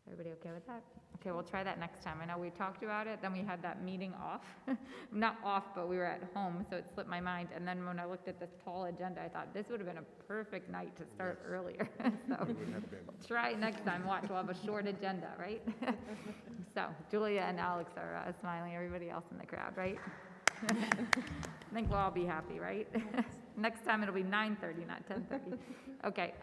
Everybody okay with that? Okay, we'll try that next time. I know we talked about it, then we had that meeting off. Not off, but we were at home, so it slipped my mind. And then when I looked at this tall agenda, I thought this would have been a perfect night to start earlier. So It would have been. we'll try it next time. Watch, we'll have a short agenda, right? So Julia and Alex are smiling, everybody else in the crowd, right? I think we'll all be happy, right? Next time it'll be 9:30, not 10:30. Okay,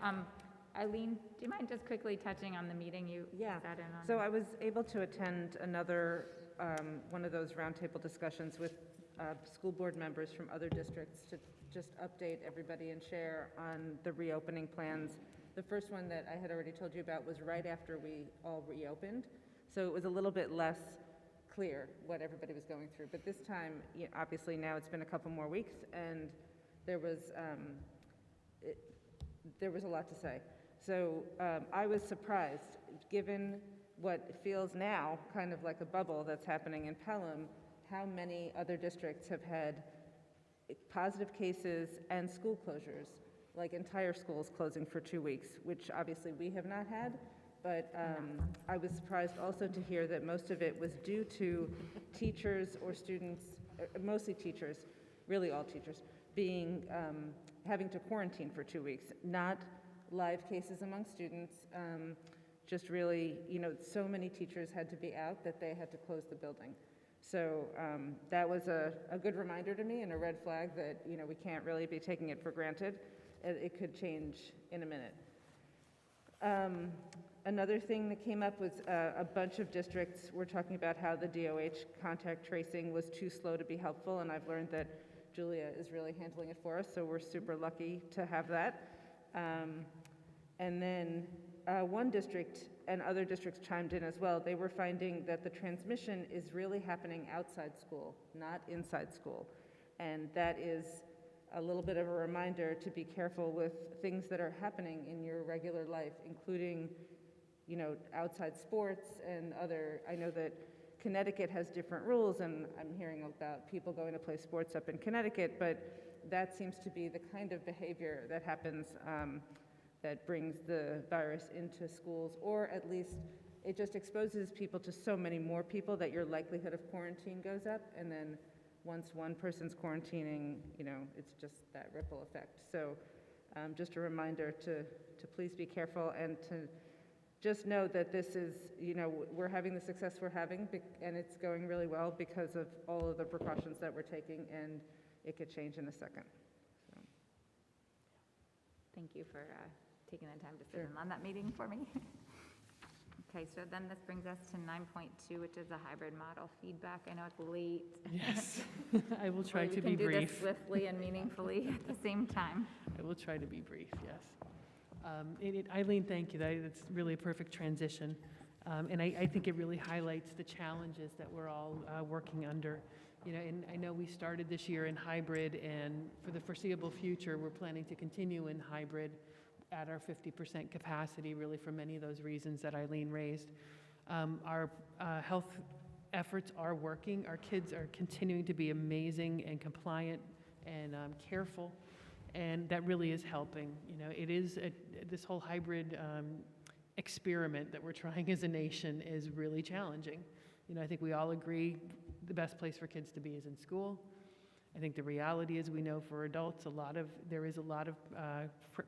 Eileen, do you mind just quickly touching on the meeting you sat in on? So I was able to attend another, one of those roundtable discussions with school board members from other districts to just update everybody and share on the reopening plans. The first one that I had already told you about was right after we all reopened. So it was a little bit less clear what everybody was going through. But this time, obviously now it's been a couple more weeks and there was a lot to say. So I was surprised, given what feels now kind of like a bubble that's happening in Pelham, how many other districts have had positive cases and school closures, like entire schools closing for 2 weeks, which obviously we have not had. But I was surprised also to hear that most of it was due to teachers or students, mostly teachers, really all teachers, being having to quarantine for 2 weeks, not live cases among students, just really, so many teachers had to be out that they had to close the building. So that was a good reminder to me and a red flag that, we can't really be taking it for granted. It could change in a minute. Another thing that came up was a bunch of districts were talking about how the DOH contact tracing was too slow to be helpful, and I've learned that Julia is really handling it for us, so we're super lucky to have that. And then one district and other districts chimed in as well. They were finding that the transmission is really happening outside school, not inside school. And that is a little bit of a reminder to be careful with things that are happening in your regular life, including, outside sports and other. I know that Connecticut has different rules, and I'm hearing about people going to play sports up in Connecticut, but that seems to be the kind of behavior that happens that brings the virus into schools, or at least it just exposes people to so many more people that your likelihood of quarantine goes up, and then once one person's quarantining, it's just that ripple effect. So just a reminder to please be careful and to just know that this is, we're having the success we're having, and it's going really well because of all of the precautions that we're taking, and it could change in a second. So. Thank you for taking the time to sit in on that meeting for me. Okay, so then this brings us to 9.2, which is a hybrid model feedback. I know it's late. Yes. I will try to Hopefully be we can do this brief. swiftly and meaningfully at the same time. I will try to be brief, yes. Eileen, thank you. That's really a perfect transition. And I think it really highlights the challenges that we're all working under. You know, and I know we started this year in hybrid, and for the foreseeable future, we're planning to continue in hybrid at our 50% capacity, really for many of those reasons that Eileen raised. Our health efforts are working. Our kids are continuing to be amazing and compliant and careful, and that really is helping. You know, it is this whole hybrid experiment that we're trying as a nation is really challenging. You know, I think we all agree the best place for kids to be is in school. I think the reality is we know for adults there is a lot of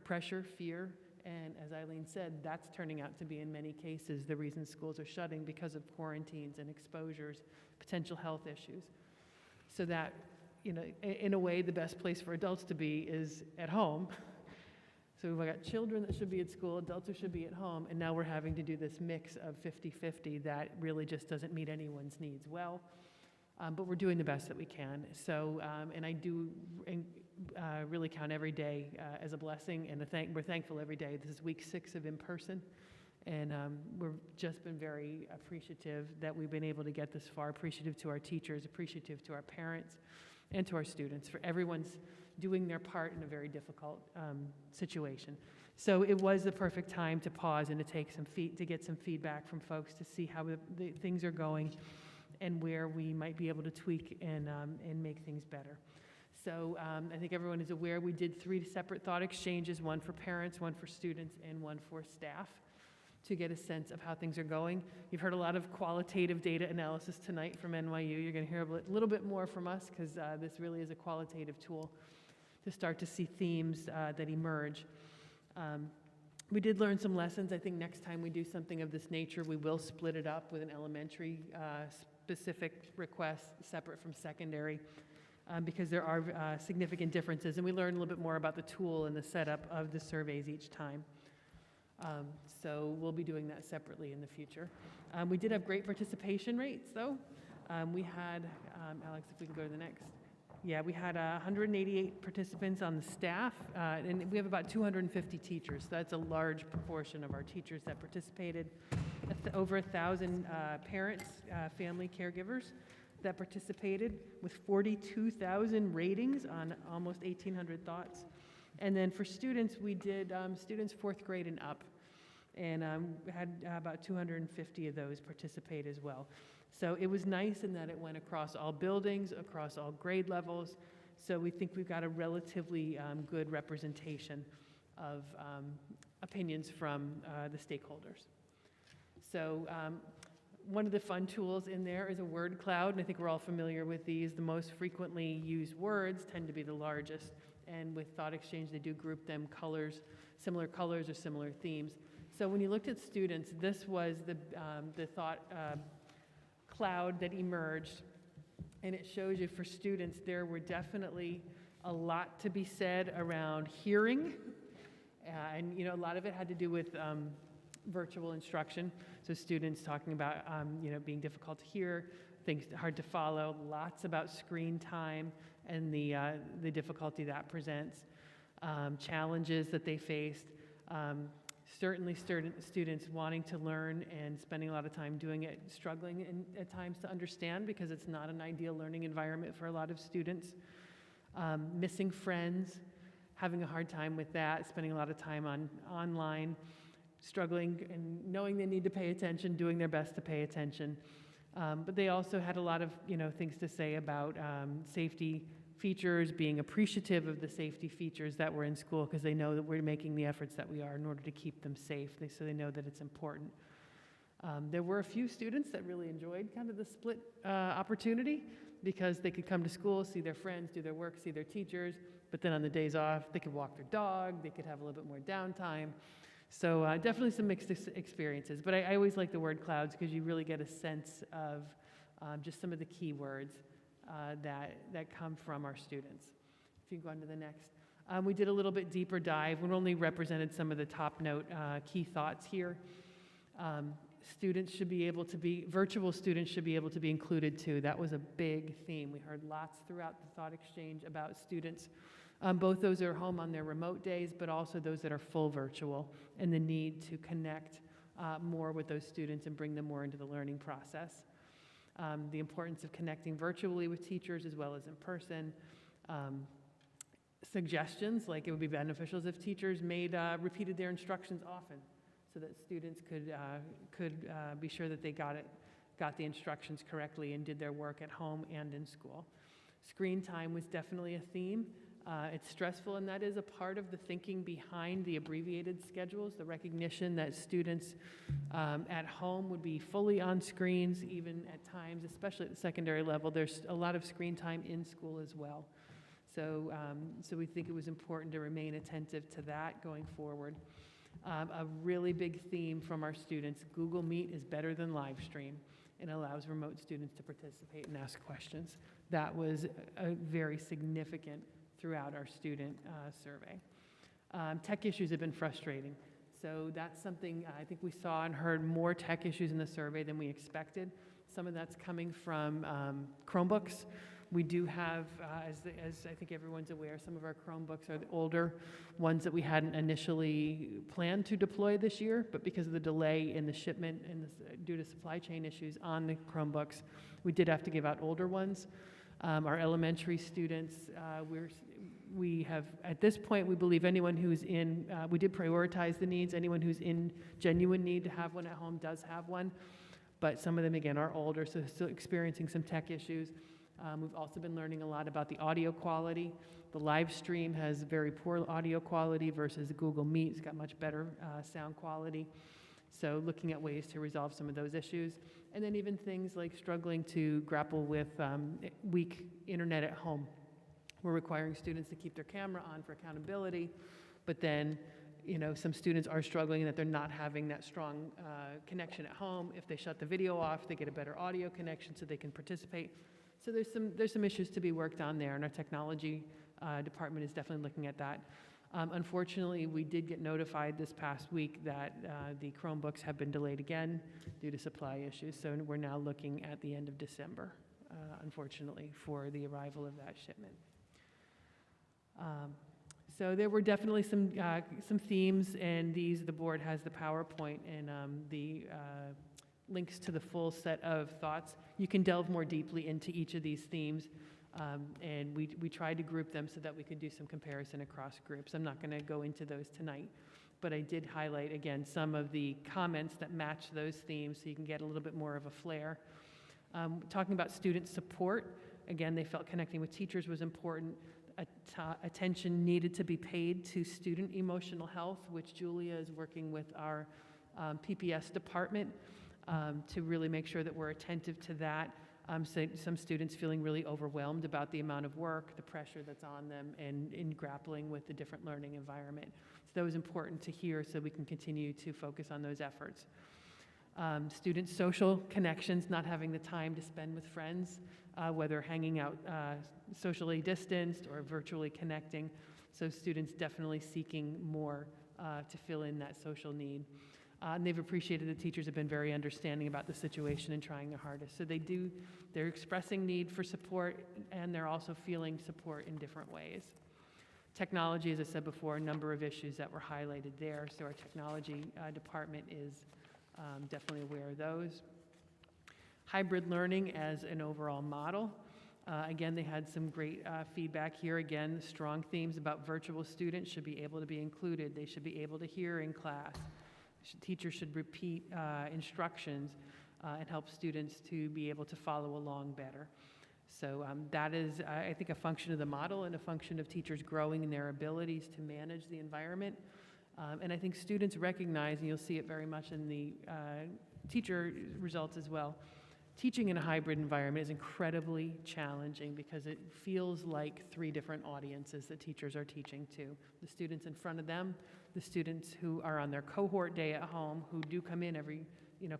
pressure, fear, and as Eileen said, that's turning out to be in many cases the reason schools are shutting because of quarantines and exposures, potential health issues. So that, you know, in a way, the best place for adults to be is at home. So we've got children that should be at school, adults who should be at home, and now we're having to do this mix of 50-50 that really just doesn't meet anyone's needs well. But we're doing the best that we can. So, and I do really count every day as a blessing, and we're thankful every day. This is week 6 of in-person, and we've just been very appreciative that we've been able to get this far, appreciative to our teachers, appreciative to our parents, and to our students, for everyone's doing their part in a very difficult situation. So it was the perfect time to pause and to take to get some feedback from folks to see how the things are going and where we might be able to tweak and make things better. So I think everyone is aware we did 3 separate thought exchanges, one for parents, one for students, and one for staff, to get a sense of how things are going. You've heard a lot of qualitative data analysis tonight from NYU. You're going to hear a little bit more from us because this really is a qualitative tool to start to see themes that emerge. We did learn some lessons. I think next time we do something of this nature, we will split it up with an elementary specific request separate from secondary because there are significant differences, and we learn a little bit more about the tool and the setup of the surveys each time. So we'll be doing that separately in the future. We did have great participation rates, though. We had, Alex, if we can go to the next. Yeah, we had 188 participants on the staff, and we have about 250 teachers. So that's a large proportion of our teachers that participated. Over 1,000 parents, family caregivers that participated, with 42,000 ratings on almost 1,800 thoughts. And then for students, we did students 4th grade and up, and had about 250 of those participate as well. So it was nice in that it went across all buildings, across all grade levels. So we think we've got a relatively good representation of opinions from the stakeholders. So one of the fun tools in there is a word cloud, and I think we're all familiar with these. The most frequently used words tend to be the largest, and with Thought Exchange, they do group them similar colors or similar themes. So when you looked at students, this was the thought cloud that emerged, and it shows you for students there were definitely a lot to be said around hearing, and you know, a lot of it had to do with virtual instruction. So students talking about you know, being difficult to hear, things hard to follow, lots about screen time and the difficulty that presents, challenges that they faced. Certainly students wanting to learn and spending a lot of time doing it, struggling at times to understand because it's not an ideal learning environment for a lot of students. Missing friends, having a hard time with that, spending a lot of time online, struggling and knowing they need to pay attention, doing their best to pay attention. But they also had a lot of things to say about safety features, being appreciative of the safety features that were in school because they know that we're making the efforts that we are in order to keep them safe. So they know that it's important. There were a few students that really enjoyed kind of the split opportunity because they could come to school, see their friends, do their work, see their teachers, but then on the days off, they could walk their dog, they could have a little bit more downtime. So definitely some mixed experiences, but I always like the word clouds because you really get a sense of just some of the key words that come from our students. If you go on to the next. We did a little bit deeper dive. We only represented some of the top note key thoughts here. virtual students should be able to be included too. That was a big theme. We heard lots throughout the thought exchange about students, both those that are home on their remote days, but also those that are full virtual, and the need to connect more with those students and bring them more into the learning process. The importance of connecting virtually with teachers as well as in person. Suggestions, like it would be beneficial if teachers repeated their instructions often, so that students could be sure that they got the instructions correctly and did their work at home and in school. Screen time was definitely a theme. It's stressful, and that is a part of the thinking behind the abbreviated schedules, the recognition that students at home would be fully on screens, even at times, especially at the secondary level. There's a lot of screen time in school as well. So we think it was important to remain attentive to that going forward. A really big theme from our students: Google Meet is better than live stream and allows remote students to participate and ask questions. That was very significant throughout our student survey. Tech issues have been frustrating. So that's something I think we saw and heard more tech issues in the survey than we expected. Some of that's coming from Chromebooks. We do have, as I think everyone's aware, some of our Chromebooks are the older ones that we hadn't initially planned to deploy this year, but because of the delay in the shipment and due to supply chain issues on the Chromebooks, we did have to give out older ones. Our elementary students, we have, at this point, we believe anyone who's we did prioritize the needs. Anyone who's in genuine need to have one at home does have one, but some of them, again, are older, so still experiencing some tech issues. We've also been learning a lot about the audio quality. The live stream has very poor audio quality versus Google Meet. It's got much better sound quality. So looking at ways to resolve some of those issues. And then even things like struggling to grapple with weak internet at home. We're requiring students to keep their camera on for accountability, but then some students are struggling that they're not having that strong connection at home. If they shut the video off, they get a better audio connection so they can participate. So there's some issues to be worked on there, and our technology department is definitely looking at that. Unfortunately, we did get notified this past week that the Chromebooks have been delayed again due to supply issues, so we're now looking at the end of December, unfortunately, for the arrival of that shipment. So there were definitely some themes, and the board has the PowerPoint and the links to the full set of thoughts. You can delve more deeply into each of these themes, and we tried to group them so that we could do some comparison across groups. I'm not going to go into those tonight, but I did highlight, again, some of the comments that match those themes so you can get a little bit more of a flair. Talking about student support, again, they felt connecting with teachers was important. Attention needed to be paid to student emotional health, which Julia is working with our PPS department to really make sure that we're attentive to that. So some students feeling really overwhelmed about the amount of work, the pressure that's on them, and in grappling with the different learning environment. So that was important to hear so we can continue to focus on those efforts. Student social connections, not having the time to spend with friends, whether hanging out socially distanced or virtually connecting. So students definitely seeking more to fill in that social need. And they've appreciated the teachers have been very understanding about the situation and trying their hardest. So they're expressing need for support, and they're also feeling support in different ways. Technology, as I said before, a number of issues that were highlighted there. So our technology department is definitely aware of those. Hybrid learning as an overall model. Again, they had some great feedback here. Again, strong themes about virtual students should be able to be included. They should be able to hear in class. Teachers should repeat instructions and help students to be able to follow along better. So that is, I think, a function of the model and a function of teachers growing in their abilities to manage the environment. And I think students recognize, and you'll see it very much in the teacher results as well, teaching in a hybrid environment is incredibly challenging because it feels like three different audiences that teachers are teaching to. The students in front of them, the students who are on their cohort day at home, who do come in every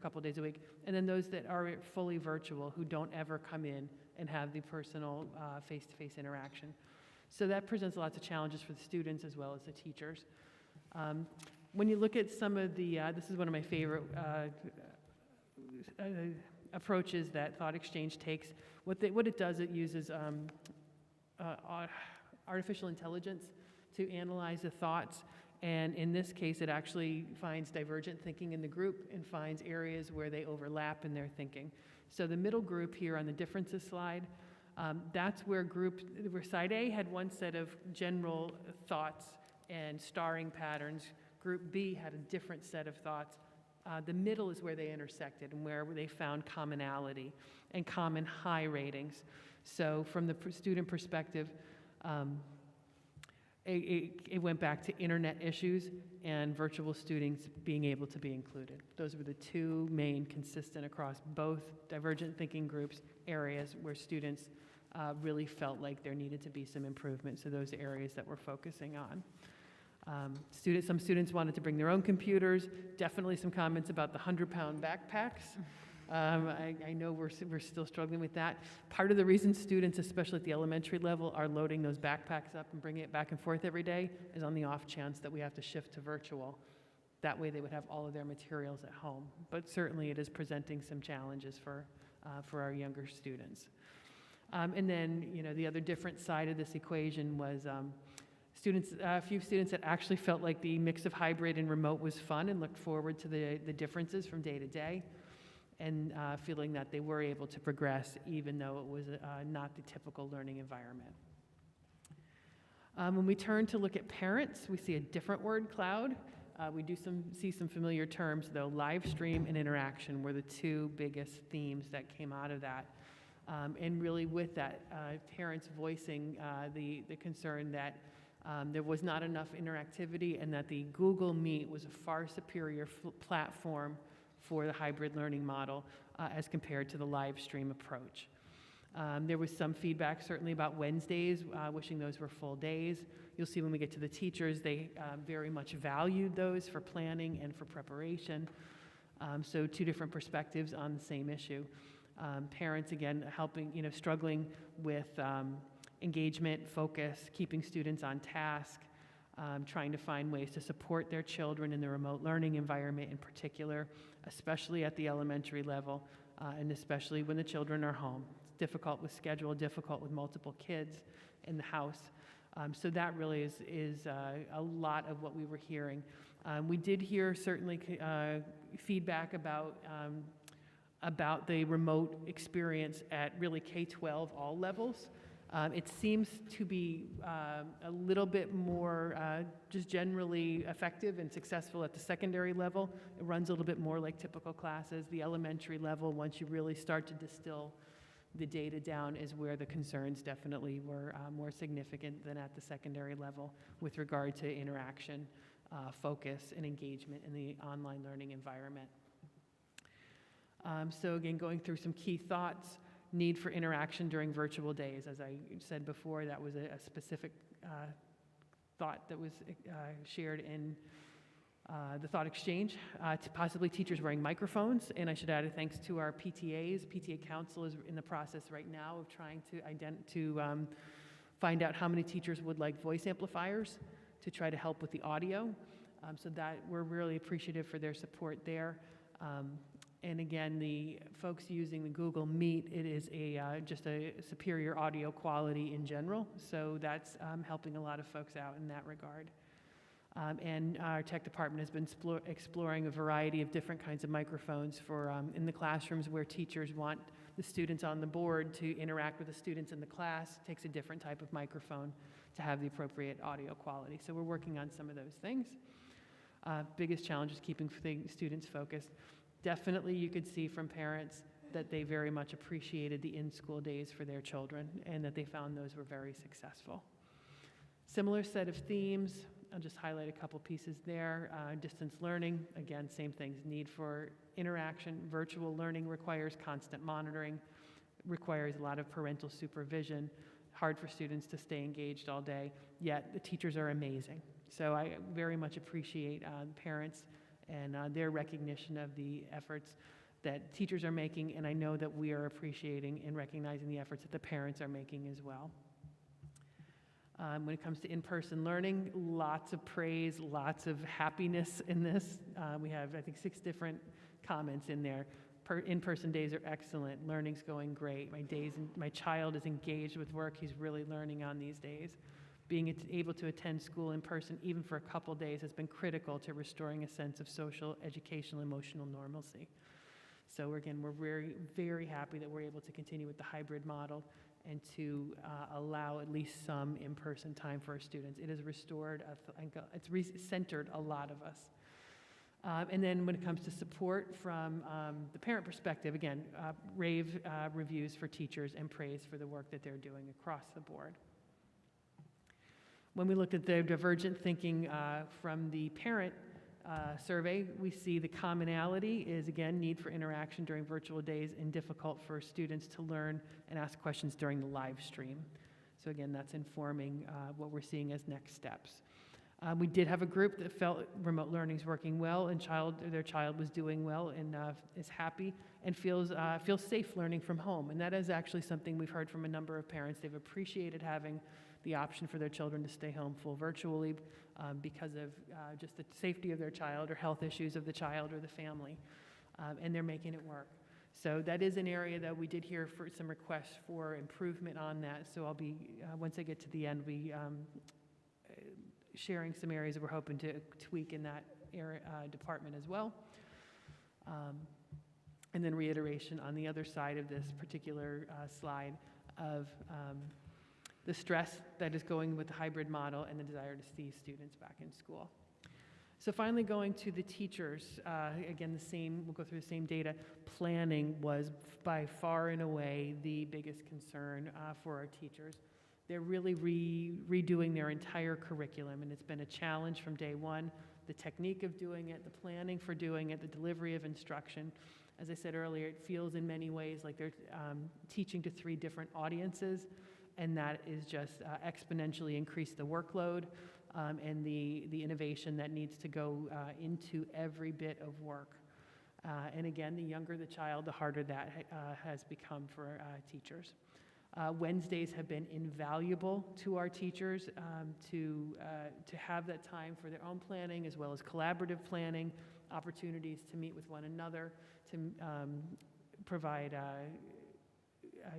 couple days a week, and then those that are fully virtual, who don't ever come in and have the personal face-to-face interaction. So that presents lots of challenges for the students as well as the teachers. When you look at some of the, this is one of my favorite approaches that Thought Exchange takes. What it does, it uses artificial intelligence to analyze the thoughts. And in this case, it actually finds divergent thinking in the group and finds areas where they overlap in their thinking. So the middle group here on the differences slide, that's where side A had one set of general thoughts and starring patterns. Group B had a different set of thoughts. The middle is where they intersected and where they found commonality and common high ratings. So from the student perspective, it went back to internet issues and virtual students being able to be included. Those were the two main consistent across both divergent thinking groups areas where students really felt like there needed to be some improvement. So those areas that we're focusing on. Some students wanted to bring their own computers. Definitely some comments about the 100-pound backpacks. I know we're still struggling with that. Part of the reason students, especially at the elementary level, are loading those backpacks up and bringing it back and forth every day is on the off chance that we have to shift to virtual. That way they would have all of their materials at home. But certainly it is presenting some challenges for our younger students. And then, the other different side of this equation was a few students that actually felt like the mix of hybrid and remote was fun and looked forward to the differences from day to day, and feeling that they were able to progress even though it was not the typical learning environment. When we turn to look at parents, we see a different word cloud. We do see some familiar terms, though. Live stream and interaction were the two biggest themes that came out of that. And really with that, parents voicing the concern that there was not enough interactivity and that the Google Meet was a far superior platform for the hybrid learning model as compared to the live stream approach. There was some feedback certainly about Wednesdays, wishing those were full days. You'll see when we get to the teachers, they very much valued those for planning and for preparation. So two different perspectives on the same issue. Parents, again, struggling with engagement, focus, keeping students on task, trying to find ways to support their children in the remote learning environment in particular, especially at the elementary level, and especially when the children are home. It's difficult with schedule, difficult with multiple kids in the house. So that really is a lot of what we were hearing. We did hear certainly feedback about the remote experience at really K-12 all levels. It seems to be a little bit more just generally effective and successful at the secondary level. It runs a little bit more like typical classes. The elementary level, once you really start to distill the data down, is where the concerns definitely were more significant than at the secondary level with regard to interaction, focus, and engagement in the online learning environment. So again, going through some key thoughts. Need for interaction during virtual days. As I said before, that was a specific thought that was shared in the Thought Exchange, to possibly teachers wearing microphones. And I should add a thanks to our PTAs. PTA Council is in the process right now of trying to find out how many teachers would like voice amplifiers to try to help with the audio. So that we're really appreciative for their support there. And again, the folks using the Google Meet, it is just a superior audio quality in general. So that's helping a lot of folks out in that regard. And our tech department has been exploring a variety of different kinds of microphones for in the classrooms where teachers want the students on the board to interact with the students in the class. It takes a different type of microphone to have the appropriate audio quality. So we're working on some of those things. Biggest challenge is keeping students focused. Definitely you could see from parents that they very much appreciated the in-school days for their children and that they found those were very successful. Similar set of themes. I'll just highlight a couple pieces there. Distance learning, again, same things. Need for interaction. Virtual learning requires constant monitoring, requires a lot of parental supervision. Hard for students to stay engaged all day, yet the teachers are amazing. So I very much appreciate parents and their recognition of the efforts that teachers are making, and I know that we are appreciating and recognizing the efforts that the parents are making as well. When it comes to in-person learning, lots of praise, lots of happiness in this. We have, I think, 6 different comments in there. in-person days are excellent. Learning's going great. My child is engaged with work. He's really learning on these days. Being able to attend school in person, even for a couple days, has been critical to restoring a sense of social, educational, emotional normalcy. So again, we're very, very happy that we're able to continue with the hybrid model and to allow at least some in-person time for our students. It has restored, it's centered a lot of us. And then when it comes to support from the parent perspective, again, rave reviews for teachers and praise for the work that they're doing across the board. When we looked at the divergent thinking from the parent survey, we see the commonality is, again, need for interaction during virtual days and difficult for students to learn and ask questions during the live stream. So again, that's informing what we're seeing as next steps. We did have a group that felt remote learning is working well and their child was doing well and is happy and feels safe learning from home. And that is actually something we've heard from a number of parents. They've appreciated having the option for their children to stay home full virtually because of just the safety of their child or health issues of the child or the family, and they're making it work. So that is an area that we did hear for some requests for improvement on that. So I'll be, once I get to the end, sharing some areas that we're hoping to tweak in that area, department as well. And then reiteration on the other side of this particular slide of the stress that is going with the hybrid model and the desire to see students back in school. So finally going to the teachers, again, we'll go through the same data. Planning was by far and away the biggest concern for our teachers. They're really redoing their entire curriculum, and it's been a challenge from day one. The technique of doing it, the planning for doing it, the delivery of instruction. As I said earlier, it feels in many ways like they're teaching to 3 different audiences, and that is just exponentially increased the workload and the innovation that needs to go into every bit of work. And again, the younger the child, the harder that has become for teachers. Wednesdays have been invaluable to our teachers to have that time for their own planning as well as collaborative planning, opportunities to meet with one another, to provide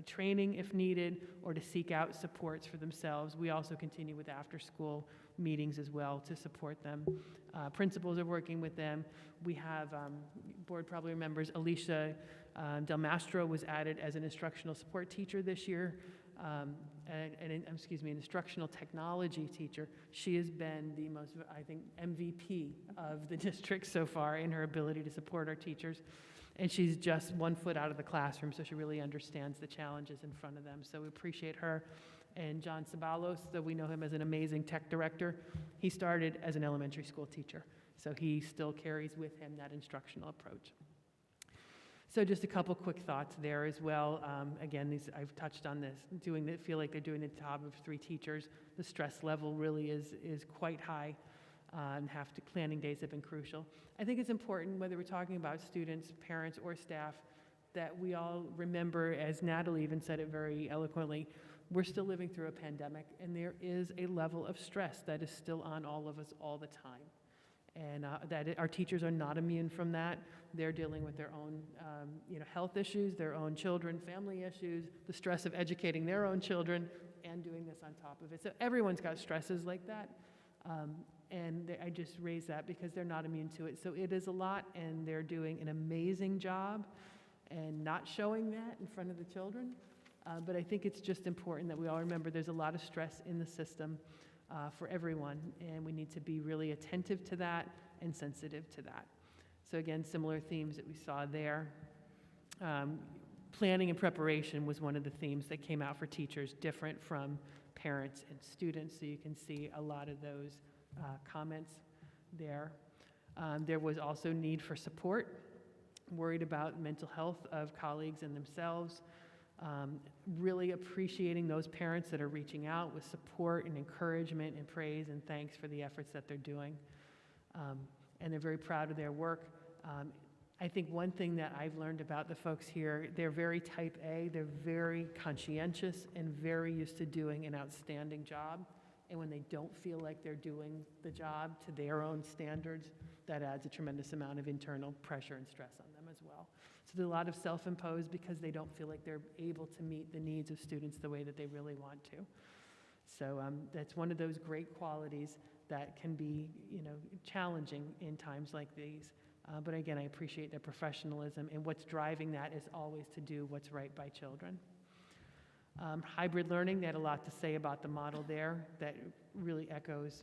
training if needed, or to seek out supports for themselves. We also continue with after-school meetings as well to support them. Principals are working with them. We have, board probably remembers, Alicia Del Mastro was added as an instructional support teacher this year, an instructional technology teacher. She has been the most, I think, MVP of the district so far in her ability to support our teachers. And she's just 1 foot out of the classroom, so she really understands the challenges in front of them. So we appreciate her. And John Sabalos, though we know him as an amazing tech director, he started as an elementary school teacher. So he still carries with him that instructional approach. So just a couple quick thoughts there as well. Again, I've touched on this, feel like they're doing the job of 3 teachers. The stress level really is quite high. And planning days have been crucial. I think it's important, whether we're talking about students, parents, or staff, that we all remember, as Natalie even said it very eloquently, we're still living through a pandemic, and there is a level of stress that is still on all of us all the time. And our teachers are not immune from that. They're dealing with their own health issues, their own children, family issues, the stress of educating their own children, and doing this on top of it. So everyone's got stresses like that. I just raise that because they're not immune to it. So it is a lot, and they're doing an amazing job and not showing that in front of the children. But I think it's just important that we all remember there's a lot of stress in the system for everyone, and we need to be really attentive to that and sensitive to that. So again, similar themes that we saw there. Planning and preparation was one of the themes that came out for teachers, different from parents and students. So you can see a lot of those comments there. There was also need for support, worried about mental health of colleagues and themselves. Really appreciating those parents that are reaching out with support and encouragement and praise and thanks for the efforts that they're doing. And they're very proud of their work. I think one thing that I've learned about the folks here, they're very type A, they're very conscientious and very used to doing an outstanding job. And when they don't feel like they're doing the job to their own standards, that adds a tremendous amount of internal pressure and stress on them as well. So there's a lot of self-imposed because they don't feel like they're able to meet the needs of students the way that they really want to. So that's one of those great qualities that can be, challenging in times like these. But again, I appreciate their professionalism, and what's driving that is always to do what's right by children. Hybrid learning, they had a lot to say about the model there that really echoes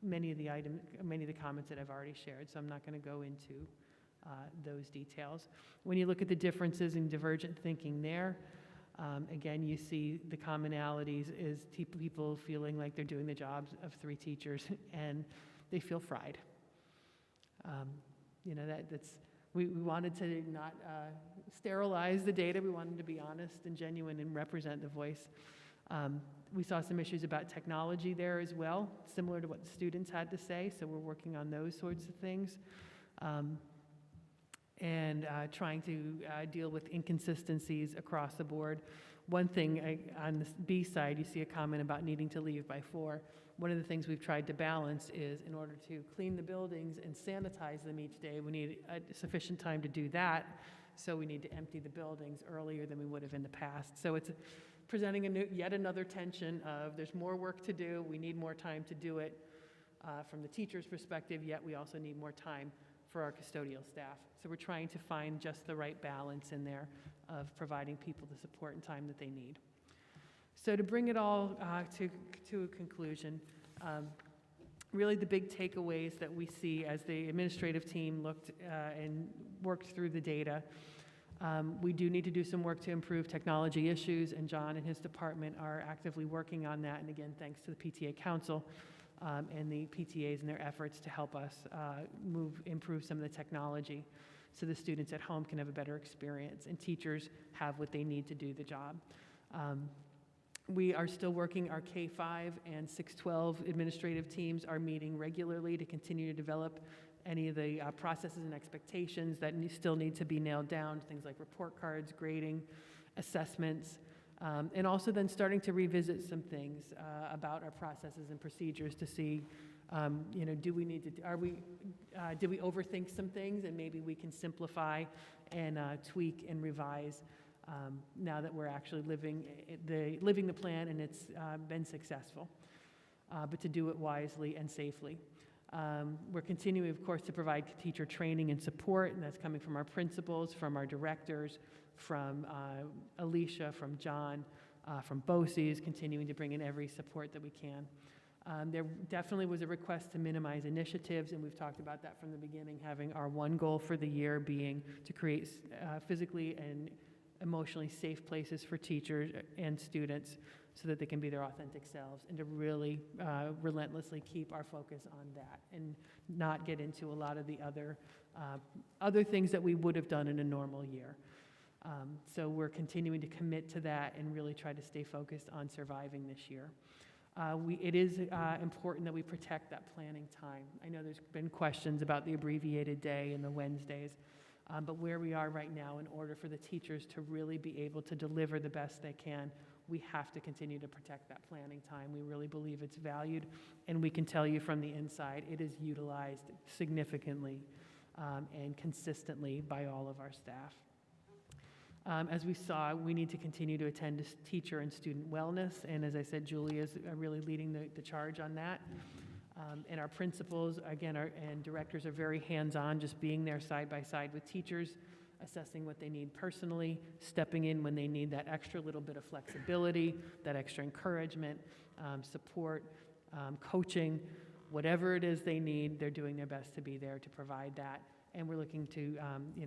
many of the comments that I've already shared, so I'm not going to go into those details. When you look at the differences in divergent thinking there, again, you see the commonalities is people feeling like they're doing the jobs of 3 teachers and they feel fried. We wanted to not sterilize the data. We wanted to be honest and genuine and represent the voice. We saw some issues about technology there as well, similar to what the students had to say, so we're working on those sorts of things. And trying to deal with inconsistencies across the board. One thing on the B side, you see a comment about needing to leave by 4. One of the things we've tried to balance is in order to clean the buildings and sanitize them each day, we need sufficient time to do that. So we need to empty the buildings earlier than we would have in the past. So it's presenting yet another tension of there's more work to do, we need more time to do it from the teacher's perspective, yet we also need more time for our custodial staff. So we're trying to find just the right balance in there of providing people the support and time that they need. So to bring it all to a conclusion, really the big takeaways that we see as the administrative team looked and worked through the data, we do need to do some work to improve technology issues, and John and his department are actively working on that, and again, thanks to the PTA Council and the PTAs and their efforts to help us improve some of the technology so the students at home can have a better experience and teachers have what they need to do the job. We are still working, our K-5 and 6-12 administrative teams are meeting regularly to continue to develop any of the processes and expectations that still need to be nailed down, things like report cards, grading, assessments, and also then starting to revisit some things about our processes and procedures to see, did we overthink some things and maybe we can simplify and tweak and revise now that we're actually living the plan and it's been successful, but to do it wisely and safely. We're continuing, of course, to provide teacher training and support, and that's coming from our principals, from our directors, from Alicia, from John, from BOCES, continuing to bring in every support that we can. There definitely was a request to minimize initiatives, and we've talked about that from the beginning, having our one goal for the year being to create physically and emotionally safe places for teachers and students so that they can be their authentic selves, and to really relentlessly keep our focus on that and not get into a lot of the other things that we would have done in a normal year. So we're continuing to commit to that and really try to stay focused on surviving this year. It is important that we protect that planning time. I know there's been questions about the abbreviated day and the Wednesdays, but where we are right now, in order for the teachers to really be able to deliver the best they can, we have to continue to protect that planning time. We really believe it's valued, and we can tell you from the inside, it is utilized significantly and consistently by all of our staff. As we saw, we need to continue to attend to teacher and student wellness, and as I said, Julie is really leading the charge on that. And our principals, again, and directors are very hands-on, just being there side by side with teachers, assessing what they need personally, stepping in when they need that extra little bit of flexibility, that extra encouragement, support, coaching, whatever it is they need, they're doing their best to be there to provide that. And we're looking to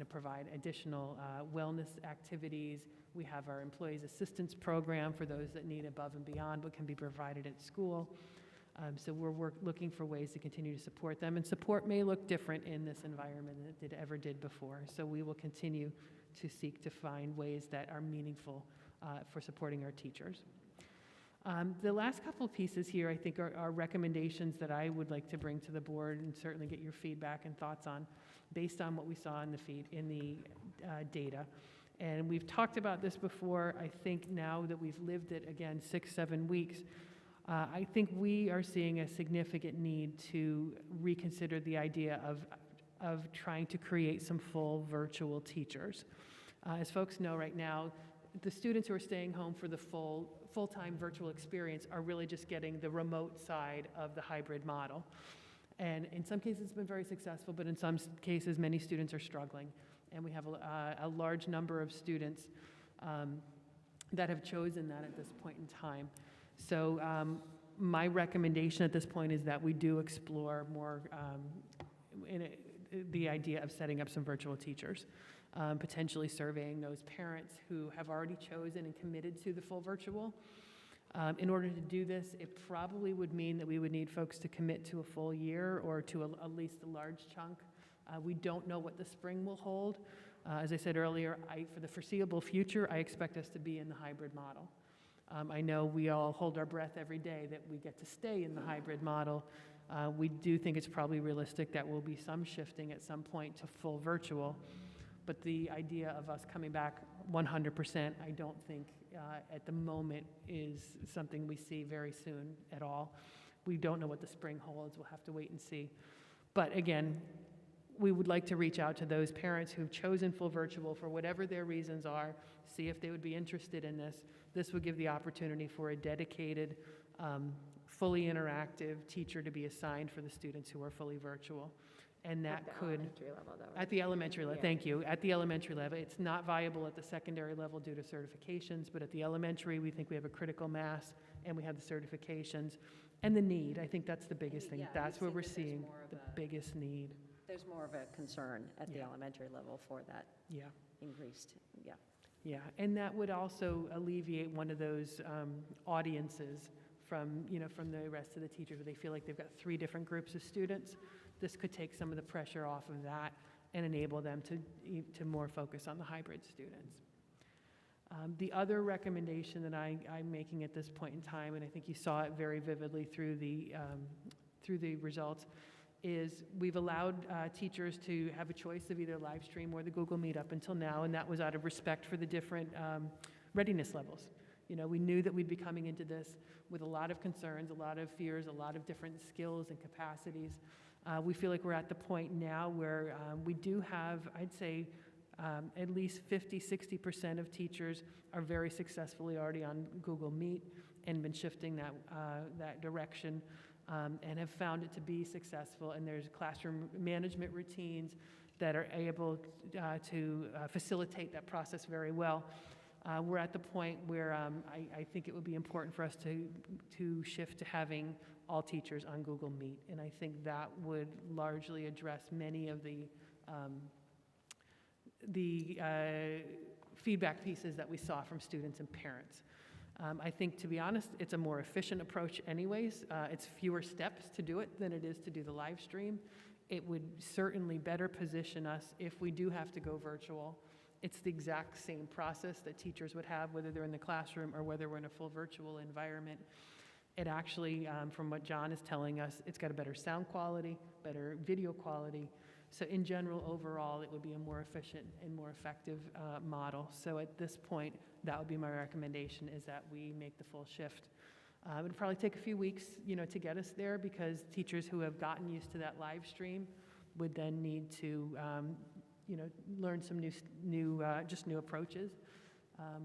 provide additional wellness activities. We have our employees assistance program for those that need above and beyond what can be provided at school. So we're looking for ways to continue to support them, and support may look different in this environment than it ever did before. So we will continue to seek to find ways that are meaningful for supporting our teachers. The last couple of pieces here, I think, are recommendations that I would like to bring to the board and certainly get your feedback and thoughts on, based on what we saw in the data. And we've talked about this before. I think now that we've lived it again 6-7 weeks, I think we are seeing a significant need to reconsider the idea of of trying to create some full virtual teachers. As folks know right now, the students who are staying home for the full-time virtual experience are really just getting the remote side of the hybrid model. And in some cases, it's been very successful, but in some cases, many students are struggling. And we have a large number of students that have chosen that at this point in time. So my recommendation at this point is that we do explore more the idea of setting up some virtual teachers, potentially surveying those parents who have already chosen and committed to the full virtual. In order to do this, it probably would mean that we would need folks to commit to a full year or to at least a large chunk. We don't know what the spring will hold. As I said earlier, for the foreseeable future, I expect us to be in the hybrid model. I know we all hold our breath every day that we get to stay in the hybrid model. We do think it's probably realistic that will be some shifting at some point to full virtual, but the idea of us coming back 100%, I don't think at the moment is something we see very soon at all. We don't know what the spring holds. We'll have to wait and see. But again, we would like to reach out to those parents who've chosen full virtual for whatever their reasons are, see if they would be interested in this. This would give the opportunity for a dedicated, fully interactive teacher to be assigned for the students who are fully virtual. And that could, at the elementary level, thank you, at the elementary level. It's not viable at the secondary level due to certifications, but at the elementary, we think we have a critical mass and we have the certifications and the need. I think that's the biggest thing. That's where we're seeing the biggest need. There's more of a concern at the elementary level for that increased, Yeah, and that would also alleviate one of those audiences from the rest of the teachers where they feel like they've got 3 different groups of students. This could take some of the pressure off of that and enable them to more focus on the hybrid students. The other recommendation that I'm making at this point in time, and I think you saw it very vividly through the results, is we've allowed teachers to have a choice of either live stream or the Google Meet up until now, and that was out of respect for the different readiness levels. We knew that we'd be coming into this with a lot of concerns, a lot of fears, a lot of different skills and capacities. We feel like we're at the point now where we do have, I'd say, at least 50–60% of teachers are very successfully already on Google Meet and been shifting that direction. And have found it to be successful, and there's classroom management routines that are able to facilitate that process very well. We're at the point where I think it would be important for us to shift to having all teachers on Google Meet, and I think that would largely address many of the feedback pieces that we saw from students and parents. I think, to be honest, it's a more efficient approach anyways. It's fewer steps to do it than it is to do the live stream. It would certainly better position us if we do have to go virtual. It's the exact same process that teachers would have, whether they're in the classroom or whether we're in a full virtual environment. It actually, from what John is telling us, it's got a better sound quality, better video quality. So in general, overall, it would be a more efficient and more effective model. So at this point, that would be my recommendation, is that we make the full shift. It would probably take a few weeks, to get us there, because teachers who have gotten used to that live stream would then need to, learn some new approaches.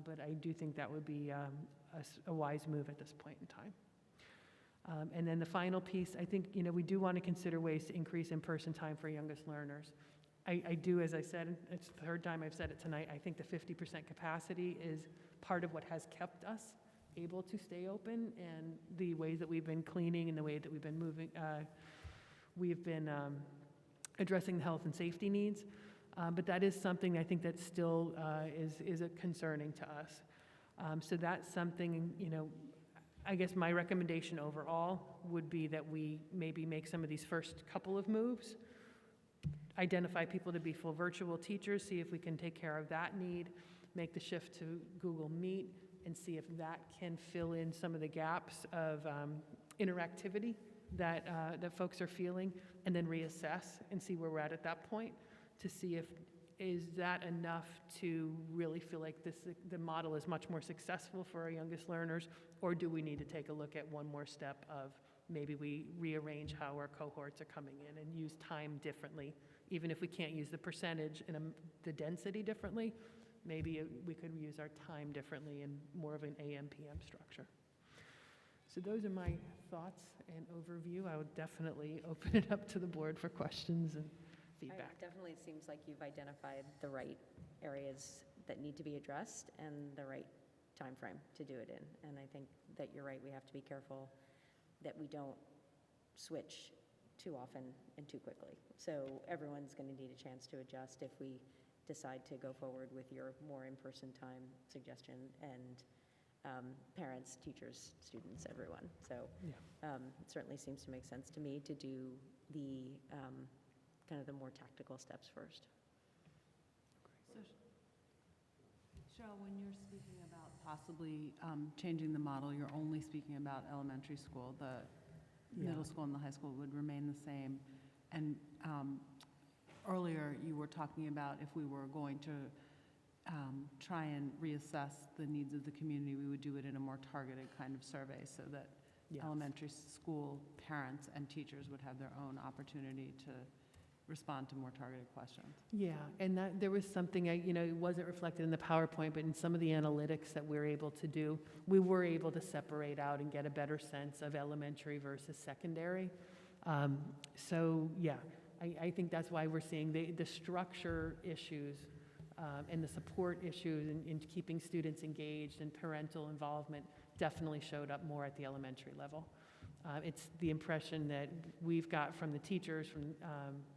But I do think that would be a wise move at this point in time. And then the final piece, I think, we do want to consider ways to increase in-person time for youngest learners. I do, as I said, it's the 3rd time I've said it tonight, I think the 50% capacity is part of what has kept us able to stay open, and the ways that we've been cleaning and the way that we've been moving, we've been addressing the health and safety needs. But that is something I think that still is concerning to us. So that's something, I guess my recommendation overall would be that we maybe make some of these first couple of moves, identify people to be full virtual teachers, see if we can take care of that need, make the shift to Google Meet, and see if that can fill in some of the gaps of interactivity that folks are feeling, and then reassess and see where we're at that point to see if is that enough to really feel like the model is much more successful for our youngest learners, or do we need to take a look at one more step of maybe we rearrange how our cohorts are coming in and use time differently Even if we can't use the percentage and the density differently, maybe we could use our time differently in more of an AM/PM structure. So those are my thoughts and overview. I would definitely open it up to the board for questions and feedback. It definitely seems like you've identified the right areas that need to be addressed and the right time frame to do it in. And I think that you're right, we have to be careful that we don't switch too often and too quickly. So everyone's going to need a chance to adjust if we decide to go forward with your more in-person time suggestion, and parents, teachers, students, everyone. So it certainly seems to make sense to me to do the kind of the more tactical steps first. So, Cheryl, when you're speaking about possibly changing the model, you're only speaking about elementary school. The middle school and the high school would remain the same. And earlier, you were talking about if we were going to try and reassess the needs of the community, we would do it in a more targeted kind of survey so that elementary school parents and teachers would have their own opportunity to respond to more targeted questions. Yeah, and that there was something, it wasn't reflected in the PowerPoint, but in some of the analytics that we're able to do, we were able to separate out and get a better sense of elementary versus secondary. So yeah, I think that's why we're seeing the structure issues and the support issues in keeping students engaged and parental involvement definitely showed up more at the elementary level. It's the impression that we've got from the teachers,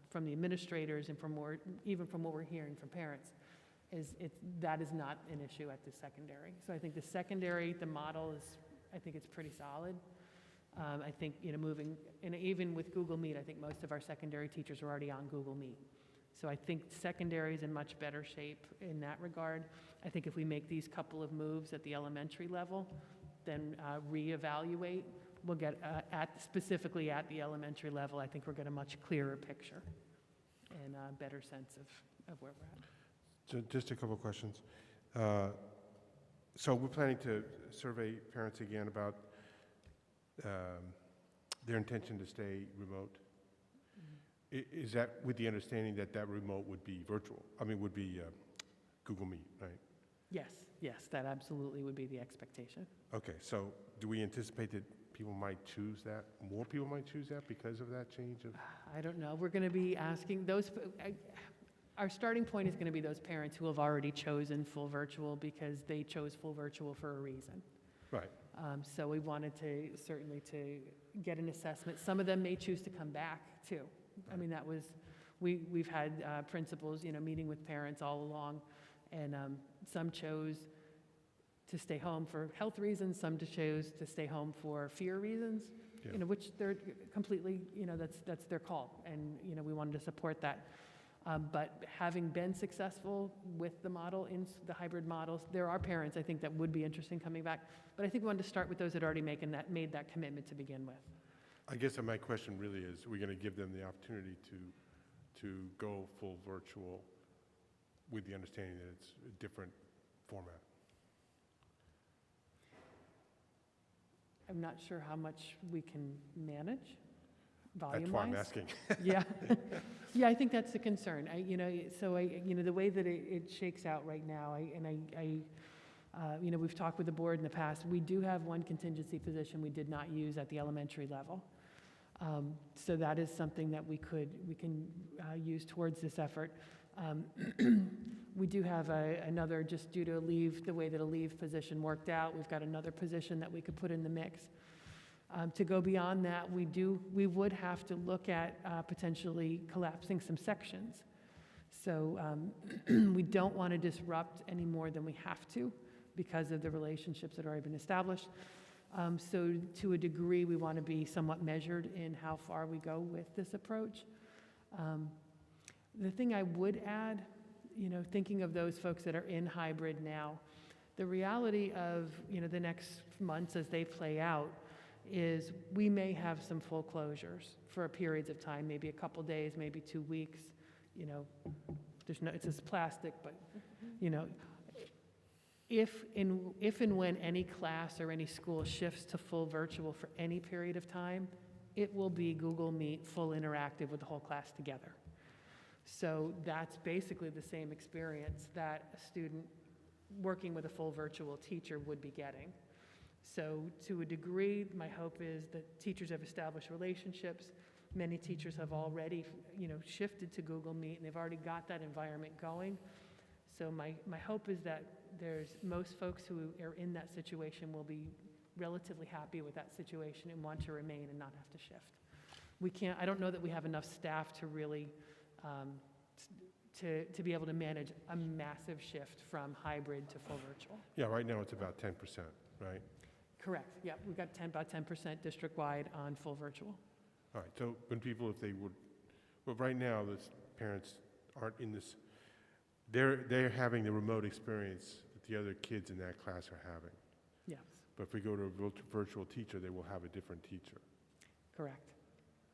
from the administrators, and even from what we're hearing from parents, that is not an issue at the secondary. So I think the secondary, the model is, I think it's pretty solid. I think, moving, and even with Google Meet, I think most of our secondary teachers are already on Google Meet. So I think secondary is in much better shape in that regard. I think if we make these couple of moves at the elementary level, then reevaluate, we'll get specifically at the elementary level, I think we'll get a much clearer picture and a better sense of where we're at. So just a couple of questions. So we're planning to survey parents again about their intention to stay remote. Is that with the understanding that that remote would be virtual? I mean, would be Google Meet, right? Yes, that absolutely would be the expectation. Okay, so do we anticipate that people might choose that? More people might choose that because of that change of? I don't know. We're going to be asking those. Our starting point is going to be those parents who have already chosen full virtual because they chose full virtual for a reason. Right. So we wanted to certainly to get an assessment. Some of them may choose to come back too. I mean, that was, we've had principals, meeting with parents all along, and some chose to stay home for health reasons, some chose to stay home for fear reasons, which they're completely, that's their call, and we wanted to support that. But having been successful with the model, in the hybrid models, there are parents, I think, that would be interested in coming back, but I think we wanted to start with those that already made that commitment to begin with. I guess my question really is, we're going to give them the opportunity to go full virtual with the understanding that it's a different format. I'm not sure how much we can manage, volume-wise. That's why I'm asking. Yeah, I think that's the concern. The way that it shakes out right now, we've talked with the board in the past. We do have one contingency position we did not use at the elementary level. So that is something that we can use towards this effort. We do have another, just due to the way that a leave position worked out, we've got another position that we could put in the mix. To go beyond that, we would have to look at potentially collapsing some sections. So we don't want to disrupt any more than we have to because of the relationships that have already been established. So to a degree, we want to be somewhat measured in how far we go with this approach. The thing I would add, thinking of those folks that are in hybrid now, the reality of, the next months as they play out is we may have some full closures for periods of time, maybe a couple days, maybe 2 weeks, it's just plastic, but, if and when any class or any school shifts to full virtual for any period of time, it will be Google Meet full interactive with the whole class together. So that's basically the same experience that a student working with a full virtual teacher would be getting. So to a degree, my hope is that teachers have established relationships. Many teachers have already, shifted to Google Meet, and they've already got that environment going. So my hope is that most folks who are in that situation will be relatively happy with that situation and want to remain and not have to shift. I don't know that we have enough staff to really, to be able to manage a massive shift from hybrid to full virtual. Yeah, right now it's about 10%, right? Correct, yeah, we've got about 10% district-wide on full virtual. All right, so when people, well, right now, the parents aren't in this, they're having the remote experience that the other kids in that class are having. Yes, But if we go to a virtual teacher, they will have a different teacher. correct.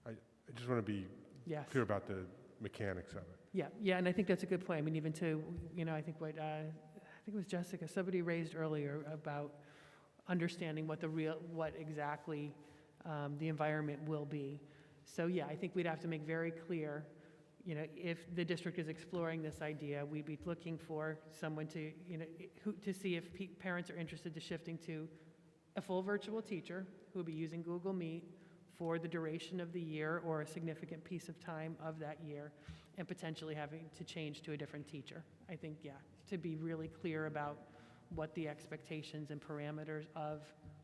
I just want to be Yes. clear about the mechanics of it. Yeah, and I think that's a good point. I mean, even to, I think I think it was Jessica, somebody raised earlier about understanding what exactly the environment will be. So yeah, I think we'd have to make very clear, if the district is exploring this idea, we'd be looking for someone to, to see if parents are interested to shifting to a full virtual teacher who will be using Google Meet for the duration of the year or a significant piece of time of that year, and potentially having to change to a different teacher. I think, yeah, to be really clear about what the expectations and parameters of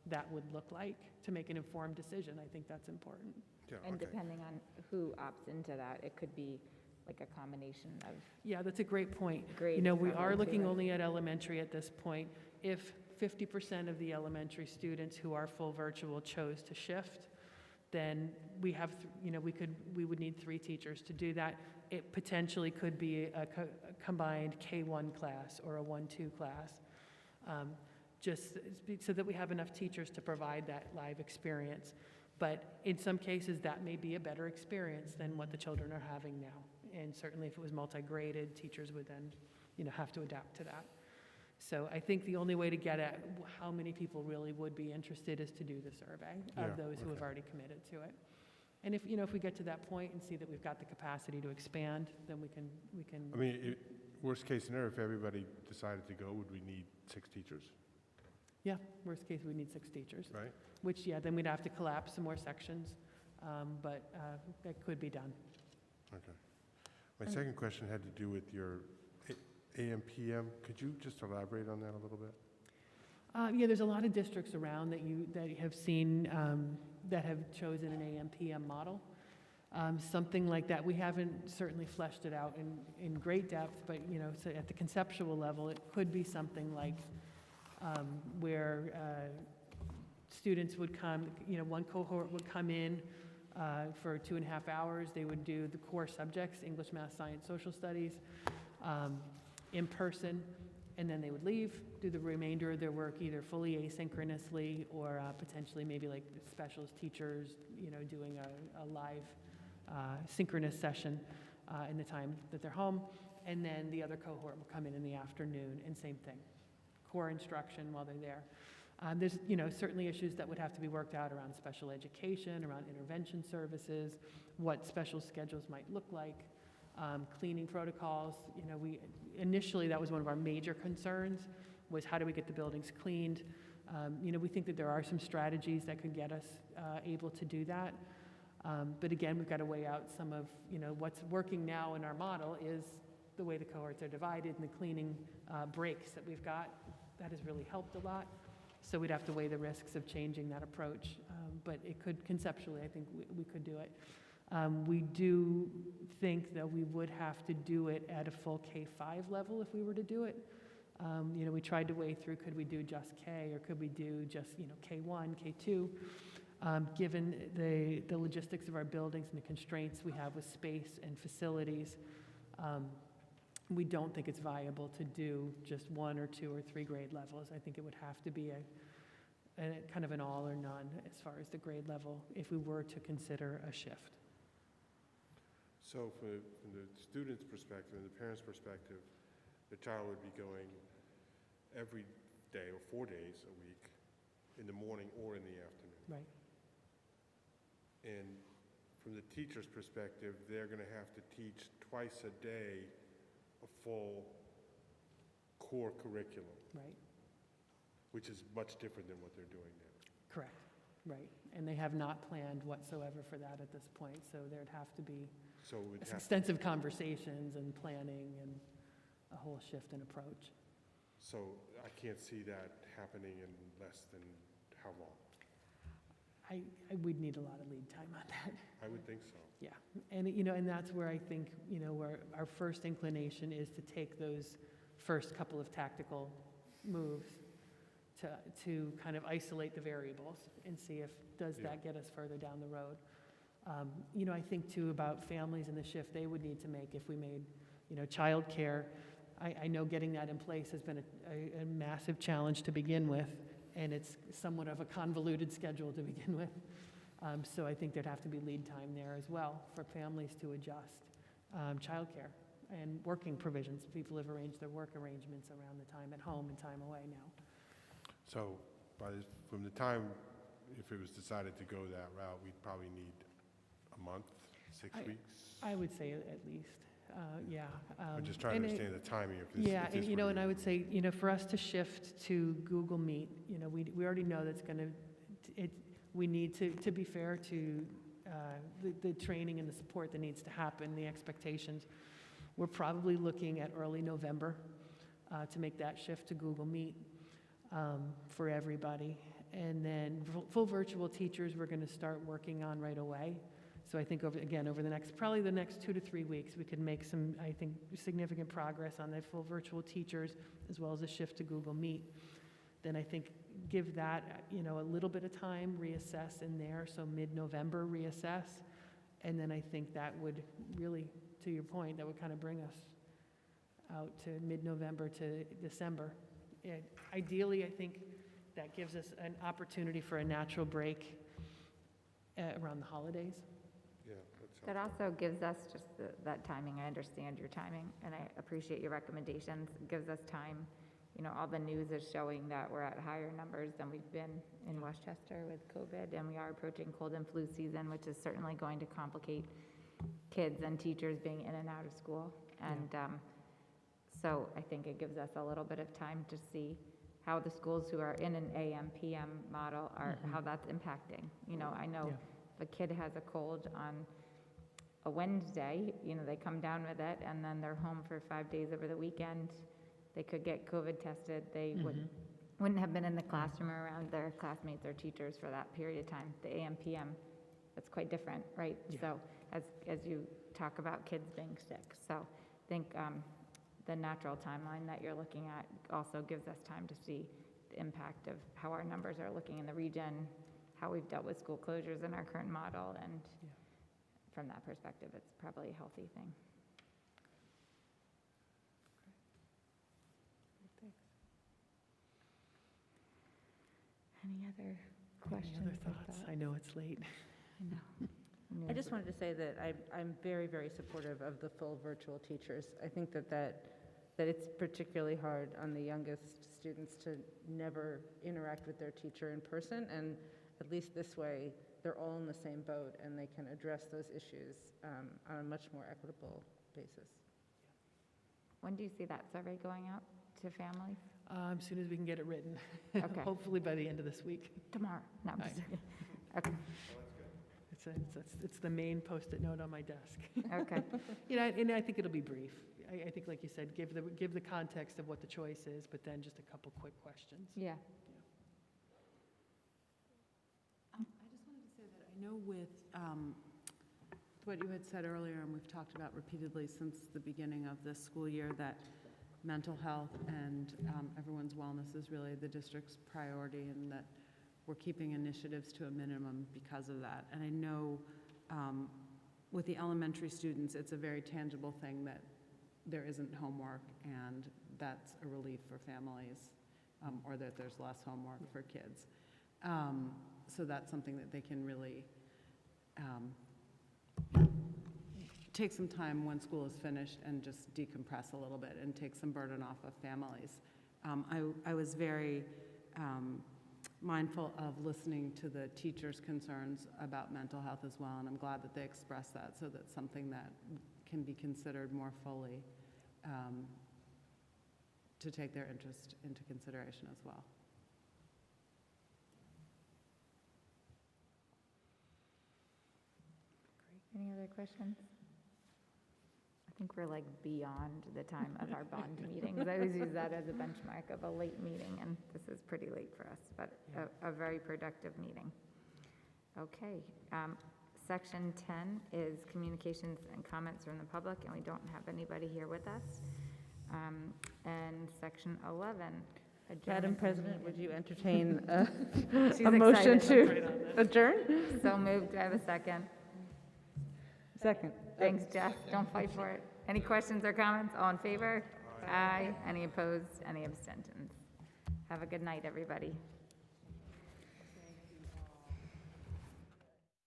that would look like to make an informed decision. I think that's important. Yeah, And okay. depending on who opts into that, it could be like a combination of Yeah, that's a great point. grades. We are covered looking too. only at elementary at this point. If 50% of the elementary students who are full virtual chose to shift, then we have, we would need 3 teachers to do that. It potentially could be a combined K1 class or a 1-2 class, just so that we have enough teachers to provide that live experience. But in some cases, that may be a better experience than what the children are having now. And certainly if it was multi-graded, teachers would then, have to adapt to that. So I think the only way to get at how many people really would be interested is to do the survey of Yeah, those who have okay. already committed to it. And if we get to that point and see that we've got the capacity to expand, then we can. I mean, worst case scenario, if everybody decided to go, would we need 6 teachers, Yeah, worst case, we need 6 teachers. right? Which, yeah, then we'd have to collapse some more sections, but that could be done. Okay. My second question had to do with your AM, PM. Could you just elaborate on that a little bit? Yeah, there's a lot of districts around that you have seen that have chosen an AM/PM model. Something like that. We haven't certainly fleshed it out in great depth, but so at the conceptual level, it could be something like where students would come. One cohort would come in for 2.5 hours. They would do the core subjects: English, Math, Science, Social Studies, in person. And then they would leave, do the remainder of their work either fully asynchronously or potentially maybe like specialist teachers, doing a live synchronous session in the time that they're home. And then the other cohort will come in the afternoon, and same thing, core instruction while they're there. There's, certainly issues that would have to be worked out around special education, around intervention services, what special schedules might look like. Cleaning protocols, initially that was one of our major concerns, was how do we get the buildings cleaned? We think that there are some strategies that could get us able to do that. But again, we've got to weigh out some of, what's working now in our model is the way the cohorts are divided and the cleaning breaks that we've got. That has really helped a lot. So we'd have to weigh the risks of changing that approach. But it could, conceptually, I think we could do it. We do think that we would have to do it at a full K-5 level if we were to do it. We tried to weigh through, could we do just K or could we do just, K1, K2? Given the logistics of our buildings and the constraints we have with space and facilities, we don't think it's viable to do just 1 or 2 or 3 grade levels. I think it would have to be a kind of an all or none as far as the grade level if we were to consider a shift. So from the student's perspective and the parent's perspective, the child would be going every day or 4 days a week in the morning or in the afternoon. Right. And from the teacher's perspective, they're going to have to teach twice a day a full core curriculum, Right, which is much different than what they're doing now. correct, right. And they have not planned whatsoever for that at this point, so there'd have to be So it would have, extensive conversations and planning and a whole shift in approach. so I can't see that happening in less than how long? We'd need a lot of lead time on that. I would think so. Yeah, and, and that's where I think, where our first inclination is to take those first couple of tactical moves to kind of isolate the variables and see if, does that get us further down the road? I think too about families and the shift they would need to make if we made, childcare. I know getting that in place has been a massive challenge to begin with, and it's somewhat of a convoluted schedule to begin with. So I think there'd have to be lead time there as well for families to adjust childcare and working provisions. People have arranged their work arrangements around the time at home and time away now. So from the time, if it was decided to go that route, we'd probably need a month, 6 weeks? I would say at least, yeah. I'm just trying to understand the timing of this. Yeah, if this and, were and I to- would say, for us to shift to Google Meet, we already know that's going to, we need to be fair to the training and the support that needs to happen, the expectations. We're probably looking at early November to make that shift to Google Meet for everybody. And then full virtual teachers, we're going to start working on right away. So I think over probably the next 2 to 3 weeks, we could make some, I think, significant progress on the full virtual teachers, as well as a shift to Google Meet. Then I think give that, a little bit of time, reassess in there, so mid-November reassess. And then I think that would really, to your point, that would kind of bring us out to mid-November to December. And ideally, I think that gives us an opportunity for a natural break around the holidays. Yeah, that's That also gives us just that timing. I understand your timing, and I appreciate your recommendations. It gives us time. All the news is showing that we're at higher numbers than we've been in Westchester with COVID, and we are approaching cold and flu season, which is certainly going to complicate kids and teachers being in and out of school. And so I think it gives us a little bit of time to see how the schools who are in an AM/PM model are, how that's impacting. I know if a kid has a cold on a Wednesday, they come down with it, and then they're home for 5 days over the weekend. They could get COVID tested. They wouldn't have been in the classroom around their classmates or teachers for that period of time. The AM/PM, that's quite different, right? Yeah. So as you talk about kids being sick. So I think the natural timeline that you're looking at also gives us time to see the impact of how our numbers are looking in the region, how we've dealt with school closures in our current model, and from that perspective, it's probably a healthy thing. Any other questions? Any other or thoughts? I know it's late. I know. I just wanted to say that I'm very, very supportive of the full virtual teachers. I think that it's particularly hard on the youngest students to never interact with their teacher in person, and at least this way, they're all in the same boat and they can address those issues on a much more equitable basis. When do you see that survey going out to families? As soon as we can get it written. Okay. Hopefully by the end of this week. Tomorrow? No, I'm just kidding. Okay. It's the main Post-it note on my desk. Okay. And I think it'll be brief. I think, like you said, give the context of what the choice is, but then just a couple quick questions. Yeah. I just wanted to say that I know with what you had said earlier, and we've talked about repeatedly since the beginning of this school year, that mental health and everyone's wellness is really the district's priority, and that we're keeping initiatives to a minimum because of that. And I know with the elementary students, it's a very tangible thing that there isn't homework, and that's a relief for families, or that there's less homework for kids. So that's something that they can really take some time when school is finished and just decompress a little bit and take some burden off of families. I was very mindful of listening to the teachers' concerns about mental health as well, and I'm glad that they expressed that, so that's something that can be considered more fully to take their interest into consideration as well. Great. Any other questions? I think we're like beyond the time of our bond meetings. I always use that as a benchmark of a late meeting, and this is pretty late for us, but a very productive meeting. Okay. Section 10 is communications and comments from the public, and we don't have anybody here with us. And Section 11. Madam President, would you entertain She's a motion excited. to adjourn? So moved. Do I have a second? Second. Thanks, Jess. Don't fight for it. Any questions or comments? All in favor? Aye. Any opposed? Any abstentions? Have a good night, everybody.